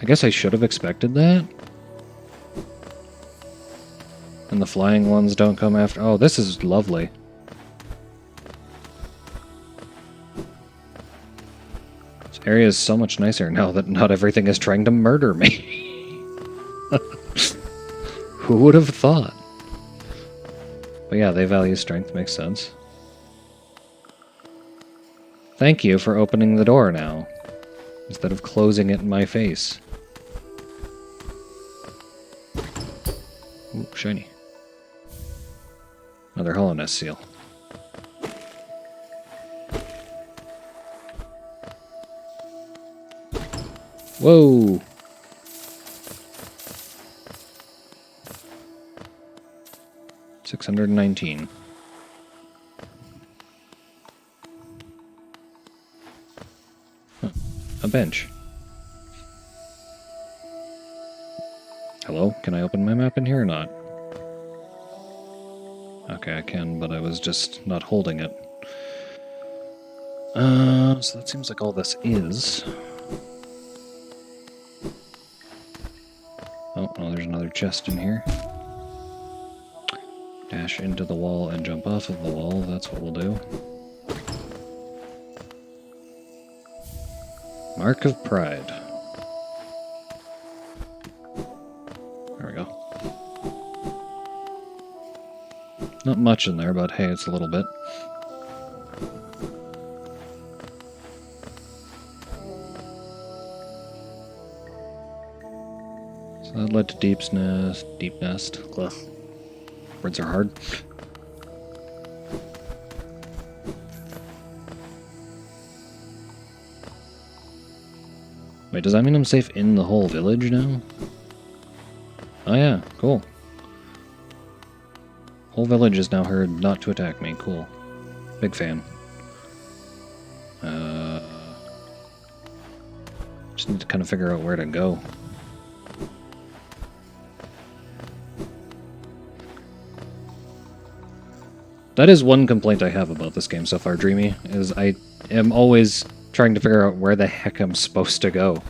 I guess I should have expected that. And the flying ones don't come after... Oh, this is lovely. This area is so much nicer now that not everything is trying to murder me. Who would have thought? But yeah, they value strength, makes sense. Thank you for opening the door now, instead of closing it in my face. Ooh, shiny. Another Hollownest seal. Whoa! $619. Huh. A bench. Hello? Can I open my map in here or not? Okay, I can, but I was just not holding it. So that seems like all this is. Oh, well, there's another chest in here. Dash into the wall and jump off of the wall, that's what we'll do. Mark of Pride. There we go. Not much in there, but hey, it's a little bit. So that led to Deep Nest. Ugh. Words are hard. Wait, does that mean I'm safe in the whole village now? Oh yeah, cool. Whole village is now heard not to attack me. Cool. Big fan. Just need to kind of figure out where to go. That is one complaint I have about this game so far, Dreamy, is I am always trying to figure out where the heck I'm supposed to go.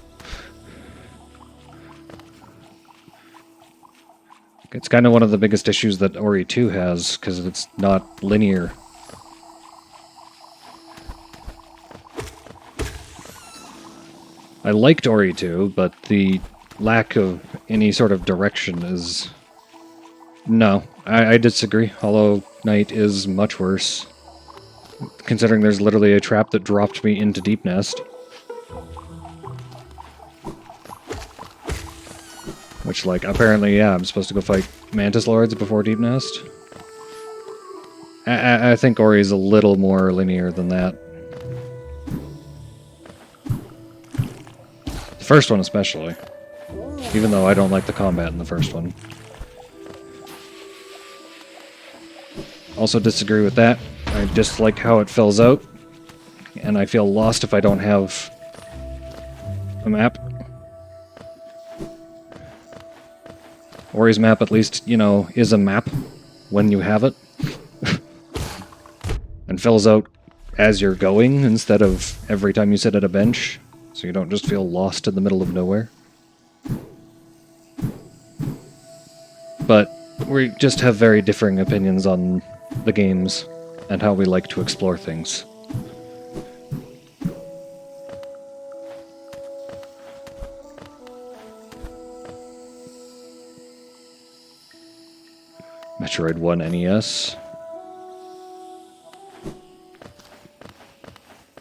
It's kind of one of the biggest issues that Ori 2 has, because it's not linear. I liked Ori 2, but the lack of any sort of direction is... No, I disagree. Hollow Knight is much worse, considering there's literally a trap that dropped me into Deep Nest. Which, like, apparently, yeah, I'm supposed to go fight Mantis Lords before Deep Nest. I think Ori is a little more linear than that. The first one especially. Even though I don't like the combat in the first one. Also disagree with that. I dislike how it fills out. And I feel lost if I don't have a map. Ori's map, at least, you know, is a map when you have it. And fills out as you're going instead of every time you sit at a bench. So you don't just feel lost in the middle of nowhere. But we just have very differing opinions on the games and how we like to explore things. Metroid 1 NES.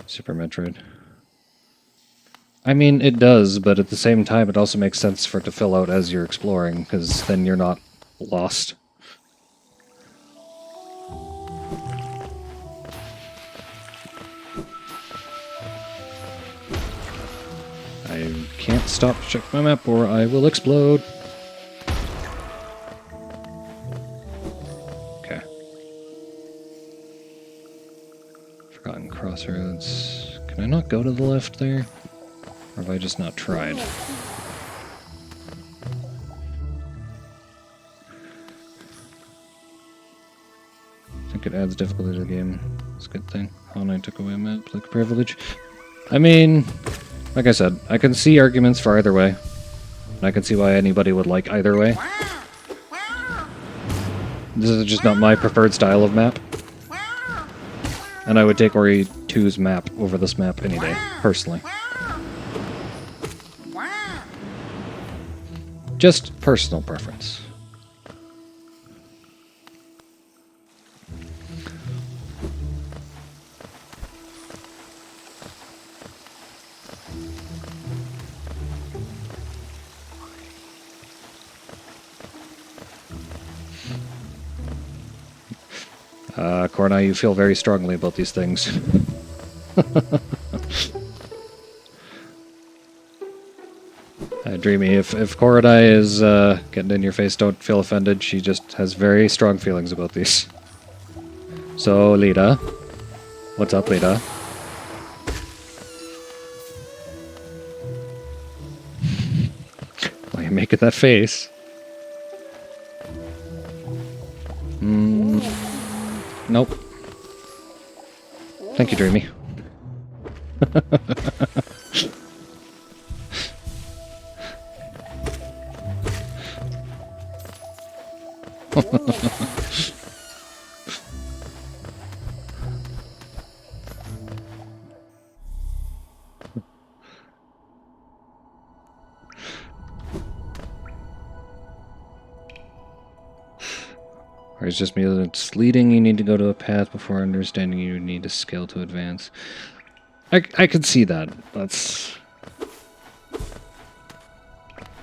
Super Metroid. I mean, it does, but at the same time, it also makes sense for it to fill out as you're exploring, because then you're not lost. I can't stop to check my map or I will explode. Okay. Forgotten Crossroads. Can I not go to the left there? Or have I just not tried? I think it adds difficulty to the game. It's a good thing. Honai took away map, like privilege. I mean, like I said, I can see arguments for either way. And I can see why anybody would like either way. This is just not my preferred style of map. And I would take Ori 2's map over this map any day, personally. Just personal preference. Corna, you feel very strongly about these things. Dreamy, if Korodai is getting in your face, don't feel offended. She just has very strong feelings about these. So, Lita. What's up, Lita? Why are you making that face? Nope. Thank you, Dreamy. Or it's just me that's leading, you need to go to a path before understanding you need a skill to advance. I could see that. That's...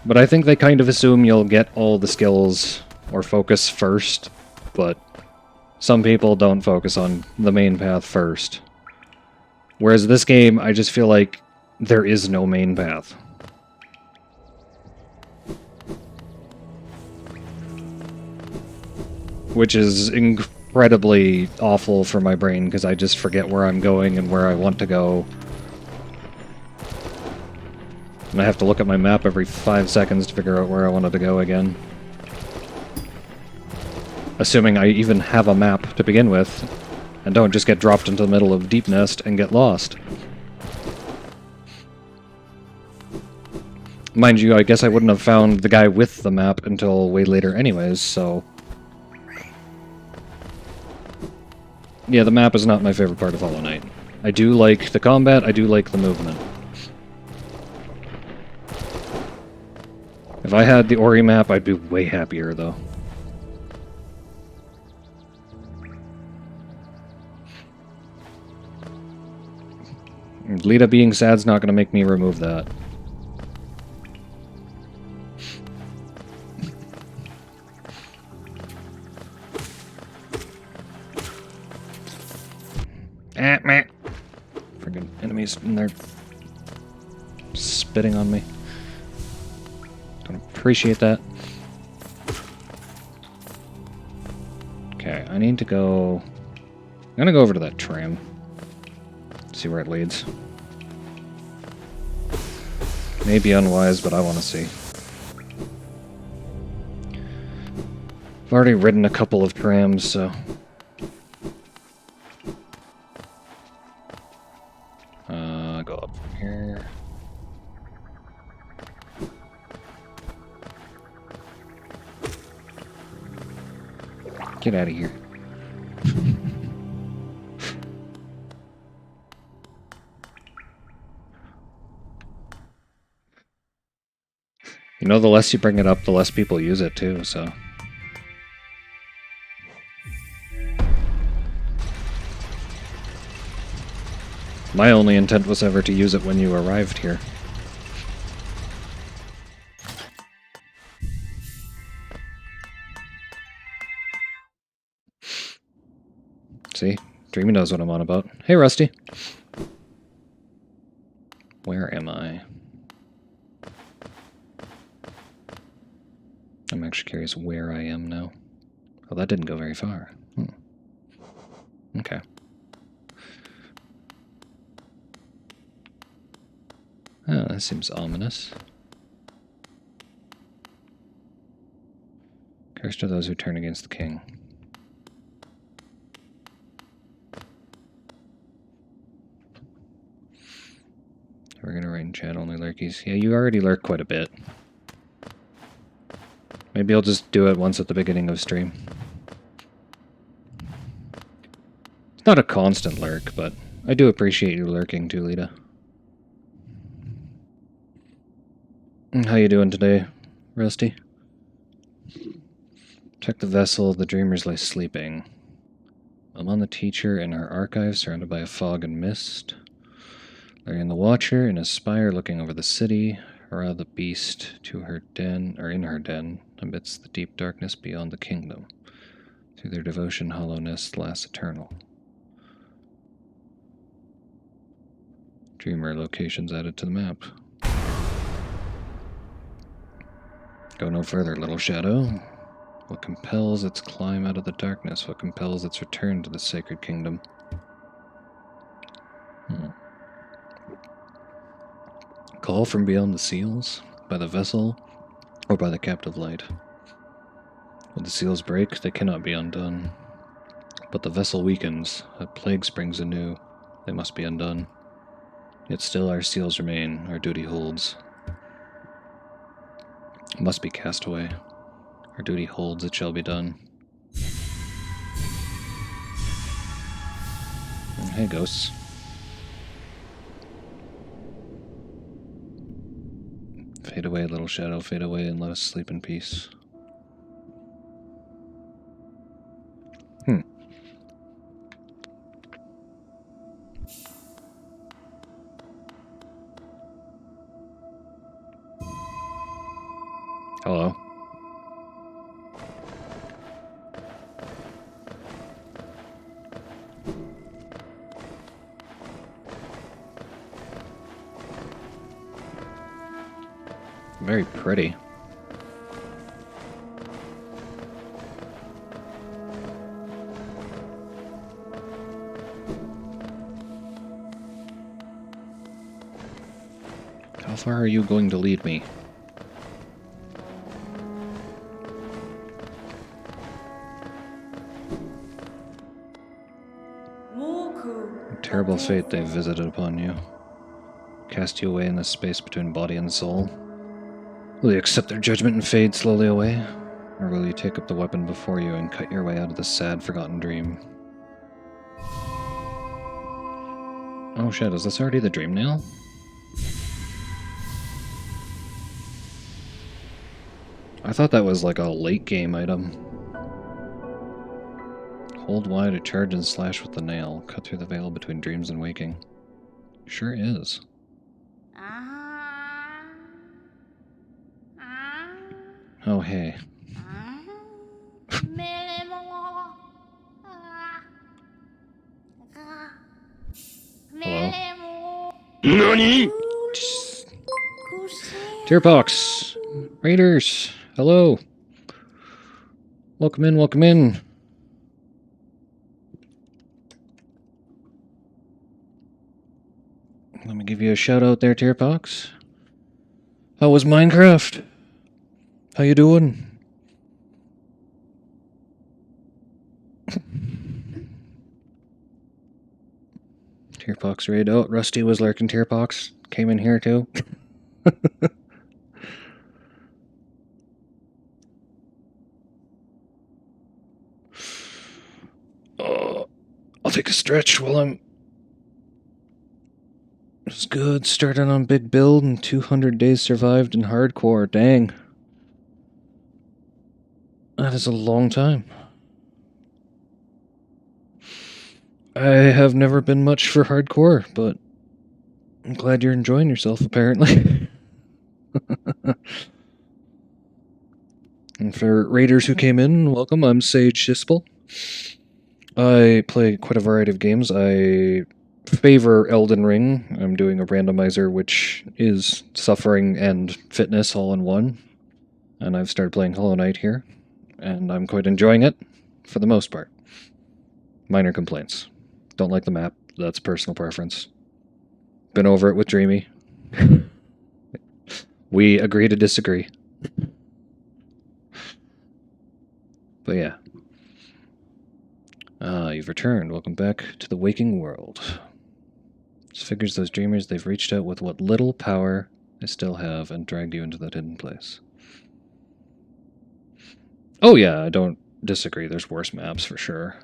But I think they kind of assume you'll get all the skills or focus first, but some people don't focus on the main path first. Whereas this game, I just feel like there is no main path. Which is incredibly awful for my brain, because I just forget where I'm going and where I want to go. And I have to look at my map every 5 seconds to figure out where I wanted to go again. Assuming I even have a map to begin with, and don't just get dropped into the middle of Deep Nest and get lost. Mind you, I guess I wouldn't have found the guy with the map until way later anyways, so... Yeah, the map is not my favorite part of Hollow Knight. I do like the combat, I do like the movement. If I had the Ori map, I'd be way happier, though. Lita being sad's not going to make me remove that. Meh. Friggin' enemies in there spitting on me. Don't appreciate that. Okay, I need to go... I'm gonna go over to that tram. See where it leads. Maybe unwise, but I want to see. I've already ridden a couple of trams, so... go up from here. Get out of here. You know, the less you bring it up, the less people use it too, so... My only intent was ever to use it when you arrived here. See? Dreamy knows what I'm on about. Hey, Rusty. Where am I? I'm actually curious where I am now. Oh, that didn't go very far. Okay. Oh, that seems ominous. Cursed are those who turn against the king. We're gonna write in chat only lurkies. Yeah, you already lurk quite a bit. Maybe I'll just do it once at the beginning of stream. It's not a constant lurk, but I do appreciate you lurking too, Lita. How you doing today, Rusty? Check the vessel. The dreamers lie sleeping. I'm on the teacher in her archive, surrounded by a fog and mist. Larry the Watcher in a spire looking over the city. Hurrah the beast to her den, or in her den, amidst the deep darkness beyond the kingdom. Through their devotion, hollowness lasts eternal. Dreamer locations added to the map. Go no further, little shadow. What compels its climb out of the darkness? What compels its return to the sacred kingdom? Call from beyond the seals? By the vessel? Or by the captive light? When the seals break, they cannot be undone. But the vessel weakens, a plague springs anew, they must be undone. Yet still our seals remain, our duty holds. It must be cast away. Our duty holds, it shall be done. Hey, ghosts. Fade away, little shadow, fade away, and let us sleep in peace. Hello. Very pretty. How far are you going to lead me? Terrible fate they've visited upon you. Cast you away in the space between body and soul. Will you accept their judgment and fade slowly away? Or will you take up the weapon before you and cut your way out of the sad, forgotten dream? Oh shit, is this already the dream nail? I thought that was like a late game item. Hold Y to charge and slash with the nail. Cut through the veil between dreams and waking. Sure is. Oh, hey. Hello? NANI?! Tearpox! Raiders! Hello! Welcome in, welcome in! Let me give you a shout out there, Tearpox. How was Minecraft? How you doing? Tearpox raid. Oh, Rusty was lurking. Tearpox came in here too. I'll take a stretch while I'm... It's good. Started on big build and 200 days survived in hardcore. Dang. That is a long time. I have never been much for hardcore, but I'm glad you're enjoying yourself, apparently. And for raiders who came in, welcome. I'm Sage Shispel. I play quite a variety of games. I favor Elden Ring. I'm doing a randomizer, which is suffering and fitness all in one. And I've started playing Hollow Knight here, and I'm quite enjoying it, for the most part. Minor complaints. Don't like the map. That's personal preference. Been over it with Dreamy. We agree to disagree. But yeah. You've returned. Welcome back to the waking world. This figures those dreamers, they've reached out with what little power they still have and dragged you into that hidden place. Oh yeah, I don't disagree. There's worse maps for sure.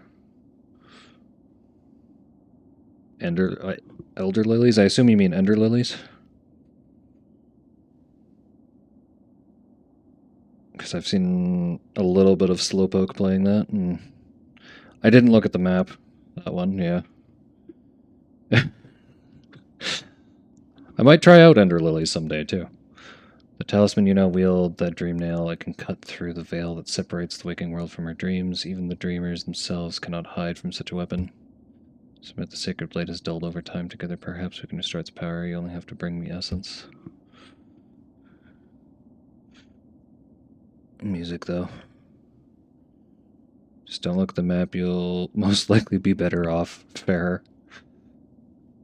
Elder Lilies? I assume you mean Ender Lilies? Because I've seen a little bit of Slowpoke playing that, and I didn't look at the map. That one, yeah. I might try out Ender Lilies someday, too. The talisman you now wield, that dream nail, it can cut through the veil that separates the waking world from our dreams. Even the dreamers themselves cannot hide from such a weapon. Submit the sacred blade is dulled over time. Together, perhaps we can restore its power. You only have to bring me essence. Music, though. Just don't look at the map. You'll most likely be better off. Fair.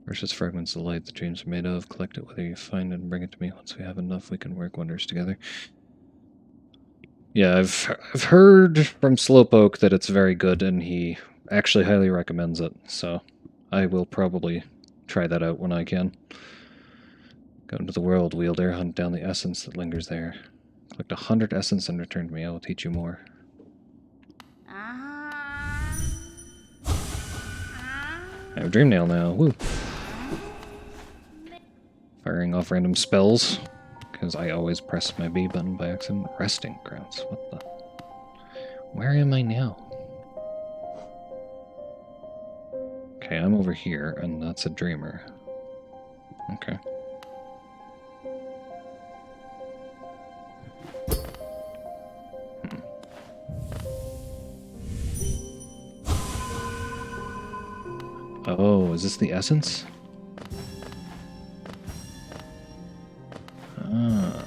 Precious fragments of light the dreams are made of. Collect it whether you find it and bring it to me. Once we have enough, we can work wonders together. Yeah, I've heard from Slowpoke that it's very good, and he actually highly recommends it, so I will probably try that out when I can. Go into the world, wielder, hunt down the essence that lingers there. Collect 100 essence and return to me. I will teach you more. I have a dream nail now. Woo! Firing off random spells, because I always press my B button by accident. Resting grounds. What the? Where am I now? Okay, I'm over here, and that's a dreamer. Okay. Oh, is this the essence? Ah.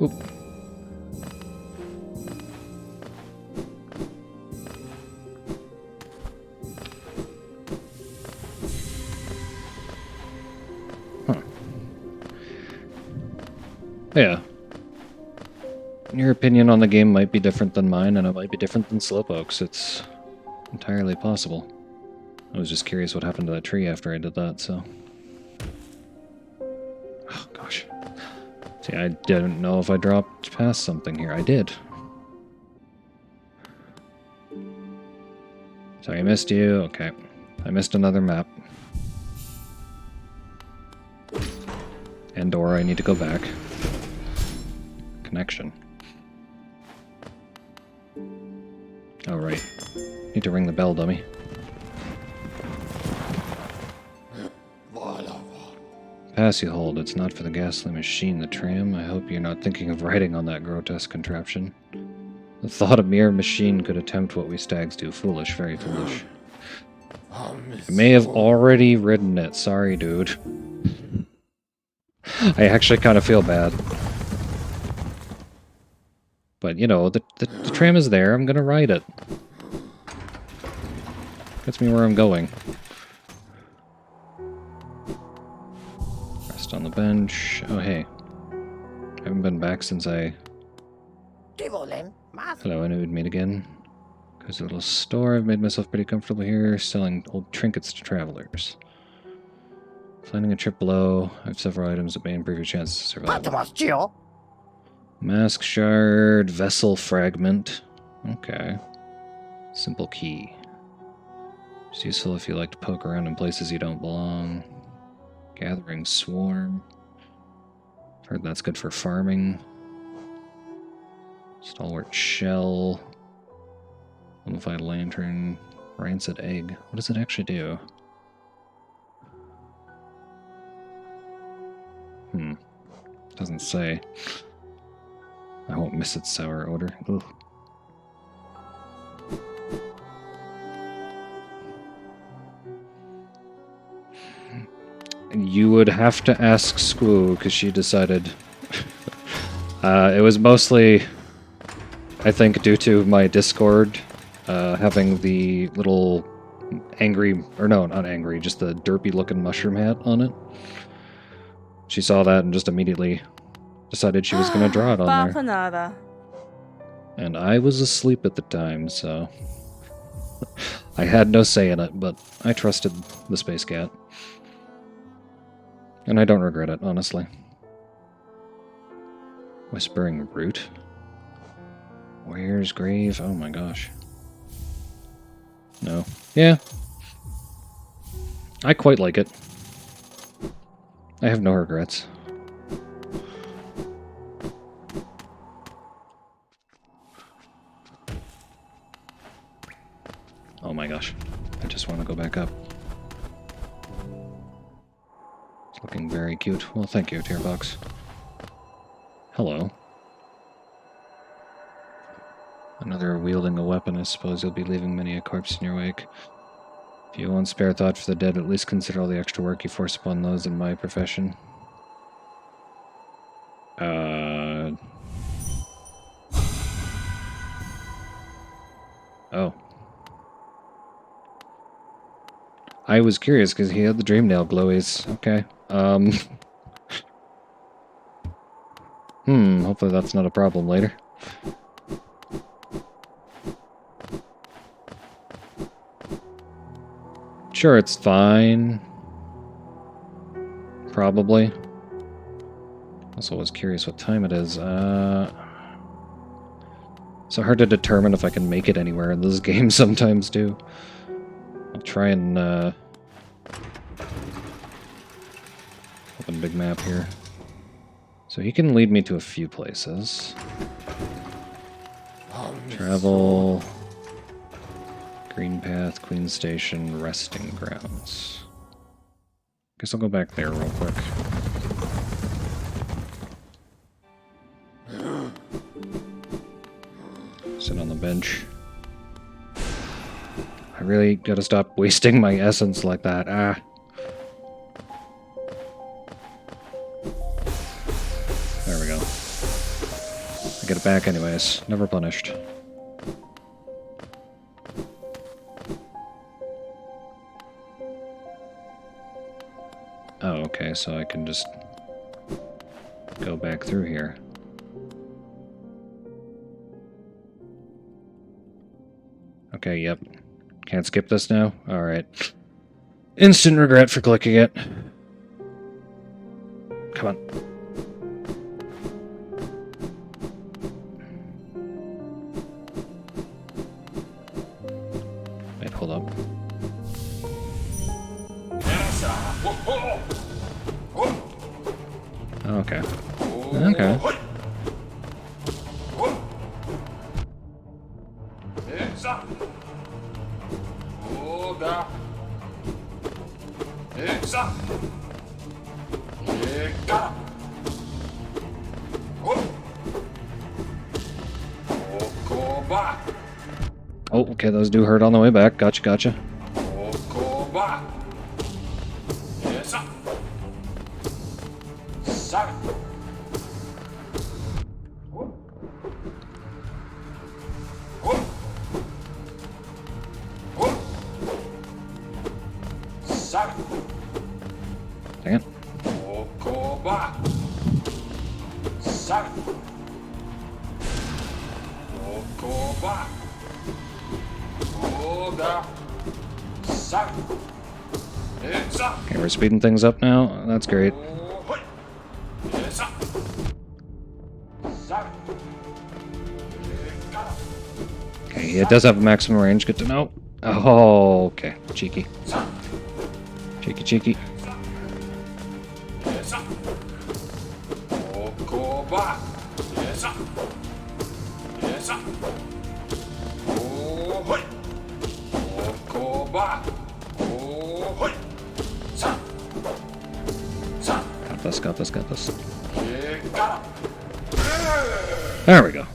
Oop. Yeah. Your opinion on the game might be different than mine, and it might be different than Slowpoke's. It's entirely possible. I was just curious what happened to that tree after I did that, so... Oh, gosh. See, I didn't know if I dropped past something here. I did. Sorry, I missed you. Okay. I missed another map. And/or I need to go back. Connection. Oh, right. Need to ring the bell, dummy. Pass you hold. It's not for the ghastly machine, the tram. I hope you're not thinking of riding on that grotesque contraption. The thought a mere machine could attempt what we stags do. Foolish, very foolish. I may have already ridden it. Sorry, dude. I actually kind of feel bad. But, you know, the tram is there. I'm gonna ride it. Gets me where I'm going. Rest on the bench. Oh, hey. I haven't been back since I... Hello, I knew we'd meet again. Goes to a little store. I've made myself pretty comfortable here, selling old trinkets to travelers. Planning a trip below. I have several items that may improve your chances of survival. Mask shard, vessel fragment. Okay. Simple key. It's useful if you like to poke around in places you don't belong. Gathering Swarm. Heard that's good for farming. Stalwart Shell. Mummified Lantern. Rancid Egg. What does it actually do? Doesn't say. I won't miss its sour odor. Ugh. You would have to ask Squoo, because she decided. It was mostly, I think, due to my Discord having the little angry, or no, not angry, just the derpy looking mushroom hat on it. She saw that and just immediately decided she was going to draw it on there. Papanada. And I was asleep at the time, so I had no say in it, but I trusted the Space Cat. And I don't regret it, honestly. Whispering Root? Where's Grave? Oh my gosh. No. Yeah. I quite like it. I have no regrets. Oh my gosh. I just want to go back up. It's looking very cute. Well, thank you, Tearbox. Hello. Another wielding a weapon. I suppose you'll be leaving many a corpse in your wake. If you want spare thought for the dead, at least consider all the extra work you force upon those in my profession. Oh. I was curious because he had the Dreamnail glowies. Okay. Hopefully that's not a problem later. Sure, it's fine. Probably. Also was curious what time it is. So hard to determine if I can make it anywhere in this game sometimes too. I'll try and open big map here. So he can lead me to a few places. Travel, Green Path, Queen Station, Resting Grounds. Guess I'll go back there real quick. Sit on the bench. I really gotta stop wasting my essence like that. Ah. There we go. I get it back anyways. Never punished. Oh, okay, so I can just go back through here. Okay, yep. Can't skip this now? Alright. Instant regret for clicking it. Come on. Wait, hold up. Okay. Okay. Oh, okay, those do hurt on the way back. Gotcha, gotcha. Dang it. Okay, we're speeding things up now. That's great. Okay, it does have a maximum range. Good to know. Oh, okay. Cheeky. Cheeky, cheeky. Got this, got this, got this. There we go.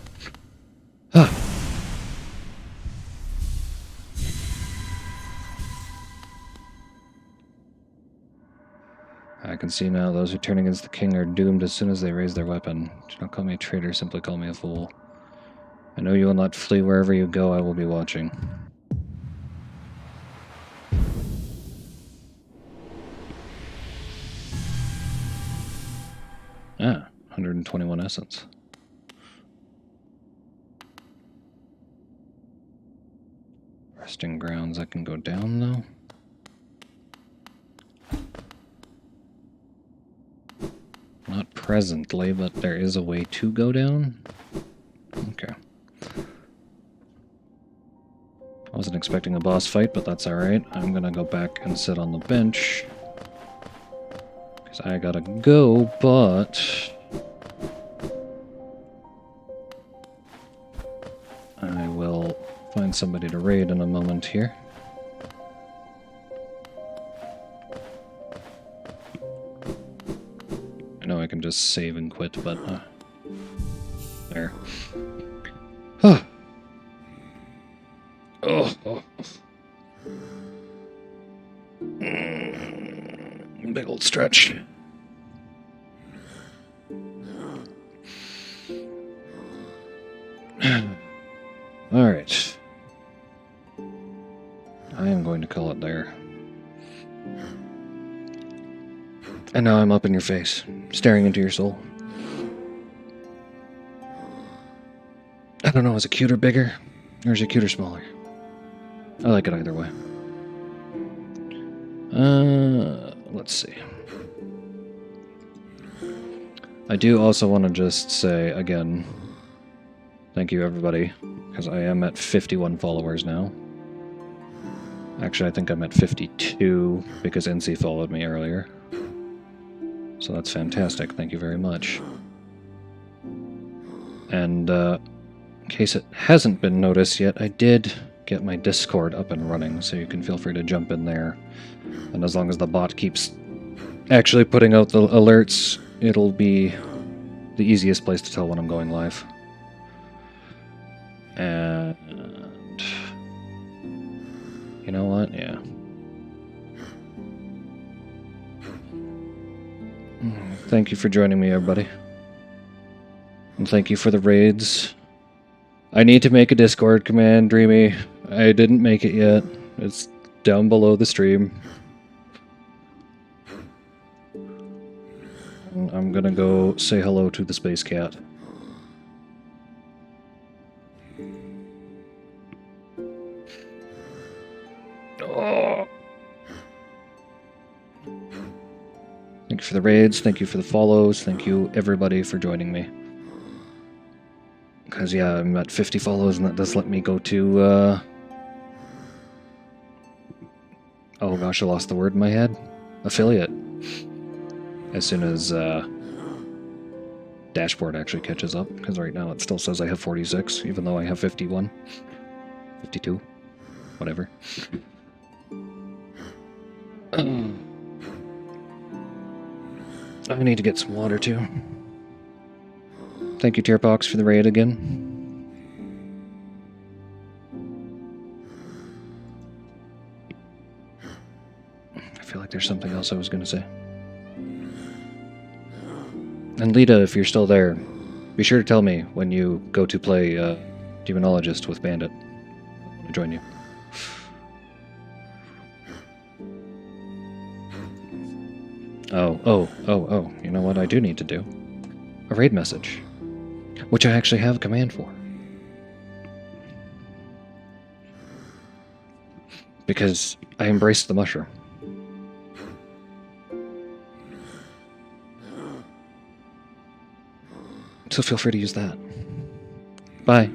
I can see now those who turn against the king are doomed as soon as they raise their weapon. Do not call me a traitor, simply call me a fool. I know you will not flee wherever you go, I will be watching. Ah, 121 essence. Resting grounds, I can go down though. Not presently, but there is a way to go down. Okay. I wasn't expecting a boss fight, but that's alright. I'm gonna go back and sit on the bench. Because I gotta go, but... I will find somebody to raid in a moment here. I know I can just save and quit, but... there. Huh. Oh. Big old stretch. Alright. I am going to call it there. And now I'm up in your face, staring into your soul. I don't know, is it cute or bigger? Or is it cute or smaller? I like it either way. Let's see. I do also want to just say, again, thank you everybody, because I am at 51 followers now. Actually, I think I'm at 52, because NC followed me earlier. So that's fantastic, thank you very much. And, in case it hasn't been noticed yet, I did get my Discord up and running, so you can feel free to jump in there. And as long as the bot keeps actually putting out the alerts, it'll be the easiest place to tell when I'm going live. And... you know what? Yeah. Thank you for joining me, everybody. And thank you for the raids. I need to make a Discord command, Dreamy. I didn't make it yet. It's down below the stream. I'm gonna go say hello to the space cat. Oh. Thank you for the raids, thank you for the follows, thank you everybody for joining me. Because, yeah, I'm at 50 follows, and that does let me go to, oh gosh, I lost the word in my head. Affiliate. As soon as, dashboard actually catches up, because right now it still says I have 46, even though I have 51. 52. Whatever. I need to get some water, too. Thank you, Tierpox, for the raid again. I feel like there's something else I was going to say. And Lita, if you're still there, be sure to tell me when you go to play Demonologist with Bandit. I want to join you. Oh. You know what I do need to do? A raid message. Which I actually have a command for. Because I embraced the mushroom. So feel free to use that. Bye.